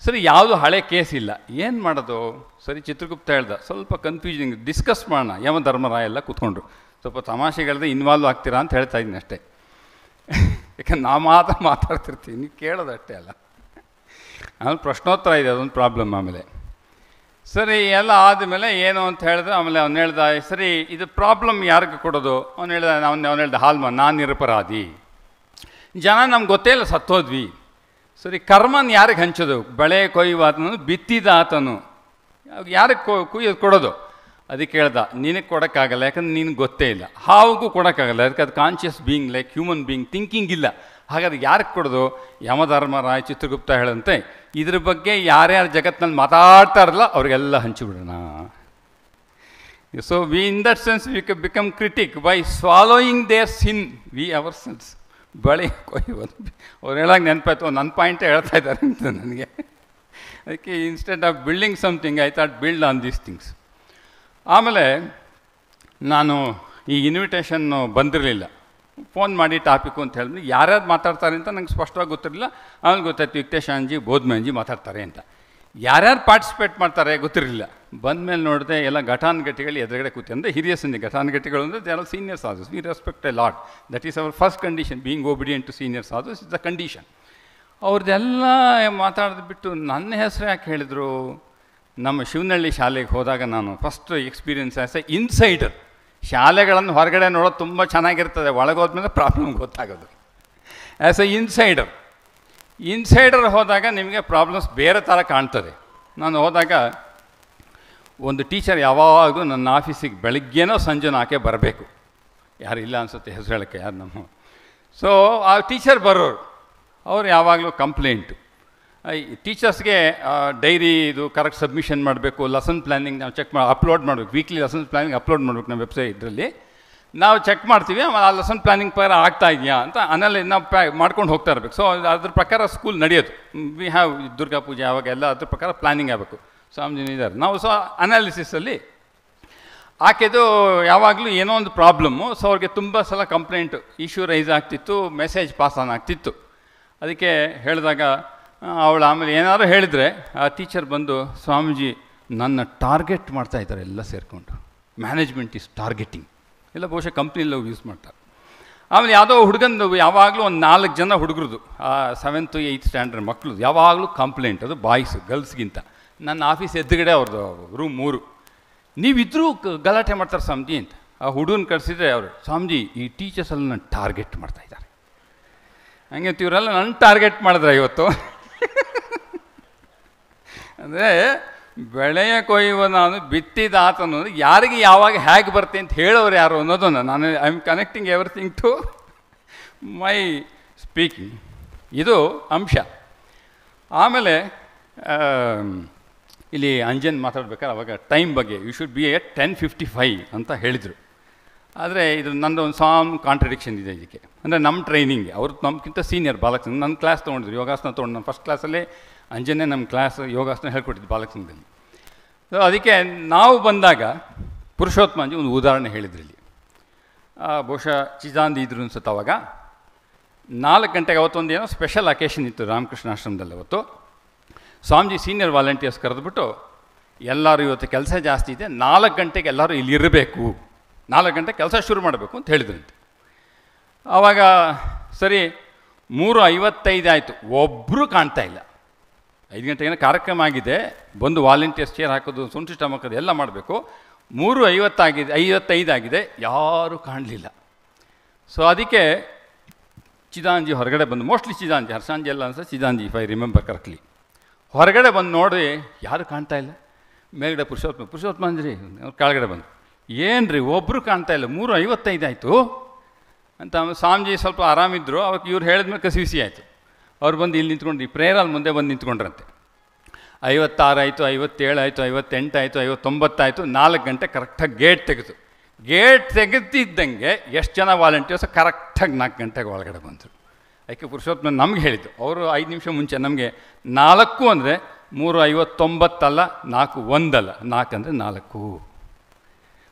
ಸರಿ, ಯಾವುದು ಹಳೆ ಕೇಸ್ ಇಲ್ಲ, ಏನು ಮಾಡೋದು? ಸರಿ, ಚಿತ್ರಗುಪ್ತ ಹೇಳ್ದ, ಸ್ವಲ್ಪ ಕನ್ಫ್ಯೂಸಿಂಗ್, ಡಿಸ್ಕಸ್ ಮಾಡೋಣ. ಯಮಧರ್ಮರಾಯ ಎಲ್ಲ ಕೂತ್ಕೊಂಡ್ರು. ಸ್ವಲ್ಪ ತಮಾಷೆಗಳದೆ ಇನ್ವಾಲ್ವ್ ಆಗ್ತೀರಾ ಅಂತ ಹೇಳ್ತಾ ಇದ್ದೀನಿ ಅಷ್ಟೇ. ಯಾಕಂದ್ರೆ ನಾ ಮಾತ್ರ ಮಾತಾಡ್ತಿರ್ತೀನಿ, ನೀವು ಕೇಳೋದಷ್ಟೇ ಅಲ್ಲ. ಆಮೇಲೆ ಪ್ರಶ್ನೋತ್ತರ ಇದೆ, ಅದೊಂದು ಪ್ರಾಬ್ಲಮ್. ಆಮೇಲೆ ಸರಿ ಎಲ್ಲ ಆದಮೇಲೆ ಏನು ಅಂತ ಹೇಳಿದ್ರೆ, ಆಮೇಲೆ ಅವ್ನು ಹೇಳ್ದ, ಸರಿ ಇದು ಪ್ರಾಬ್ಲಮ್ ಯಾರಿಗೆ ಕೊಡೋದು? ಅವ್ನು ಹೇಳ್ದ ಹಾಲ್ಮ, ನಾನು ನಿರಪರಾಧಿ, ಜನ ನಮ್ಗೆ ಗೊತ್ತೇ ಇಲ್ಲ, ಸತ್ತೋದ್ವಿ. ಸರಿ, ಕರ್ಮನ ಯಾರಿಗೆ ಹಂಚೋದು? ಬೆಳೆ ಕೊಯ್ಯುವಾತನು, ಬಿತ್ತಿದ ಆತನು, ಯಾರಿಗೆ ಕೊಡೋದು? ಅದಕ್ಕೆ ಹೇಳ್ದ, ನಿನಗೆ ಕೊಡೋಕ್ಕಾಗಲ್ಲ, ಯಾಕಂದ್ರೆ ನಿನಗೆ ಗೊತ್ತೇ ಇಲ್ಲ. ಹಾವಿಗೂ ಕೊಡೋಕ್ಕಾಗಲ್ಲ, ಅದಕ್ಕೆ ಅದು conscious being, like human being, thinking ಇಲ್ಲ. ಹಾಗಾದ್ರೆ ಯಾರಿಗೆ ಕೊಡೋದು? ಯಮಧರ್ಮರಾಯ ಚಿತ್ರಗುಪ್ತ ಹೇಳಂತೆ, ಇದ್ರ ಬಗ್ಗೆ ಯಾರ್ಯಾರು ಜಗತ್ತಿನಲ್ಲಿ ಮಾತಾಡ್ತಾರಲ್ಲ ಅವರಿಗೆಲ್ಲ ಹಂಚಿಬಿಡೋಣ. So we in that sense we become critic by swallowing their sin we our sense. ಬಳಿ ಕೊಯ್ಯೋದು ಅವ್ರು ಹೇಳಾಗ ನೆನಪಾಯ್ತು, ನನ್ನ ಪಾಯಿಂಟೇ ಹೇಳ್ತಾ ಇದ್ದಾರೆ ಅಂತ ನನಗೆ. ಅದಕ್ಕೆ instead of building something I thought build on these things. ಆಮೇಲೆ ನಾನು ಈ ಇನ್ವಿಟೇಷನ್ನು ಬಂದಿರಲಿಲ್ಲ, ಫೋನ್ ಮಾಡಿ ಟಾಪಿಕ್ಕು ಅಂತ ಹೇಳಿದ್ರೆ ಯಾರ್ಯಾರು ಮಾತಾಡ್ತಾರೆ ಅಂತ ನಂಗೆ ಸ್ಪಷ್ಟವಾಗಿ ಗೊತ್ತಿರಲಿಲ್ಲ. ಆಮೇಲೆ ಗೊತ್ತಾಯ್ತು ವಿಕ್ಟೇಶಾಂಜಿ ಬೋಧ್ಮಂಜಿ ಮಾತಾಡ್ತಾರೆ ಅಂತ. ಯಾರ್ಯಾರು ಪಾರ್ಟಿಸಿಪೇಟ್ ಮಾಡ್ತಾರೆ ಗೊತ್ತಿರಲಿಲ್ಲ. ಬಂದಮೇಲೆ ನೋಡಿದೆ ಎಲ್ಲ ಘಟಾನುಘಟಿಗಳು ಎದುರುಗಡೆ ಕೂತಿ, ಅಂದರೆ ಹಿರಿಯ ಸಂಧಿ ಘಟಾನುಘಟಿಗಳು ಅಂದರೆ they are senior sadhus, we respect a lot, that is our first condition, being obedient to senior sadhus is the condition. ಅವ್ರದ್ದೆಲ್ಲ ಮಾತಾಡಿದ್ಬಿಟ್ಟು ನನ್ನ ಹೆಸರು ಯಾಕೆ ಹೇಳಿದರು? ನಮ್ಮ ಶಿವನಹಳ್ಳಿ ಶಾಲೆಗೆ ಹೋದಾಗ ನಾನು first experience as A insider. ಶಾಲೆಗಳನ್ನು ಹೊರಗಡೆ ನೋಡೋದು ತುಂಬ ಚೆನ್ನಾಗಿರ್ತದೆ, ಒಳಗೋದ್ಮೇಲೆ ಪ್ರಾಬ್ಲಮ್ ಗೊತ್ತಾಗೋದು. ಆ್ಯಸ್ ಎ ಇನ್ಸೈಡರ್ ಹೋದಾಗ ನಿಮಗೆ ಪ್ರಾಬ್ಲಮ್ಸ್ ಬೇರೆ ಥರ ಕಾಣ್ತದೆ. ನಾನು ಹೋದಾಗ ಒಂದು ಟೀಚರ್ ಯಾವಾಗಲೂ ನನ್ನ ಆಫೀಸಿಗೆ ಬೆಳಗ್ಗೆನೋ ಸಂಜೆನೋ ಆಕೆ ಬರಬೇಕು, ಯಾರು ಇಲ್ಲ ಅನಿಸುತ್ತೆ ಹೆಸರು ಹೇಳೋಕ್ಕೆ, ಯಾರು ನಮ್ಮ. ಸೊ ಆ ಟೀಚರ್ ಬರೋರು, ಅವ್ರು ಯಾವಾಗಲೂ ಕಂಪ್ಲೇಂಟು, ಟೀಚರ್ಸ್ಗೆ ಡೈರಿ ಇದು ಕರೆಕ್ಟ್ ಸಬ್ಮಿಷನ್ ಮಾಡಬೇಕು, ಲೆಸನ್ ಪ್ಲ್ಯಾನಿಂಗ್ ನಾವು ಚೆಕ್ ಅಪ್ಲೋಡ್ ಮಾಡಬೇಕು, ವೀಕ್ಲಿ ಲೆಸನ್ ಪ್ಲ್ಯಾನಿಂಗ್ ಅಪ್ಲೋಡ್ ಮಾಡಬೇಕು ನಮ್ಮ ವೆಬ್ಸೈಟ್ ಇದರಲ್ಲಿ. ನಾವು ಚೆಕ್ ಮಾಡ್ತೀವಿ, ಆ ಲೆಸನ್ ಪ್ಲ್ಯಾನಿಂಗ್ ಪ್ರಕಾರ ಆಗ್ತಾ ಇದೆಯಾ ಅಂತ ನಾವು ಮಾಡ್ಕೊಂಡು ಹೋಗ್ತಾ ಇರಬೇಕು. ಸೊ ಅದ್ರ ಪ್ರಕಾರ ಸ್ಕೂಲ್ ನಡೆಯೋದು. ವಿ ಹ್ಯಾವ್ ದುರ್ಗಾ ಪೂಜೆ ಅವಾಗೆಲ್ಲ ಅದ್ರ ಪ್ರಕಾರ ಪ್ಲ್ಯಾನಿಂಗ್ ಆಗಬೇಕು. ಸ್ವಾಮೀಜಿ ಇದ್ದಾರೆ, ನಾವು ಸೊ ಅನಾಲಿಸಿಸಲ್ಲಿ ಆಕೆದು ಯಾವಾಗಲೂ ಏನೋ ಒಂದು ಪ್ರಾಬ್ಲಮ್ಮು. ಸೊ ಅವ್ರಿಗೆ ತುಂಬ ಸಲ ಕಂಪ್ಲೇಂಟು ಇಶ್ಯೂ ರೈಸ್ ಆಗ್ತಿತ್ತು, ಮೆಸೇಜ್ ಪಾಸ್ ಆನ್ ಆಗ್ತಿತ್ತು. ಅದಕ್ಕೆ ಹೇಳಿದಾಗ ಅವಳು ಆಮೇಲೆ ಏನಾದರೂ ಹೇಳಿದರೆ ಆ ಟೀಚರ್ ಬಂದು, ಸ್ವಾಮೀಜಿ ನನ್ನ ಟಾರ್ಗೆಟ್ ಮಾಡ್ತಾಯಿದ್ದಾರೆ ಎಲ್ಲ ಸೇರಿಕೊಂಡು, ಮ್ಯಾನೇಜ್ಮೆಂಟ್ ಈಸ್ ಟಾರ್ಗೆಟಿಂಗ್, ಎಲ್ಲ ಬಹುಶಃ ಕಂಪ್ನಿಯಲ್ಲಿ ಯೂಸ್ ಮಾಡ್ತಾರೆ. ಆಮೇಲೆ ಯಾವುದೋ ಹುಡುಗಂದು ಯಾವಾಗಲೂ ಒಂದು 4 ಜನ ಹುಡುಗರದು 7th 8th ಸ್ಟ್ಯಾಂಡರ್ಡ್ ಮಕ್ಕಳು ಯಾವಾಗಲೂ ಕಂಪ್ಲೇಂಟ್, ಅದು ಬಾಯ್ಸು ಗರ್ಲ್ಸ್ಗಿಂತ. ನನ್ನ ಆಫೀಸ್ ಎದುರುಗಡೆ ಅವ್ರದ್ದು ರೂಮ್ 3, ನೀವಿದ್ರೂ ಗಲಾಟೆ ಮಾಡ್ತಾರೆ ಸ್ವಾಮೀಜಿ ಅಂತ. ಆ ಹುಡುಗನ ಕಳಿಸಿದ್ರೆ ಅವರು, ಸ್ವಾಮೀಜಿ ಈ ಟೀಚರ್ಸ್ ಎಲ್ಲ ನನ್ನ ಟಾರ್ಗೆಟ್ ಮಾಡ್ತಾಯಿದ್ದಾರೆ. ಹಂಗೆ ಇವರೆಲ್ಲ ನನ್ನ ಟಾರ್ಗೆಟ್ ಮಾಡಿದ್ರೆ ಇವತ್ತು. ಅಂದರೆ ಬೆಳೆಯ ಕೊಯ್ಯುವ ನಾನು ಬಿತ್ತಿದ ಆತನು ಯಾರಿಗೆ ಯಾವಾಗ ಹೇಗೆ ಬರ್ತೆ ಅಂತ ಹೇಳೋರು ಯಾರು ಅನ್ನೋದನ್ನು ನಾನು I am connecting everything to my speaking. ಇದು ಅಂಶ. ಆಮೇಲೆ ಇಲ್ಲಿ ಅಂಜನ್ ಮಾತಾಡ್ಬೇಕಾದ್ರೆ ಅವಾಗ ಟೈಮ್ ಬಗ್ಗೆ ಯು ಶುಡ್ ಬಿ ಎಟ್ 10:55 ಅಂತ ಹೇಳಿದರು. ಆದರೆ ಇದು ನಂದು ಒಂದು ಕಾಂಟ್ರಡಿಕ್ಷನ್ ಇದೆ ಇದಕ್ಕೆ. ಅಂದರೆ ನಮ್ಮ ಟ್ರೈನಿಂಗ್ ಅವರು ನಮ್ಗಿಂತ ಸೀನಿಯರ್ ಬಾಲಕೃಷ್ಣ, ನನ್ನ ಕ್ಲಾಸ್ ತೊಗೊಂಡಿದ್ರು, ಯೋಗಾಸನ ತೊಗೊಂಡು ನಾನು ಫಸ್ಟ್ ಕ್ಲಾಸಲ್ಲೇ ಅಂಜನೇ ನಮ್ಮ ಕ್ಲಾಸ್ ಯೋಗಾಸನ ಹೇಳ್ಕೊಟ್ಟಿದ್ದು ಬಾಲಕೃಷ್ಣದಲ್ಲಿ. ಸೊ ಅದಕ್ಕೆ ನಾವು ಬಂದಾಗ ಪುರುಷೋತ್ತಮಂಜಿ ಒಂದು ಉದಾಹರಣೆ ಹೇಳಿದ್ರಲ್ಲಿ, ಬಹುಶಃ ಚಿದಾಂದಿ ಇದ್ರು ಅನ್ಸುತ್ತೆ. ಅವಾಗ 4 ಗಂಟೆಗೆ ಅವತ್ತೊಂದು ಏನೋ ಸ್ಪೆಷಲ್ ಅಕೇಶನ್ ಇತ್ತು ರಾಮಕೃಷ್ಣ ಆಶ್ರಮದಲ್ಲಿ. ಅವತ್ತು ಸ್ವಾಮೀಜಿ ಸೀನಿಯರ್ ವಾಲಂಟಿಯರ್ಸ್ ಕರೆದುಬಿಟ್ಟು, ಎಲ್ಲರೂ ಇವತ್ತು ಕೆಲಸ ಜಾಸ್ತಿ ಇದೆ, 4 ಗಂಟೆಗೆ ಎಲ್ಲರೂ ಇಲ್ಲಿ ಇರಬೇಕು, 4 ಗಂಟೆಗೆ ಕೆಲಸ ಶುರು ಮಾಡಬೇಕು ಅಂತ ಹೇಳಿದ್ರಂತೆ. ಆವಾಗ ಸರಿ 3:55 ಆಯಿತು, ಒಬ್ಬರು ಕಾಣ್ತಾ ಇಲ್ಲ. 5 ಗಂಟೆಗೆ ಕಾರ್ಯಕ್ರಮ ಆಗಿದೆ, ಬಂದು ವಾಲಂಟಿಯರ್ಸ್ ಚೇರ್ ಹಾಕೋದು, ಸೌಂಡ್ ಸಿಸ್ಟಮ್ ಹಾಕೋದು ಎಲ್ಲ ಮಾಡಬೇಕು. 3:55 ಆಗಿದೆ, ಯಾರೂ ಕಾಣಲಿಲ್ಲ. ಸೊ ಅದಕ್ಕೆ ಚಿದಾಂಜಿ ಹೊರಗಡೆ ಬಂದು, ಮೋಸ್ಟ್ಲಿ ಚಿದಾಂಜಿ, ಹರ್ಷಾಂಜಿ ಎಲ್ಲ ಅನ್ಸ ಚಿದಾಂಜಿ ಇಫ್ ಐ ರಿಮೆಂಬರ್ ಕರೆಕ್ಟ್ಲಿ, ಹೊರಗಡೆ ಬಂದು ನೋಡಿ ಯಾರು ಕಾಣ್ತಾ ಇಲ್ಲ. ಮೇಲ್ಗಡೆ ಪುರುಷೋತ್ತಮ ಅಂದ್ರಿ, ಅವ್ರು ಕೆಳಗಡೆ ಬಂದು, ಏನು ರೀ ಒಬ್ಬರು ಕಾಣ್ತಾ ಇಲ್ಲ, 3:55 ಆಯಿತು ಅಂತ. ಸ್ವಾಮೀಜಿ ಸ್ವಲ್ಪ ಆರಾಮಿದ್ರು. ಅವಾಗ ಇವ್ರು ಹೇಳಿದ್ಮೇಲೆ ಕಸಿವಿಸಿ ಆಯಿತು. ಅವ್ರು ಬಂದು ಇಲ್ಲಿ ನಿಂತ್ಕೊಂಡು ಈ ಪ್ರೇರಲ್ಲಿ ಮುಂದೆ ಬಂದು ನಿಂತ್ಕೊಂಡ್ರಂತೆ. 56 ಆಯಿತು, 57 ಆಯಿತು, 58 ಆಯಿತು, 59 ಆಯಿತು, 4 ಗಂಟೆ ಕರೆಕ್ಟಾಗಿ ಗೇಟ್ ತೆಗೆದು. ಗೇಟ್ ತೆಗೆದಿದ್ದಂಗೆ ಎಷ್ಟು ಜನ ವಾಲಂಟಿಯರ್ಸ್ ಕರೆಕ್ಟಾಗಿ 4 ಗಂಟೆಗೆ ಒಳಗಡೆ ಬಂದರು. ಅದಕ್ಕೆ ಪುರುಷೋತ್ತಮ ನಮ್ಗೆ ಹೇಳಿದ್ದು, ಅವರು 5 ನಿಮಿಷ ಮುಂಚೆ ನಮಗೆ 4 ಅಂದರೆ 3:59 ಅಲ್ಲ, 4:1 ಅಲ್ಲ, 4 ಅಂದರೆ 4.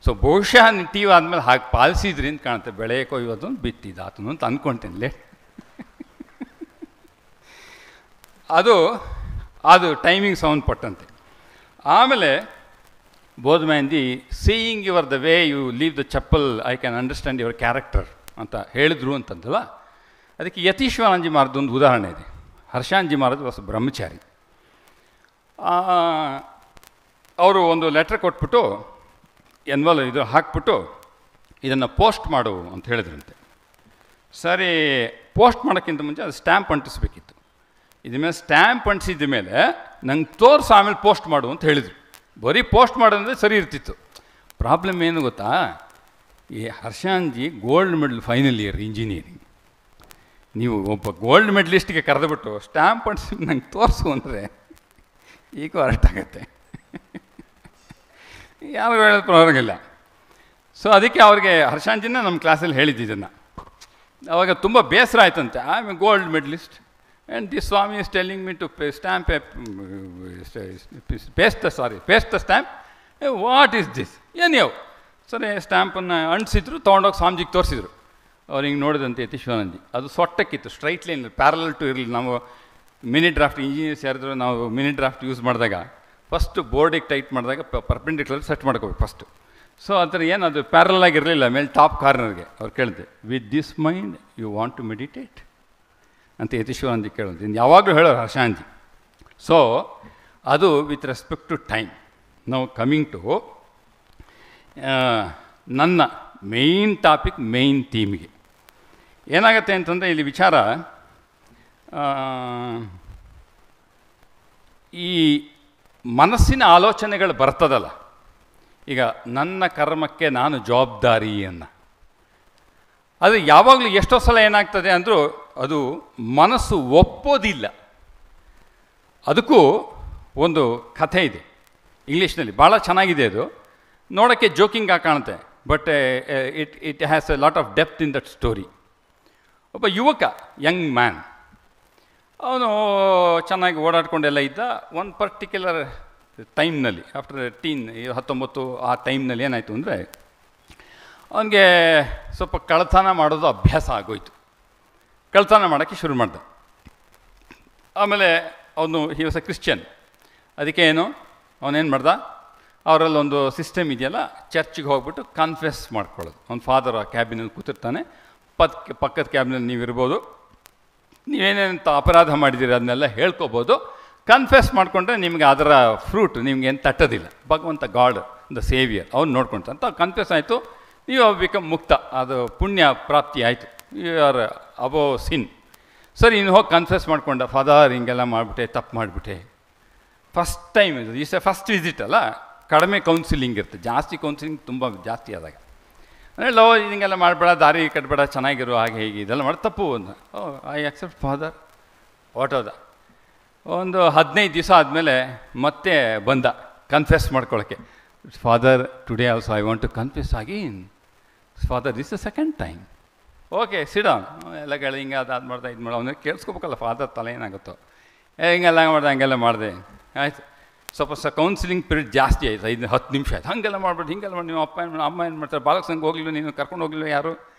ಸೊ ಬಹುಶಃ ಟಿ ವಿ ಆದಮೇಲೆ ಹಾಗೆ ಪಾಲಿಸಿದ್ರಿ ಅಂತ ಕಾಣುತ್ತೆ. ಬೆಳೆ ಕೊಯ್ಯೋದು ಬಿತ್ತಿದಾತನು ಅಂತ ಅಂದ್ಕೊಳ್ತೇನೆ. ಅದು ಟೈಮಿಂಗ್ ಸಂಬಂಧಪಟ್ಟಂತೆ. ಆಮೇಲೆ ಬೋಧಮಹಂದಿ seeing your the way you leave the chappal I can understand your character ಅಂತ ಹೇಳಿದ್ರು ಅಂತಂದಲ್ಲ. ಅದಕ್ಕೆ ಯತೀಶ್ವರಾಂಜಿ ಮಹಾರಾಜ್ ಒಂದು ಉದಾಹರಣೆ ಇದೆ. ಹರ್ಷಾಂಜಿ ಮಹಾರಾಜ್ ಹೊಸ ಬ್ರಹ್ಮಚಾರಿ. ಅವರು ಒಂದು ಲೆಟ್ರ್ ಕೊಟ್ಬಿಟ್ಟು ಇದು ಹಾಕ್ಬಿಟ್ಟು ಇದನ್ನು ಪೋಸ್ಟ್ ಮಾಡು ಅಂತ ಹೇಳಿದ್ರಂತೆ. ಸರಿ, ಪೋಸ್ಟ್ ಮಾಡೋಕ್ಕಿಂತ ಮುಂಚೆ ಅದು ಸ್ಟ್ಯಾಂಪ್ ಅಂಟಿಸ್ಬೇಕಿತ್ತು. ಇದ್ರ ಮೇಲೆ ಸ್ಟ್ಯಾಂಪ್ ಅಂಟಿಸಿದ ಮೇಲೆ ನಂಗೆ ತೋರಿಸು, ಆಮೇಲೆ ಪೋಸ್ಟ್ ಮಾಡು ಅಂತ ಹೇಳಿದರು. ಬರೀ ಪೋಸ್ಟ್ ಮಾಡೋದಂದರೆ ಸರಿ ಇರ್ತಿತ್ತು. ಪ್ರಾಬ್ಲಮ್ ಏನು ಗೊತ್ತಾ, ಈ Harshanji gold medal final year engineering. ನೀವು ಒಬ್ಬ ಗೋಲ್ಡ್ ಮೆಡಲಿಸ್ಟ್ಗೆ ಕರೆದುಬಿಟ್ಟು ಸ್ಟ್ಯಾಂಪ್ ಅಂಟಿಸಿ ನಂಗೆ ತೋರಿಸು ಅಂದರೆ ಈಗ ಹೊರಟಾಗತ್ತೆ, ಯಾರು ಹೇಳೋದು ಪರವಾಗಿಲ್ಲ. ಸೊ ಅದಕ್ಕೆ ಅವ್ರಿಗೆ ಹರ್ಷಾಂಜಿನ ನಮ್ಮ ಕ್ಲಾಸಲ್ಲಿ ಹೇಳಿದ್ದು ಇದನ್ನು. ಅವಾಗ ತುಂಬ ಬೇಸರ ಆಯ್ತಂತೆ. I am a gold medallist and the swami is telling me to stamp paste the stamp. What is this ಏನ್ಯೋ. ಸರಿ, ಸ್ಟ್ಯಾಂಪನ್ನು ಅಂಟಿಸಿದ್ರು, ತೊಗೊಂಡೋಗಿ ಸ್ವಾಮೀಜಿಗೆ ತೋರಿಸಿದ್ರು. ಅವ್ರು ಹಿಂಗೆ ನೋಡಿದಂತೆ ಯತೀಶ್ವರಾನಂದಿ, ಅದು ಸೊಟ್ಟಕ್ಕಿತ್ತು, ಸ್ಟ್ರೈಟ್ ಲೈನ್, ಪ್ಯಾರಲಲ್ ಟು ಇರಲಿಲ್ಲ. ನಾವು ಮಿನಿ ಡ್ರಾಫ್ಟ್ ಇಂಜಿನಿಯರ್ಸ್ ಯಾರಿದ್ರು ನಾವು ಮಿನಿ ಡ್ರಾಫ್ಟ್ ಯೂಸ್ ಮಾಡಿದಾಗ ಫಸ್ಟು ಬೋರ್ಡಿಗೆ ಟೈಟ್ ಮಾಡಿದಾಗ ಪರ್ಪೆಂಡಿಕ್ಯುಲರ್ ಸೆಟ್ ಮಾಡ್ಕೋಬೇಕು ಫಸ್ಟು. ಸೊ ಆ ಥರ ಏನು ಅದು ಪ್ಯಾರಲ್ ಆಗಿರಲಿಲ್ಲ ಮೇಲೆ ಟಾಪ್ ಕಾರ್ನರ್ಗೆ. ಅವ್ರು ಕೇಳಿದೆ, with this mind you want to meditate ಅಂತ ಯತೀಶ್ವರಾಂಜಿ ಕೇಳೋದು, ಇನ್ನು ಯಾವಾಗಲೂ ಹೇಳೋರು ಹರ್ಷಾಂಜಿ. ಸೊ ಅದು ವಿತ್ ರೆಸ್ಪೆಕ್ಟ್ ಟು ಟೈಮ್. ನಾವು ಕಮಿಂಗ್ ಟು ನನ್ನ ಮೇಯ್ನ್ ಟಾಪಿಕ್, ಮೇಯ್ನ್ ಥೀಮ್ಗೆ ಏನಾಗುತ್ತೆ ಅಂತಂದರೆ ಇಲ್ಲಿ ವಿಚಾರ, ಈ ಮನಸ್ಸಿನ ಆಲೋಚನೆಗಳು ಬರ್ತದಲ್ಲ, ಈಗ ನನ್ನ ಕರ್ಮಕ್ಕೆ ನಾನು ಜವಾಬ್ದಾರಿ ಅನ್ನ, ಅದು ಯಾವಾಗಲೂ ಎಷ್ಟೋ ಸಲ ಏನಾಗ್ತದೆ ಅಂದರೂ ಅದು ಮನಸ್ಸು ಒಪ್ಪೋದಿಲ್ಲ. ಅದಕ್ಕೂ ಒಂದು ಕಥೆ ಇದೆ ಇಂಗ್ಲೀಷ್ನಲ್ಲಿ, ಭಾಳ ಚೆನ್ನಾಗಿದೆ ಅದು, ನೋಡೋಕ್ಕೆ ಜೋಕಿಂಗ್ ಆಗಿ ಕಾಣುತ್ತೆ, but it has A lot of depth in that story. ಒಬ್ಬ ಯುವಕ, ಯಂಗ್ ಮ್ಯಾನ್, ಅವನು ಚೆನ್ನಾಗಿ ಓಡಾಡ್ಕೊಂಡೆಲ್ಲ ಇದ್ದ. ಒಂದು ಪರ್ಟಿಕ್ಯುಲರ್ ಟೈಮ್ನಲ್ಲಿ, ಆಫ್ಟರ್ 19 ಆ ಟೈಮ್ನಲ್ಲಿ ಏನಾಯಿತು ಅಂದರೆ ಅವನಿಗೆ ಸ್ವಲ್ಪ ಕಳ್ಳತನ ಮಾಡೋದು ಅಭ್ಯಾಸ ಆಗೋಯ್ತು. ಕಳ್ಳತನ ಮಾಡೋಕ್ಕೆ ಶುರು ಮಾಡ್ದ. ಆಮೇಲೆ ಅವನು ಹಿ ವಾಸ್ ಎ ಕ್ರಿಶ್ಚಿಯನ್. ಅದಕ್ಕೆ ಏನು ಅವನೇನು ಮಾಡ್ದ, ಅವರಲ್ಲೊಂದು ಸಿಸ್ಟಮ್ ಇದೆಯಲ್ಲ, ಚರ್ಚಿಗೆ ಹೋಗ್ಬಿಟ್ಟು ಕನ್ಫೆಸ್ ಮಾಡ್ಕೊಳ್ಳೋದು. ಅವ್ನ ಫಾದರ್ ಆ ಕ್ಯಾಬಿನಲ್ಲಿ ಕೂತಿರ್ತಾನೆ, ಪಕ್ಕದ ಕ್ಯಾಬಿನಲ್ಲಿ ನೀವು ಇರ್ಬೋದು, ನೀವೇನೇನಂತ ಅಪರಾಧ ಮಾಡಿದ್ದೀರಿ ಅದನ್ನೆಲ್ಲ ಹೇಳ್ಕೊಬೋದು. ಕನ್ಫೆಸ್ ಮಾಡಿಕೊಂಡ್ರೆ ನಿಮಗೆ ಅದರ ಫ್ರೂಟ್ ನಿಮ್ಗೇನು ತಟ್ಟೋದಿಲ್ಲ. ಭಗವಂತ ಗಾಡ್ ದ ಸೇವಿಯರ್ ಅವ್ನು ನೋಡ್ಕೊಳ್ತಾನೆ. ಅಂತ ಕನ್ಫೆಸ್ ಆಯಿತು, ನೀವು ಬಿಕಮ್ ಮುಕ್ತ, ಅದು ಪುಣ್ಯ ಪ್ರಾಪ್ತಿ ಆಯಿತು, ಯು ಆರ್ ಅಬೋ ಸಿನ್. ಸರಿ, ಇನ್ನು ಹೋಗಿ ಕನ್ಫೆಸ್ ಮಾಡ್ಕೊಂಡ, ಫಾದರ್ ಹಿಂಗೆಲ್ಲ ಮಾಡಿಬಿಟ್ಟೆ, ತಪ್ಪು ಮಾಡಿಬಿಟ್ಟೆ. ಫಸ್ಟ್ ಟೈಮ್ ಇದು, ಈಸ್ ಎ ಫಸ್ಟ್ ವಿಸಿಟ್ ಅಲ್ಲ, ಕಡಿಮೆ ಕೌನ್ಸಿಲಿಂಗ್ ಇರುತ್ತೆ, ಜಾಸ್ತಿ ಕೌನ್ಸಿಲಿಂಗ್ ತುಂಬ ಜಾಸ್ತಿ ಆದಾಗ ಅಂದರೆ ಲೋ ಹಿಂಗೆಲ್ಲ ಮಾಡಬೇಡ, ದಾರಿ ಕಟ್ಬೇಡ, ಚೆನ್ನಾಗಿರು, ಹಾಗೆ ಹೀಗೆ ಇದೆಲ್ಲ ಮಾಡಿ ತಪ್ಪು ಅಂತ. ಐ ಆಕ್ಸೆಪ್ಟ್ ಫಾದರ್, ಹೊರಟೋದ. ಒಂದು 15 ದಿವಸ ಆದಮೇಲೆ ಮತ್ತೆ ಬಂದ ಕನ್ಫೆಸ್ ಮಾಡ್ಕೊಳ್ಳೋಕ್ಕೆ. Father, today also I want to confess again. Father, this the second time. Okay, sit down. ಎಲ್ಲ ಕೇಳಿ ಹಿಂಗೆ ಅದು ಮಾಡ್ದೆ, ಇದು ಮಾಡೋ, ಅವನಿಗೆ ಕೇಳಿಸ್ಕೋಬೇಕಲ್ಲ ಫಾದರ್ ತಲೆ ಏನಾಗುತ್ತೋ. ಹಿಂಗೆಲ್ಲ ಮಾಡ್ದೆ, ಹಂಗೆಲ್ಲ ಮಾಡಿದೆ, ಆಯಿತು. ಸ್ವಲ್ಪ ಕೌನ್ಸಿಲಿಂಗ್ ಪೀರಿಯಡ್ ಜಾಸ್ತಿ ಆಯಿತು, 5-10 ನಿಮಿಷ ಆಯ್ತು. ಹಾಗೆಲ್ಲ ಮಾಡ್ಬಿಟ್ಟು ಹಿಂಗೆಲ್ಲ ಮಾಡಿ, ನೀವು ಅಮ್ಮ ಏನು ಮಾಡ್ತಾರೆ, ಬಾಲಕ ಸಂಘ ಹೋಗಲಿಲ್ಲ, ನೀನು ಕರ್ಕೊಂಡು ಹೋಗಲಿಲ್ಲ, ಯಾರು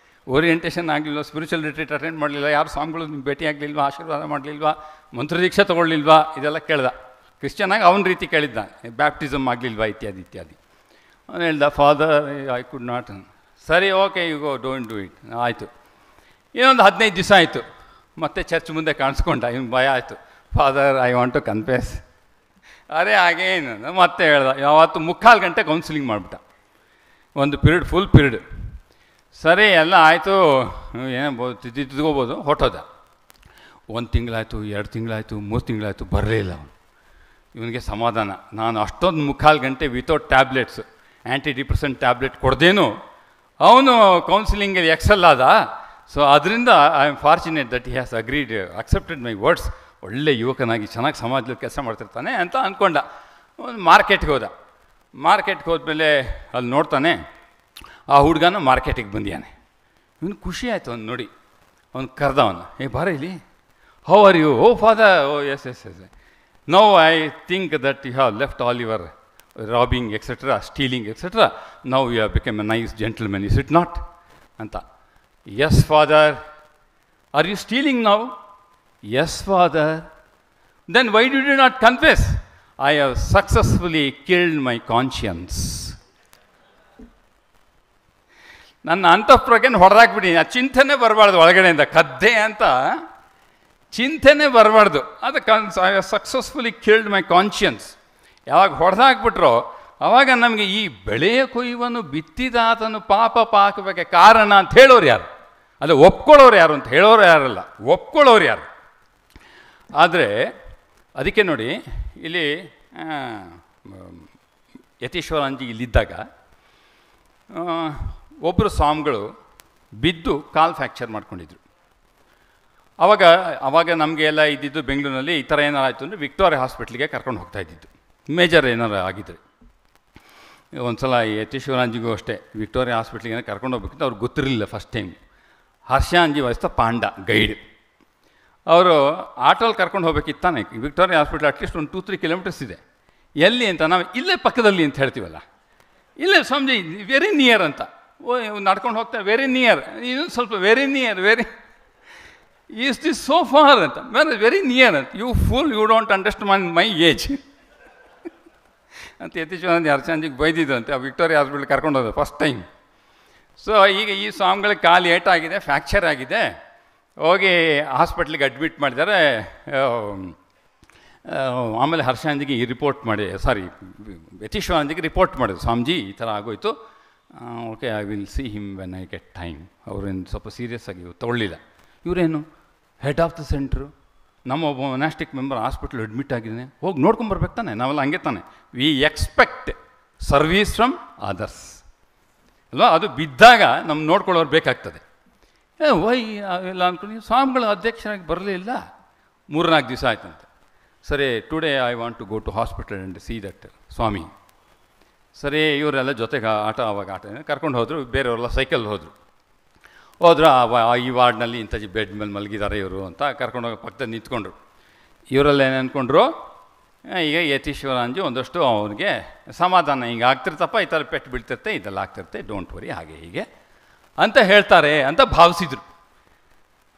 ಓರಿಯೆಂಟೇಷನ್ ಆಗಲಿಲ್ಲ, ಸ್ಪಿರಿಚುವಲ್ ರಿಟ್ರೀಟ್ ಅಟೆಂಡ್ ಮಾಡಲಿಲ್ಲ, ಯಾರು ಸ್ವಾಮಿಗಳು ನಿಮ್ಗೆ ಭೇಟಿ ಆಗಲಿಲ್ವಾ, ಆಶೀರ್ವಾದ ಮಾಡಲಿಲ್ವಾ, ಮಂತ್ರದೀಕ್ಷೆ ತೊಗೊಳ್ಳಿಲ್ವಾ, ಇದೆಲ್ಲ ಕೇಳ್ದ. ಕ್ರಿಶ್ಚಿಯನಾಗಿ ಅವನ ರೀತಿ ಕೇಳಿದ್ದ, ಬ್ಯಾಪ್ಟಿಸಮ್ ಆಗಲಿಲ್ವಾ, ಇತ್ಯಾದಿ ಇತ್ಯಾದಿ. ಅವನು ಹೇಳ್ದ, ಫಾದರ್ ಐ ಕುಡ್ ನಾಟ್. ಸರಿ, okay, you go, don't do it. ಆಯಿತು. ಇನ್ನೊಂದು 15 ದಿವಸ ಆಯಿತು, ಮತ್ತೆ ಚರ್ಚ್ ಮುಂದೆ ಕಾಣಿಸ್ಕೊಂಡ. ಇವ್ನು ಭಯ ಆಯಿತು, father I want to confess. ಅರೆ ಹಾಗೇನು ಮತ್ತೆ ಹೇಳ್ದ. ಯಾವತ್ತು 3/4 ಗಂಟೆ ಕೌನ್ಸಿಲಿಂಗ್ ಮಾಡಿಬಿಟ್ಟ, ಒಂದು ಪೀರಿಯಡ್, ಫುಲ್ ಪೀರಿಯಡ್. ಸರಿ, ಎಲ್ಲ ಆಯಿತು, ಏನಾಗ್ಬೋದು, ತಿದ್ಕೋಬೋದು, ಹೊರಟೋದ. 1 ತಿಂಗಳಾಯಿತು, 2 ತಿಂಗಳಾಯಿತು, 3 ತಿಂಗಳಾಯಿತು, ಬರಲೇ ಇಲ್ಲ ಅವನು. ಇವನಿಗೆ ಸಮಾಧಾನ, ನಾನು ಅಷ್ಟೊಂದು 3/4 ಗಂಟೆ ವಿತೌಟ್ ಟ್ಯಾಬ್ಲೆಟ್ಸ್, ಆ್ಯಂಟಿ-ಡಿಪ್ರೆಸೆಂಟ್ ಟ್ಯಾಬ್ಲೆಟ್ ಕೊಡ್ದೇನು ಅವನು ಕೌನ್ಸಿಲಿಂಗಲ್ಲಿ ಎಕ್ಸೆಲ್ ಆದ. ಸೊ ಅದರಿಂದ I am fortunate that he has agreed, accepted my words. ಒಳ್ಳೆ ಯುವಕನಾಗಿ ಚೆನ್ನಾಗಿ ಸಮಾಜದಲ್ಲಿ ಕೆಲಸ ಮಾಡ್ತಿರ್ತಾನೆ ಅಂತ ಅಂದ್ಕೊಂಡ. ಒಂದು ಮಾರ್ಕೆಟ್ಗೆ ಹೋದ. ಮಾರ್ಕೆಟ್ಗೆ ಹೋದ್ಮೇಲೆ ಅಲ್ಲಿ ನೋಡ್ತಾನೆ, ಆ ಹುಡುಗನ ಮಾರ್ಕೆಟಿಗೆ ಬಂದಿಯಾನೆ. ಇವನು ಖುಷಿ ಆಯಿತು ಅವ್ನು ನೋಡಿ. ಅವ್ನು ಕರೆದವನು, ಬಾರ ಇಲ್ಲಿ, how are you? Oh father, oh yes yes yes, no I think that you have left all your robbing etcetera, stealing etcetera, now you have become a nice gentlemen, is it not ಅಂತ. Yes father. Are you stealing now? Yes, Father. Then why did you not confess? I have successfully killed my conscience. ನನ್ನ ಅಂತಃಪ್ರಜ್ಞೆನ ಹೊಡೆದಾಕ್ಬಿಡಿ, ಆ ಚಿಂತನೆ ಬರಬಾರ್ದು ಒಳಗಡೆಯಿಂದ, ಕದ್ದೆ ಅಂತ ಚಿಂತನೆ ಬರಬಾರ್ದು. ಅದಕ್ಕೆ I have successfully killed my conscience. ಯಾವಾಗ ಹೊಡೆದಾಕ್ಬಿಟ್ರೋ ಆವಾಗ ನಮಗೆ ಈ ಬೆಳೆಯ ಕೊಯ್ಯುವನು ಬಿತ್ತಿದಾತನು ಪಾಪ ಪಾಕಬೇಕೆ ಕಾರಣ ಅಂತ ಹೇಳೋರು ಯಾರು? ಅಲ್ಲ, ಒಪ್ಕೊಳ್ಳೋರು ಯಾರು ಅಂತ ಹೇಳೋರು ಯಾರಲ್ಲ, ಒಪ್ಕೊಳ್ಳೋರು ಯಾರು? ಆದರೆ ಅದಕ್ಕೆ ನೋಡಿ, ಇಲ್ಲಿ ಯತೀಶ್ವರಾಂಜಿ ಇಲ್ಲಿದ್ದಾಗ ಒಬ್ಬರು ಸ್ವಾಮಿಗಳು ಬಿದ್ದು ಕಾಲು ಫ್ರ್ಯಾಕ್ಚರ್ ಮಾಡ್ಕೊಂಡಿದ್ರು. ಆವಾಗ ನಮಗೆ ಎಲ್ಲ ಇದ್ದಿದ್ದು ಬೆಂಗಳೂರಿನಲ್ಲಿ. ಈ ಥರ ಏನಾರು ಆಯಿತು ಅಂದರೆ ವಿಕ್ಟೋರಿಯಾ ಹಾಸ್ಪಿಟ್ಲಿಗೆ ಕರ್ಕೊಂಡು ಹೋಗ್ತಾ ಇದ್ದಿದ್ದು, ಮೇಜರ್ ಏನಾರು ಆಗಿದ್ರೆ. ಒಂದು ಸಲ ಯತೀಶ್ವರಾಂಜಿಗೂ ಅಷ್ಟೇ ವಿಕ್ಟೋರಿಯಾ ಹಾಸ್ಪಿಟ್ಲಿಗೆ ಕರ್ಕೊಂಡು ಹೋಗ್ಬೇಕಿತ್ತು. ಅವ್ರಿಗೆ ಗೊತ್ತಿರಲಿಲ್ಲ ಫಸ್ಟ್ ಟೈಮ್. ಹರ್ಷಾಂಜಿ ವಯಸ್ಸ ಪಾಂಡ ಗೈಡ್, ಅವರು ಆಟೋಲ್ಲಿ ಕರ್ಕೊಂಡು ಹೋಗ್ಬೇಕಿತ್ತಾನೆ ವಿಕ್ಟೋರಿಯಾ ಹಾಸ್ಪಿಟ್ಲ್. ಅಟ್ಲೀಸ್ಟ್ ಒಂದು 2-3 ಕಿಲೋಮೀಟರ್ಸ್ ಇದೆ. ಎಲ್ಲಿ ಅಂತ ನಾವು ಇಲ್ಲೇ ಪಕ್ಕದಲ್ಲಿ ಅಂತ ಹೇಳ್ತೀವಲ್ಲ, ಇಲ್ಲೇ ಸ್ವಾಮೀಜಿ ವೆರಿ ನಿಯರ್ ಅಂತ. ನಡ್ಕೊಂಡು ಹೋಗ್ತಾ ವೆರಿ ನಿಯರ್, ಇನ್ನೊಂದು ಸ್ವಲ್ಪ very near, is this so far ಅಂತ, ಮ್ಯಾನ್ ವೆರಿ ನಿಯರ್ ಅಂತ. You fool you don't understand my age ಅಂತ ಯತೀಶ್ವರಾನಂದ ಹರ್ಷಾಂಜಿಗೆ ಬೈದಿದ್ದಂತೆ. ಆ ವಿಕ್ಟೋರಿಯಾ ಹಾಸ್ಪಿಟ್ಲ್ ಕರ್ಕೊಂಡು ಹೋದ ಫಸ್ಟ್ ಟೈಮ್. ಸೊ ಈಗ ಈ ಸ್ವಾಮಿಗಳಿಗೆ ಕಾಲು ಏಟಾಗಿದೆ, ಫ್ರ್ಯಾಕ್ಚರ್ ಆಗಿದೆ, ಹೋಗಿ ಹಾಸ್ಪಿಟ್ಲಿಗೆ ಅಡ್ಮಿಟ್ ಮಾಡಿದ್ದಾರೆ. ಆಮೇಲೆ ಹರ್ಷಾಂಜಿಗೆ ರಿಪೋರ್ಟ್ ಮಾಡಿ, ಯತೀಶ್ವರಾನಂದಿಗೆ ರಿಪೋರ್ಟ್ ಮಾಡಿದ್ರು, ಸ್ವಾಮೀಜಿ ಈ ಥರ ಆಗೋಯ್ತು, okay I will see him when I get time. ಅವರೇನು ಸ್ವಲ್ಪ ಸೀರಿಯಸ್ ಆಗಿ ತೊಗೊಳ್ಳಿಲ್ಲ. ಇವರೇನು ಹೆಡ್ ಆಫ್ ದ ಸೆಂಟ್ರು, ನಮ್ಮ ಒಬ್ಬ ಮೊನಾಸ್ಟಿಕ್ ಮೆಂಬರ್ ಹಾಸ್ಪಿಟ್ಲ್ ಅಡ್ಮಿಟ್ ಆಗಿದ್ದಾನೆ, ಹೋಗಿ ನೋಡ್ಕೊಂಬರ್ಬೇಕು ತಾನೆ, ನಾವೆಲ್ಲ ಹಂಗೆ ತಾನೆ. We expect service from others ಅಲ್ವಾ, ಅದು ಬಿದ್ದಾಗ ನಮ್ಮ ನೋಡ್ಕೊಳ್ಳೋರು ಬೇಕಾಗ್ತದೆ. ವೈ ಇಲ್ಲ ಅಂದ್ಕೊಂಡು ಸ್ವಾಮಿಗಳು ಅಧ್ಯಕ್ಷರಾಗಿ ಬರಲಿಲ್ಲ, 3-4 ದಿವಸ ಆಯ್ತಂತೆ. ಸರಿ, today I want to go to hospital and see that swami. ಸರಿ, ಇವರೆಲ್ಲ ಜೊತೆಗೆ ಆವಾಗ ಕರ್ಕೊಂಡು ಹೋದರು, ಬೇರೆಯವರೆಲ್ಲ ಸೈಕಲ್ ಹೋದರು. ಈ ವಾರ್ಡ್ನಲ್ಲಿ ಇಂಥ ಬೆಡ್ ಮೇಲೆ ಮಲಗಿದ್ದಾರೆ ಇವರು ಅಂತ ಕರ್ಕೊಂಡೋಗಿ ಪಕ್ಕದಲ್ಲಿ ನಿಂತ್ಕೊಂಡ್ರು. ಇವರೆಲ್ಲ ಏನು ಅಂದ್ಕೊಂಡ್ರು, ಈಗ ಯತೀಶ್ವರಾಂಜಿ ಒಂದಷ್ಟು ಅವ್ರಿಗೆ ಸಮಾಧಾನ, ಹಿಂಗೆ ಆಗ್ತಿರ್ತಪ್ಪ, ಈ ಥರ ಪೆಟ್ಟು ಬೀಳ್ತಿರ್ತೆ, ಇದೆಲ್ಲ ಆಗ್ತಿರ್ತೆ, ಡೋಂಟ್ ವರಿ, ಹಾಗೆ ಹೀಗೆ ಅಂತ ಹೇಳ್ತಾರೆ ಅಂತ ಭಾವಿಸಿದ್ರು.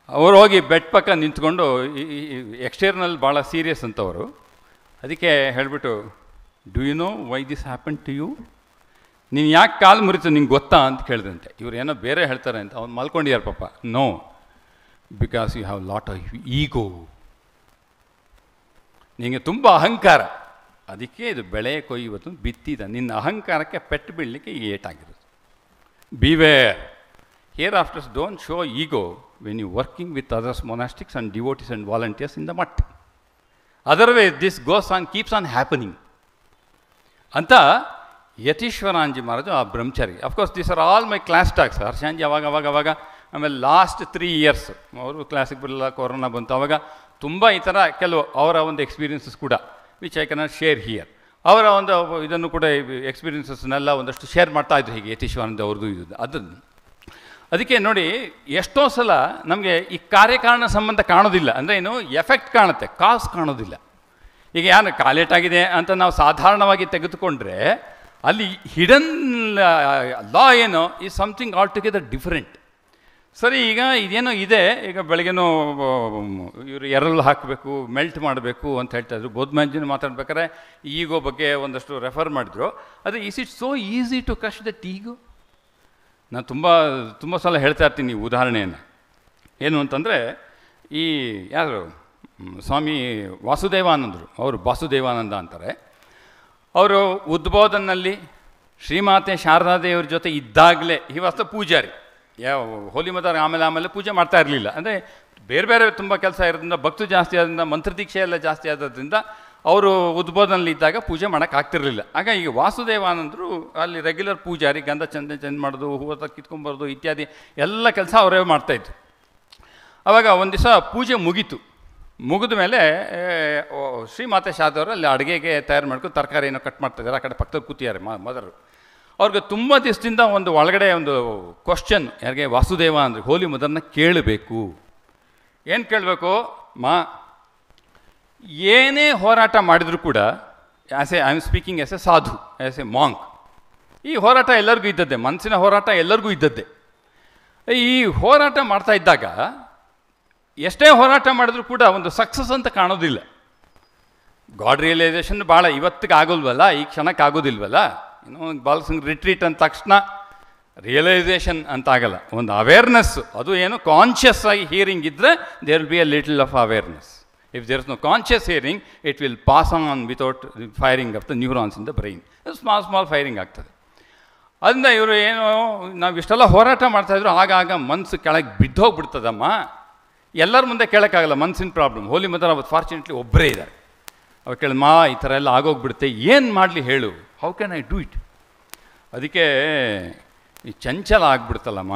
ಅವರು ಹೋಗಿ ಬೆಡ್ ಪಕ್ಕ ನಿಂತ್ಕೊಂಡು, ಎಕ್ಸ್ಟರ್ನಲ್ ಭಾಳ ಸೀರಿಯಸ್ ಅಂತವರು. ಅದಕ್ಕೆ ಹೇಳಿಬಿಟ್ಟು, do you know why this happen to you, ನೀನು ಯಾಕೆ ಕಾಲು ಮುರಿತು ನಿಂಗೆ ಗೊತ್ತಾ ಅಂತ ಕೇಳಿದಂತೆ. ಇವ್ರು ಏನೋ ಬೇರೆ ಹೇಳ್ತಾರೆ ಅಂತ ಅವ್ನು ಮಲ್ಕೊಂಡಿದ್ದಾರೆ ಪಾಪ. No, because you have lot of ego, ನಿನಗೆ ತುಂಬ ಅಹಂಕಾರ, ಅದಕ್ಕೆ ಇದು ಬೆಳೆ ಕೊಯ್ಯುವತ್ತು ಬಿತ್ತಿದ, ನಿನ್ನ ಅಹಂಕಾರಕ್ಕೆ ಪೆಟ್ಟು ಬೀಳಲಿಕ್ಕೆ ಏಟಾಗಿರೋದು. Beware hereafters don't show ego when you working with others monastics and devotees and volunteers in the math, otherwise this goes on keeps on happening ಅಂತ ಯತೀಶ್ವರಾಂಜಿ ಮಹಾರಾಜು ಆ brahmachari. Of course this are all my class talks. Harshanji ಅವಾಗ ಆಮೇಲೆ last 3 years ಅವರು ಕ್ಲಾಸಿಗೆ ಬರಲಿಲ್ಲ, corona ಬಂತು, ಅವಾಗ ತುಂಬ ಈ ಥರ ಕೆಲವು ಅವರ ಒಂದು ಎಕ್ಸ್ಪೀರಿಯನ್ಸಸ್ ಕೂಡ which I cannot share here. ಅವರ ಒಂದು ಇದನ್ನು ಕೂಡ ಎಕ್ಸ್ಪೀರಿಯನ್ಸಸ್ನೆಲ್ಲ ಒಂದಷ್ಟು ಶೇರ್ ಮಾಡ್ತಾಯಿದ್ರು ಹೀಗೆ ಯತೀಶ್ವರಾನಂದ ಅವ್ರದ್ದು ಇದು ಅದನ್ನು. ಅದಕ್ಕೆ ನೋಡಿ, ಎಷ್ಟೋ ಸಲ ನಮಗೆ ಈ ಕಾರ್ಯಕಾರಣ ಸಂಬಂಧ ಕಾಣೋದಿಲ್ಲ, ಅಂದರೆ ಏನು ಎಫೆಕ್ಟ್ ಕಾಣುತ್ತೆ, ಕಾಸ್ ಕಾಣೋದಿಲ್ಲ. ಈಗ ಯಾರು ಕಾಲೇಟಾಗಿದೆ ಅಂತ ನಾವು ಸಾಧಾರಣವಾಗಿ ತೆಗೆದುಕೊಂಡ್ರೆ ಅಲ್ಲಿ ಹಿಡನ್ ಲಾ ಏನೋ ಈ ಸಮಥಿಂಗ್ ಆಲ್ ಟುಗೆದರ್ ಡಿಫರೆಂಟ್. ಸರಿ, ಈಗ ಇದೇನೋ ಇದೆ, ಈಗ ಬೆಳಗ್ಗೆನೂ ಇವರು ಎರಳು ಹಾಕಬೇಕು, ಮೆಲ್ಟ್ ಮಾಡಬೇಕು ಅಂತ ಹೇಳ್ತಾಯಿದ್ರು. ಬೋಧಮಾಂಜಿನ ಮಾತಾಡ್ಬೇಕಾದ್ರೆ ಈಗೋ ಬಗ್ಗೆ ಒಂದಷ್ಟು ರೆಫರ್ ಮಾಡಿದ್ರು. ಅದು is it so easy to crush that ego? ನಾನು ತುಂಬ ಸಲ ಹೇಳ್ತಾ ಇರ್ತೀನಿ ಈ ಉದಾಹರಣೆಯನ್ನು. ಏನು ಅಂತಂದರೆ, ಈ ಯಾರು ಸ್ವಾಮಿ ವಾಸುದೇವಾನಂದರು, ಅವರು ವಾಸುದೇವಾನಂದ ಅಂತಾರೆ. ಅವರು ಉದ್ಬೋಧನಲ್ಲಿ ಶ್ರೀಮಾತೆ ಶಾರದಾದೇವ್ರ ಜೊತೆ ಇದ್ದಾಗಲೇ ಈ ವಾಸ್ತ ಪೂಜಾರಿ, ಯಾವ ಹೋಲಿ ಮದರ್ ಆಮೇಲೆ ಪೂಜೆ ಮಾಡ್ತಾ ಇರಲಿಲ್ಲ. ಅಂದರೆ ಬೇರೆ ತುಂಬ ಕೆಲಸ ಇರೋದ್ರಿಂದ, ಭಕ್ತು ಜಾಸ್ತಿ ಆದ್ರಿಂದ, ಮಂತ್ರದೀಕ್ಷೆ ಎಲ್ಲ ಜಾಸ್ತಿ ಆಗೋದ್ರಿಂದ ಅವರು ಉದ್ಬೋಧನಲ್ಲಿ ಇದ್ದಾಗ ಪೂಜೆ ಮಾಡೋಕ್ಕಾಗ್ತಿರ್ಲಿಲ್ಲ. ಆಗ ಈಗ ವಾಸುದೇವಾನಂದರು ಅಲ್ಲಿ ರೆಗ್ಯುಲರ್ ಪೂಜಾರಿ, ಗಂಧ ಚಂದ ಮಾಡೋದು, ಹೂವು ಕಿತ್ಕೊಂಬರೋದು ಇತ್ಯಾದಿ ಎಲ್ಲ ಕೆಲಸ ಅವರೇ ಮಾಡ್ತಾಯಿದ್ರು. ಆವಾಗ ಒಂದು ದಿವಸ ಪೂಜೆ ಮುಗಿದ ಮೇಲೆ ಶ್ರೀಮಾತೆ ಶಾರದವರು ಅಲ್ಲಿ ಅಡುಗೆಗೆ ತಯಾರು ಮಾಡ್ಕೊಂಡು ತರಕಾರಿ ಏನೋ ಕಟ್ ಮಾಡ್ತಾಯಿದ್ದಾರೆ. ಆ ಕಡೆ ಪಕ್ಕದಲ್ಲಿ ಕೂತಿದ್ದಾರೆ ಮದರು. ಅವ್ರಿಗೆ ತುಂಬ ದಿವಸದಿಂದ ಒಂದು ಒಳಗಡೆ ಒಂದು ಕ್ವಶನ್, ಯಾರಿಗೆ ವಾಸುದೇವ ಅಂದರೆ ಹೋಲಿ ಮದರ್ನ ಕೇಳಬೇಕು. ಏನು ಕೇಳಬೇಕು? ಏನೇ ಹೋರಾಟ ಮಾಡಿದರೂ ಕೂಡ I am speaking as A ಸಾಧು, ಆ್ಯಸ್ ಎ ಮಾಂಕ್, ಈ ಹೋರಾಟ ಎಲ್ಲರಿಗೂ ಇದ್ದದ್ದೇ, ಮನಸ್ಸಿನ ಹೋರಾಟ ಎಲ್ಲರಿಗೂ ಇದ್ದದ್ದೇ. ಈ ಹೋರಾಟ ಮಾಡ್ತಾ ಇದ್ದಾಗ ಎಷ್ಟೇ ಹೋರಾಟ ಮಾಡಿದ್ರೂ ಕೂಡ ಒಂದು ಸಕ್ಸಸ್ ಅಂತ ಕಾಣೋದಿಲ್ಲ. ಗಾಡ್ ರಿಯಲೈಸೇಷನ್ ಭಾಳ ಇವತ್ತಿಗೆ ಆಗೋಲ್ವಲ್ಲ, ಈ ಕ್ಷಣಕ್ಕೆ ಆಗೋದಿಲ್ವಲ್ಲ. ಇನ್ನೊಂದು ಬಾಲಸಿಂಗ್ ರಿಟ್ರೀಟ್ ಅಂದ ತಕ್ಷಣ ರಿಯಲೈಸೇಷನ್ ಅಂತ ಆಗಲ್ಲ, ಒಂದು ಅವೇರ್ನೆಸ್ಸು. ಅದು ಏನು ಕಾನ್ಷಿಯಸ್ ಆಗಿ ಹಿಯರಿಂಗ್ ಇದ್ದರೆ there will be a little of awareness. If there is no conscious hearing it will pass on without firing of the neurons in the brain. Small firing ಆಗ್ತದೆ. ಅದರಿಂದ ಇವರು ಏನು, ನಾವು ಇಷ್ಟೆಲ್ಲ ಹೋರಾಟ ಮಾಡ್ತಾಯಿದ್ರು, ಆಗಾಗ ಮನಸ್ಸು ಕೆಳಗೆ ಬಿದ್ದೋಗ್ಬಿಡ್ತದಮ್ಮ. ಎಲ್ಲರ ಮುಂದೆ ಕೇಳೋಕ್ಕಾಗಲ್ಲ, ಮನಸ್ಸಿನ ಪ್ರಾಬ್ಲಮ್. ಹೋಲಿ ಮದರ್ ಅವತ್ತು ಫಾರ್ಚುನೇಟ್ಲಿ ಒಬ್ಬರೇ ಇದ್ದಾರೆ. ಅವ್ರು ಕೇಳಿದ, ಈ ಥರ ಎಲ್ಲ ಆಗೋಗ್ಬಿಡುತ್ತೆ, ಏನು ಮಾಡಲಿ ಹೇಳು, how can I do it? ಅದಕ್ಕೆ ಈ ಚಂಚಲ ಆಗ್ಬಿಡ್ತಲ್ಲಮ್ಮ,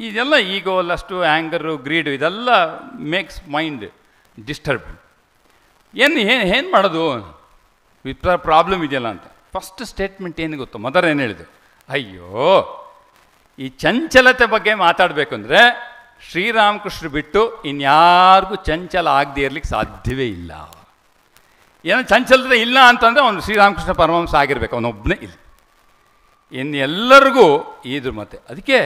ಇದೆಲ್ಲ ಈಗೋ ಅಷ್ಟು ಆ್ಯಂಗರು, ಗ್ರೀಡು, ಇದೆಲ್ಲ ಮೇಕ್ಸ್ ಮೈಂಡ್ ಡಿಸ್ಟರ್ಬ್. ಏನು ಮಾಡೋದು, ಪ್ರಾಬ್ಲಮ್ ಇದೆಯಲ್ಲ ಅಂತ. ಫಸ್ಟ್ ಸ್ಟೇಟ್ಮೆಂಟ್ ಏನು ಗೊತ್ತು, ಮದರ್ ಏನು ಹೇಳಿದ್ರು? ಅಯ್ಯೋ, ಈ ಚಂಚಲತೆ ಬಗ್ಗೆ ಮಾತಾಡಬೇಕು ಅಂದರೆ ಶ್ರೀರಾಮಕೃಷ್ಣರು ಬಿಟ್ಟು ಇನ್ಯಾರಿಗೂ ಚಂಚಲ ಆಗದೆ ಇರಲಿಕ್ಕೆ ಸಾಧ್ಯವೇ ಇಲ್ಲ. ಏನೋ ಚಂಚಲತೆ ಇಲ್ಲ ಅಂತಂದರೆ ಅವನು ಶ್ರೀರಾಮಕೃಷ್ಣ ಪರಮಹಂಸ ಆಗಿರ್ಬೇಕು, ಅವನೊಬ್ಬನೇ ಇಲ್ಲ. ಎಲ್ಲರಿಗೂ ಇದ್ರ ಮತ್ತೆ. ಅದಕ್ಕೆ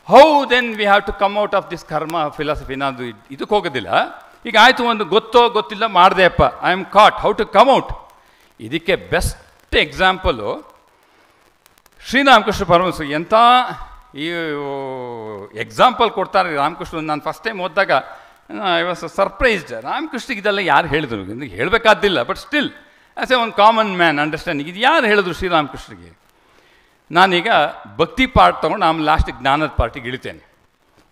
how then we have to come out of this karma philosophy. ನಾನು ಇದಕ್ಕೆ ಹೋಗೋದಿಲ್ಲ. ಈಗ ಆಯಿತು, ಒಂದು ಗೊತ್ತೋ ಗೊತ್ತಿಲ್ಲ ಮಾಡಿದೆಯಪ್ಪ, I am caught, how to come out. ಇದಕ್ಕೆ ಬೆಸ್ಟ್ ಎಕ್ಸಾಂಪಲು ಶ್ರೀರಾಮಕೃಷ್ಣ ಪರಮಹಂಸರು. ಎಂಥ ಈ ಎಕ್ಸಾಂಪಲ್ ಕೊಡ್ತಾರೆ ರಾಮಕೃಷ್ಣ. ನಾನು ಫಸ್ಟ್ ಟೈಮ್ ಓದಿದಾಗ ಐ ವಾಸ್ ಸರ್ಪ್ರೈಸ್ಡ್. ರಾಮಕೃಷ್ಣಗೆ ಇದೆಲ್ಲ ಯಾರು ಹೇಳಿದ್ರು? ಹೇಳಬೇಕಾದಿಲ್ಲ, but still as a one common man understanding ಇದು ಯಾರು ಹೇಳಿದ್ರು ಶ್ರೀರಾಮಕೃಷ್ಣಗೆ? ನಾನೀಗ ಭಕ್ತಿ ಪಾರ್ಟ್ ತೊಗೊಂಡು ಆಮೇಲೆ ಲಾಸ್ಟ್ ಜ್ಞಾನದ ಪಾರ್ಟಿಗೆ ಇಳಿತೇನೆ.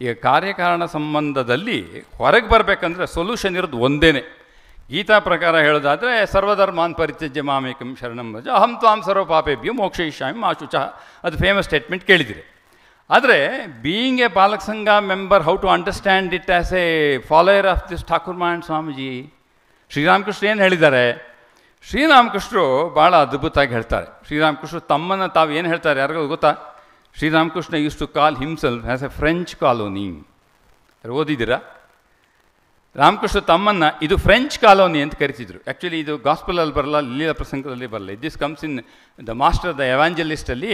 ಈಗ ಕಾರ್ಯಕಾರಣ ಸಂಬಂಧದಲ್ಲಿ ಹೊರಗೆ ಬರಬೇಕಂದ್ರೆ ಸೊಲ್ಯೂಷನ್ ಇರೋದು ಒಂದೇ. ಗೀತಾ ಪ್ರಕಾರ ಹೇಳೋದಾದರೆ ಸರ್ವಧರ್ಮಾನ್ ಪರಿತ್ಯಜ್ಯ ಮಾಮೇಕಂ ಶರಣಂ ಭಜ ಅಹಂ ತ್ವಾಂ ಸರ್ವ ಪಾಪೇಭ್ಯೋ ಮೋಕ್ಷಯಿಷ್ಯಾಮಿ ಮಾ ಶುಚಃ. ಅದು ಫೇಮಸ್ ಸ್ಟೇಟ್ಮೆಂಟ್ ಕೇಳಿದಿರಿ. ಆದರೆ ಬೀಯಿಂಗ್ ಎ ಬಾಲಕ ಸಂಘ member, how to understand it as A follower of this Thakur ಮಹಾನ್ ಸ್ವಾಮೀಜಿ, ಶ್ರೀರಾಮಕೃಷ್ಣ ಏನು ಹೇಳಿದ್ದಾರೆ? ಶ್ರೀರಾಮಕೃಷ್ಣರು ಭಾಳ ಅದ್ಭುತವಾಗಿ ಹೇಳ್ತಾರೆ. ಶ್ರೀರಾಮಕೃಷ್ಣರು ತಮ್ಮನ್ನು ತಾವು ಏನು ಹೇಳ್ತಾರೆ ಯಾರಿಗೂ ಗೊತ್ತಾ? Sri Ramakrishna used to call himself as a French colony. ಓದಿದ್ದೀರಾ? ರಾಮಕೃಷ್ಣ ತಮ್ಮನ್ನು ಇದು ಫ್ರೆಂಚ್ ಕಾಲೋನಿ ಅಂತ ಕರಿತಿದ್ರು. ಆ್ಯಕ್ಚುಲಿ ಇದು ಗಾಸ್ಪಲಲ್ಲಿ ಬರಲ್ಲ, ಲೀಲಾ ಪ್ರಸಂಗದಲ್ಲಿ ಬರಲ್ಲ. This comes in the master the ಎವಾಂಜಲಿಸ್ಟಲ್ಲಿ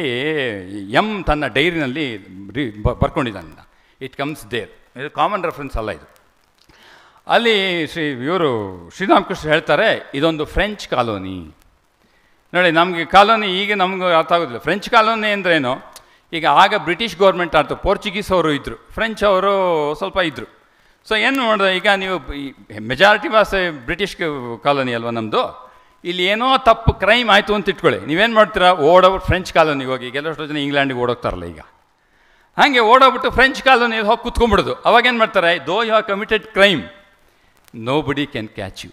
ಎಂ ತನ್ನ ಡೈರಿನಲ್ಲಿ ಬರ್ಕೊಂಡಿದ್ದಾನೆ. It comes there. ಇದು ಕಾಮನ್ ರೆಫರೆನ್ಸ್ ಅಲ್ಲ ಇದು. ಅಲ್ಲಿ ಶ್ರೀರಾಮಕೃಷ್ಣ ಹೇಳ್ತಾರೆ ಇದೊಂದು ಫ್ರೆಂಚ್ ಕಾಲೋನಿ. ನೋಡಿ, ನಮಗೆ ಕಾಲೋನಿ ಈಗ ನಮ್ಗೆ ಅರ್ಥ ಆಗೋದಿಲ್ಲ. ಫ್ರೆಂಚ್ ಕಾಲೋನಿ ಅಂದ್ರೇನು? ಈಗ ಆಗ ಬ್ರಿಟಿಷ್ ಗೌರ್ಮೆಂಟ್ ಆಯ್ತು, ಪೋರ್ಚುಗೀಸ್ ಅವರು ಇದ್ದರು, ಫ್ರೆಂಚ್ ಅವರು ಸ್ವಲ್ಪ ಇದ್ದರು. ಸೊ ಏನು ಮಾಡಿದೆ, ಈಗ ನೀವು ಮೆಜಾರಿಟಿ ವಾಸ್ ಬ್ರಿಟಿಷ್ ಕಾಲೋನಿ ಅಲ್ವಾ ನಮ್ಮದು. ಇಲ್ಲಿ ಏನೋ ತಪ್ಪು ಕ್ರೈಮ್ ಆಯಿತು ಅಂತ ಇಟ್ಕೊಳ್ಳಿ, ನೀವೇನು ಮಾಡ್ತೀರಾ? ಓಡೋಗ್ಬಿಟ್ಟು ಫ್ರೆಂಚ್ ಕಾಲೋನಿಗೆ ಹೋಗಿ. ಕೆಲವಷ್ಟು ಜನ ಇಂಗ್ಲೆಂಡಿಗೆ ಓಡೋಗ್ತಾರಲ್ಲ ಈಗ, ಹಾಗೆ ಓಡೋಗ್ಬಿಟ್ಟು ಫ್ರೆಂಚ್ ಕಾಲೋನಿಯಲ್ಲಿ ಹೋಗಿ ಕುತ್ಕೊಂಡ್ಬಿಡೋದು. ಅವಾಗೇನು ಮಾಡ್ತಾರೆ? Though you have committed crime, nobody can catch you.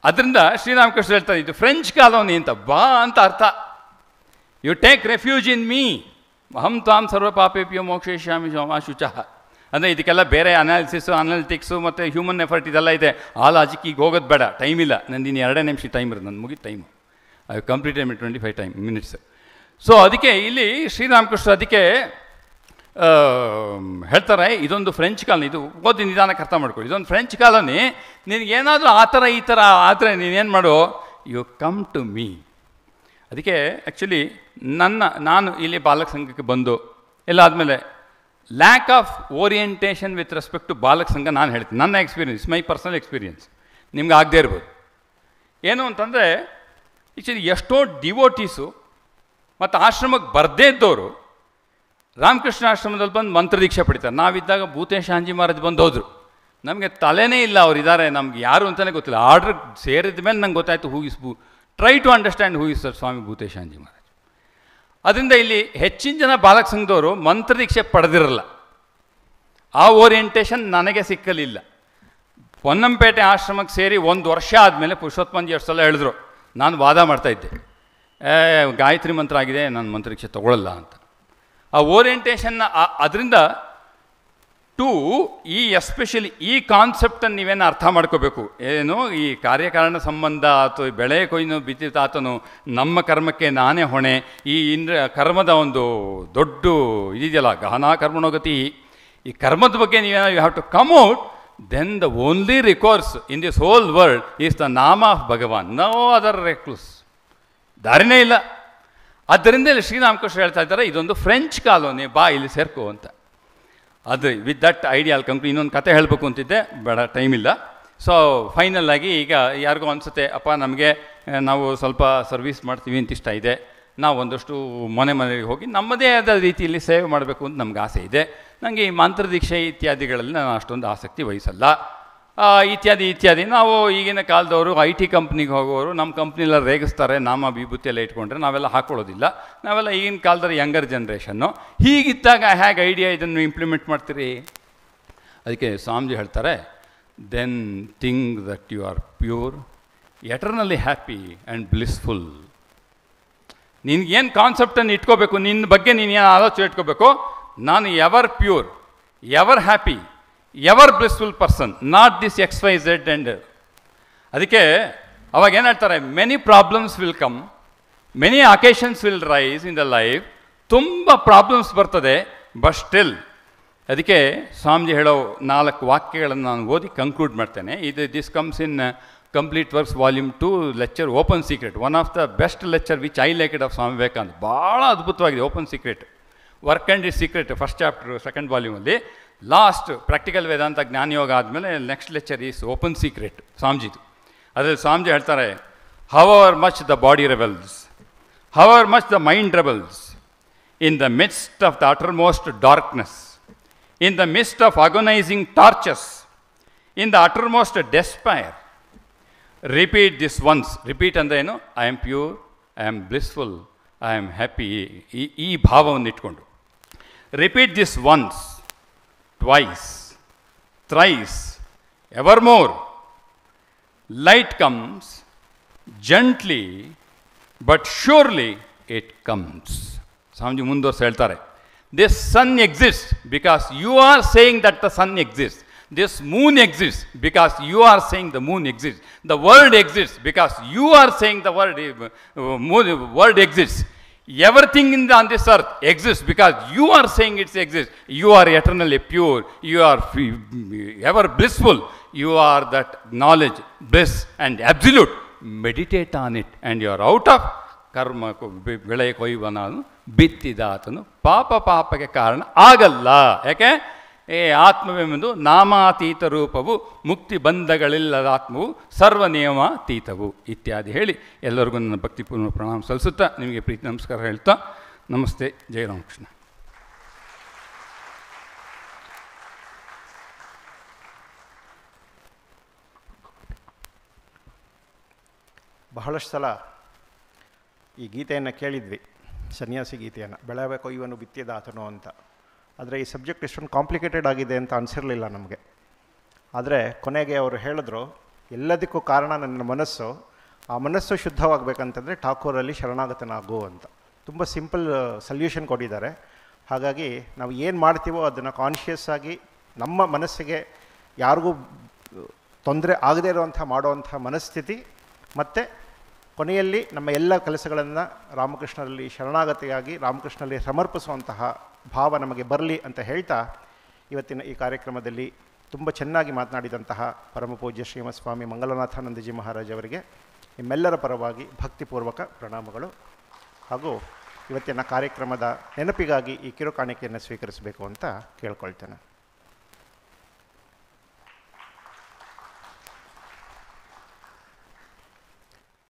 ಅದರಿಂದ ಶ್ರೀರಾಮಕೃಷ್ಣ ಹೇಳ್ತಾರೆ ಇದು ಫ್ರೆಂಚ್ ಕಾಲೋನಿ ಅಂತ. ಬಾ ಅಂತ ಅರ್ಥ. You take refuge in me ಅಹಂ ತ್ವಾಂ ಸರ್ವ ಪಾಪೇಭ್ಯೋ ಮೋಕ್ಷಯಿಷ್ಯಾಮಿ ಮಾ ಶುಚಃ. ಅಂದರೆ ಇದಕ್ಕೆಲ್ಲ ಬೇರೆ ಅನಾಲಿಸಿಸು, ಅನಾಲಿಟಿಕ್ಸು ಮತ್ತು ಹ್ಯೂಮನ್ ಎಫರ್ಟ್ ಇದೆಲ್ಲ ಇದೆ. ಆ ಲಾಜಿಕ್ಕಿಗೆ ಹೋಗೋದು ಬೇಡ, ಟೈಮ್ ಇಲ್ಲ. ನಂದು ಇನ್ನು 2 ನಿಮಿಷ ಟೈಮ್ ಇರೋದು, ನನ್ನ ಮುಗಿದ time. I completed 25 minutes. So ಅದಕ್ಕೆ ಇಲ್ಲಿ ಶ್ರೀರಾಮಕೃಷ್ಣ ಅದಕ್ಕೆ ಹೇಳ್ತಾರೆ ಇದೊಂದು ಫ್ರೆಂಚ್ ಕಾಲೋನಿ. ಇದು ಓದಿ ನಿಧಾನಕ್ಕೆ ಅರ್ಥ ಮಾಡ್ಕೊಳ್ಳಿ. ಇದೊಂದು ಫ್ರೆಂಚ್ ಕಾಲೋನಿ. ನಿನಗೇನಾದರೂ ಆ ಥರ ಈ ಥರ ಆದರೆ ನೀನೇನು ಮಾಡು? You come to me. ಅದಕ್ಕೆ ಆ್ಯಕ್ಚುಲಿ ನಾನು ಇಲ್ಲಿ ಬಾಲಕ ಸಂಘಕ್ಕೆ ಬಂದು ಎಲ್ಲ ಆದಮೇಲೆ lack of orientation with respect to Balaka Sangha ನಾನು ಹೇಳ್ತೀನಿ. ನನ್ನ ಎಕ್ಸ್ಪೀರಿಯನ್ಸ್, ಮೈ ಪರ್ಸನಲ್ ಎಕ್ಸ್ಪೀರಿಯನ್ಸ್, ನಿಮ್ಗೆ ಆಗದೇ ಇರ್ಬೋದು. ಏನು ಅಂತಂದರೆ ಆ್ಯಕ್ಚುಲಿ ಎಷ್ಟೋ ಡಿವೋಟೀಸು ಮತ್ತು ಆಶ್ರಮಕ್ಕೆ ಬರದೇ ಇದ್ದವರು ರಾಮಕೃಷ್ಣ ಆಶ್ರಮದಲ್ಲಿ ಬಂದು ಮಂತ್ರದೀಕ್ಷೆ ಪಡಿತಾರೆ. ನಾವಿದ್ದಾಗ ಭೂತೇಶ್ ಶಾಂಜಿ ಮಹಾರಾಜ್ ಬಂದು ಹೋದರು. ನಮಗೆ ತಲೆನೇ ಇಲ್ಲ ಅವ್ರು ಇದ್ದಾರೆ, ನಮ್ಗೆ ಯಾರು ಅಂತಲೇ ಗೊತ್ತಿಲ್ಲ. ಆರ್ಡ್ರ್ ಸೇರಿದ ಮೇಲೆ ನಂಗೆ ಗೊತ್ತಾಯಿತು who is try to understand who is sir swami Bhuteshanji Maharaj. ಅದರಿಂದ ಇಲ್ಲಿ ಹೆಚ್ಚಿನ ಜನ ಬಾಲಕ ಸಂಘದವರು ಮಂತ್ರದೀಕ್ಷೆ ಪಡೆದಿರಲ್ಲ. ಆ ಓರಿಯೆಂಟೇಷನ್ ನನಗೆ ಸಿಕ್ಕಲಿಲ್ಲ. ಪೊನ್ನಂಪೇಟೆ ಆಶ್ರಮಕ್ಕೆ ಸೇರಿ 1 ವರ್ಷ ಆದಮೇಲೆ ಪುರುಷೋತ್ತಮಂಜಿ ಎಷ್ಟು ಸಲ ಹೇಳಿದ್ರು, ನಾನು ವಾದ ಮಾಡ್ತಾಯಿದ್ದೆ, ಗಾಯತ್ರಿ ಮಂತ್ರ ಆಗಿದೆ, ನಾನು ಮಂತ್ರದೀಕ್ಷೆ ತೊಗೊಳ್ಳಲ್ಲ ಅಂತ. ಆ ಓರಿಯೆಂಟೇಷನ್ನ ಅದರಿಂದ ಈ ಎಸ್ಪೆಷಲಿ ಈ ಕಾನ್ಸೆಪ್ಟನ್ನು ನೀವೇನು ಅರ್ಥ ಮಾಡ್ಕೋಬೇಕು. ಏನು ಈ ಕಾರ್ಯಕಾರಣ ಸಂಬಂಧ ಅಥವಾ ಬೆಳೆ ಕೊಯ್ನು ಬಿತ್ತಿತಾತನು ನಮ್ಮ ಕರ್ಮಕ್ಕೆ ನಾನೇ ಹೊಣೆ, ಈ ಕರ್ಮದ ಒಂದು ದೊಡ್ಡ ಇದೆಯಲ್ಲ ಗಹನಾ ಕರ್ಮಣೋಗತಿ, ಈ ಕರ್ಮದ ಬಗ್ಗೆ ನೀವೇನೋ you have to come out. Then the only recourse in this whole world is the nama of Bhagavan, no other recluse. ದಾರಿನೇ ಇಲ್ಲ. ಆದ್ದರಿಂದ ಇಲ್ಲಿ ಶ್ರೀರಾಮಕೃಷ್ಣ ಹೇಳ್ತಾ ಇದ್ದಾರೆ ಇದೊಂದು ಫ್ರೆಂಚ್ ಕಾಲೋನಿ, ಬಾ ಇಲ್ಲಿ ಸೇರ್ಕೋ ಅಂತ. ಅದು ವಿತ್ ದಟ್ ಐಡಿಯಾ ಅಲ್ಲಿ ಕಂಪ್ನಿ. ಇನ್ನೊಂದು ಕತೆ ಹೇಳಬೇಕು ಅಂತಿದ್ದೆ, ಬೇಡ ಟೈಮ್ ಇಲ್ಲ. ಸೊ ಫೈನಲ್ ಆಗಿ ಈಗ ಯಾರಿಗೂ ಅನಿಸುತ್ತೆ, ಅಪ್ಪ ನಮಗೆ ನಾವು ಸ್ವಲ್ಪ ಸರ್ವಿಸ್ ಮಾಡ್ತೀವಿ ಅಂತ ಇಷ್ಟ ಇದೆ, ನಾವು ಒಂದಷ್ಟು ಮನೆಗೆ ಹೋಗಿ ನಮ್ಮದೇ ಆದ ರೀತಿಯಲ್ಲಿ ಸೇವೆ ಮಾಡಬೇಕು ಅಂತ ನಮ್ಗೆ ಆಸೆ ಇದೆ. ನನಗೆ ಈ ಮಂತ್ರದೀಕ್ಷೆ ಇತ್ಯಾದಿಗಳಲ್ಲಿ ನಾನು ಅಷ್ಟೊಂದು ಆಸಕ್ತಿ ವಹಿಸಲ್ಲ, ಇತ್ಯಾದಿ. ನಾವು ಈಗಿನ ಕಾಲದವರು IT ಕಂಪ್ನಿಗೆ ಹೋಗೋರು, ನಮ್ಮ ಕಂಪ್ನಿಲ್ಲ ರೇಗಿಸ್ತಾರೆ, ನಾಮ ವಿಭೂತಿಯೆಲ್ಲ ಇಟ್ಕೊಂಡ್ರೆ ನಾವೆಲ್ಲ ಹಾಕ್ಕೊಳ್ಳೋದಿಲ್ಲ. ನಾವೆಲ್ಲ ಈಗಿನ ಕಾಲದಲ್ಲಿ ಯಂಗರ್ ಜನ್ರೇಷನ್ನು. ಹೀಗಿದ್ದಾಗ ಹೇಗೆ ಐಡಿಯಾ ಇದನ್ನು ಇಂಪ್ಲಿಮೆಂಟ್ ಮಾಡ್ತೀರಿ? ಅದಕ್ಕೆ ಸ್ವಾಮೀಜಿ ಹೇಳ್ತಾರೆ, then think that you are pure, eternally happy and blissful. ನಿನ್ಗೇನು ಕಾನ್ಸೆಪ್ಟನ್ನು ಇಟ್ಕೋಬೇಕು, ನಿನ್ನ ಬಗ್ಗೆ ನೀನು ಏನು ಆಲೋಚನೆ ಇಟ್ಕೋಬೇಕು, ನಾನು ever pure, ever happy, ever blissful person, not this XYZ. And ಅದಕ್ಕೆ ಅವಾಗ ಏನು ಹೇಳ್ತಾರೆ, many problems will come, many occasions will rise in the life. ತುಂಬ ಪ್ರಾಬ್ಲಮ್ಸ್ ಬರ್ತದೆ, ಬಟ್ ಸ್ಟಿಲ್. ಅದಕ್ಕೆ ಸ್ವಾಮೀಜಿ ಹೇಳೋ 4 ವಾಕ್ಯಗಳನ್ನು ನಾನು ಓದಿ ಕಂಕ್ಲೂಡ್ ಮಾಡ್ತೇನೆ. This comes in complete works volume 2 lecture open secret. One of the best lecture which I like it of Swami Vivekananda. ಭಾಳ ಅದ್ಭುತವಾಗಿದೆ open secret. Work and is secret first chapter second ವಾಲ್ಯೂಮಲ್ಲಿ last practical Vedanta Jnana Yoga ಆದಮೇಲೆ next lecture is open secret ಸ್ವಾಮೀಜಿದು. ಅದರಲ್ಲಿ ಸ್ವಾಮೀಜಿ ಹೇಳ್ತಾರೆ, however much the body rebels, however much the mind rebels, in the midst of the uttermost darkness, in the mist of agonising tortures, in the uttermost despair, repeat this once. Repeat ಅಂದರೆ ಏನು? I am pure, I am blissful, I am happy. ಈ ಭಾವವನ್ನು ಇಟ್ಕೊಂಡು repeat this once, twice, thrice, evermore. Light comes gently but surely it comes. Swamiji ಮುಂದುವರ್ಸಿ ಹೇಳ್ತಾರೆ, this sun exist because you are saying that the sun exist. This moon exists because you are saying the moon exists. The world exists because you are saying the world exists. Everything on this earth exists because you are saying it exists. You are eternally pure. You are ever blissful. You are that knowledge, bliss and absolute. Meditate on it and you are out of ಕರ್ಮ. ಬೆಳೆ ಕೊಯ್ಯುವನಾನು ಬಿತ್ತಿದಾತನು ಪಾಪಗೆ ಕಾರಣ ಆಗಲ್ಲ. ಯಾಕೆ? ಆತ್ಮವೆಂಬುದು ನಾಮಾತೀತ ರೂಪವು, ಮುಕ್ತಿ ಬಂಧಗಳಿಲ್ಲದ ಆತ್ಮವು, ಸರ್ವ ನಿಯಮಾತೀತವು ಇತ್ಯಾದಿ ಹೇಳಿ ಎಲ್ಲರಿಗೂ ನನ್ನ ಭಕ್ತಿಪೂರ್ಣ ಪ್ರಣಾಮ ಸಲ್ಲಿಸುತ್ತಾ ನಿಮಗೆ ಪ್ರೀತಿ ನಮಸ್ಕಾರ ಹೇಳ್ತಾ, ನಮಸ್ತೆ. ಜಯ ರಾಮಕೃಷ್ಣ. ಬಹಳಷ್ಟು ಸಲ ಈ ಗೀತೆಯನ್ನು ಕೇಳಿದ್ವಿ, ಸನ್ಯಾಸಿ ಗೀತೆಯನ್ನು, ಬೆಳೆವ ಕೊಯ್ಯುವನು ಬಿತ್ತಿದಾತನು ಅಂತ. ಆದರೆ ಈ ಸಬ್ಜೆಕ್ಟ್ ಇಷ್ಟೊಂದು ಕಾಂಪ್ಲಿಕೇಟೆಡ್ ಆಗಿದೆ ಅಂತ ಅನಿಸಿರಲಿಲ್ಲ ನಮಗೆ. ಆದರೆ ಕೊನೆಗೆ ಅವರು ಹೇಳಿದ್ರು, ಎಲ್ಲದಕ್ಕೂ ಕಾರಣ ನನ್ನ ಮನಸ್ಸು, ಆ ಮನಸ್ಸು ಶುದ್ಧವಾಗಬೇಕಂತಂದರೆ ಠಾಕೂರಲ್ಲಿ ಶರಣಾಗತನಾಗು ಅಂತ. ತುಂಬ ಸಿಂಪಲ್ ಸಲ್ಯೂಷನ್ ಕೊಟ್ಟಿದ್ದಾರೆ. ಹಾಗಾಗಿ ನಾವು ಏನು ಮಾಡ್ತೀವೋ ಅದನ್ನು ಕಾನ್ಷಿಯಸ್ ಆಗಿ ನಮ್ಮ ಮನಸ್ಸಿಗೆ ಯಾರಿಗೂ ತೊಂದರೆ ಆಗದೇ ಇರುವಂಥ ಮಾಡುವಂಥ ಮನಸ್ಥಿತಿ, ಮತ್ತು ಕೊನೆಯಲ್ಲಿ ನಮ್ಮ ಎಲ್ಲ ಕೆಲಸಗಳನ್ನು ರಾಮಕೃಷ್ಣರಲ್ಲಿ ಶರಣಾಗತಿಯಾಗಿ ರಾಮಕೃಷ್ಣರಲ್ಲಿ ಸಮರ್ಪಿಸುವಂತಹ ಭಾವ ನಮಗೆ ಬರಲಿ ಅಂತ ಹೇಳ್ತಾ, ಇವತ್ತಿನ ಈ ಕಾರ್ಯಕ್ರಮದಲ್ಲಿ ತುಂಬ ಚೆನ್ನಾಗಿ ಮಾತನಾಡಿದಂತಹ ಪರಮಪೂಜ್ಯ ಶ್ರೀಮತ್ಸ್ವಾಮಿ ಮಂಗಲನಾಥಾನಂದಜಿ ಮಹಾರಾಜ್ ಅವರಿಗೆ ನಿಮ್ಮೆಲ್ಲರ ಪರವಾಗಿ ಭಕ್ತಿಪೂರ್ವಕ ಪ್ರಣಾಮಗಳು. ಹಾಗೂ ಇವತ್ತಿನ ಕಾರ್ಯಕ್ರಮದ ನೆನಪಿಗಾಗಿ ಈ ಕಿರುಕಾಣಿಕೆಯನ್ನು ಸ್ವೀಕರಿಸಬೇಕು ಅಂತ ಕೇಳ್ಕೊಳ್ತೇನೆ.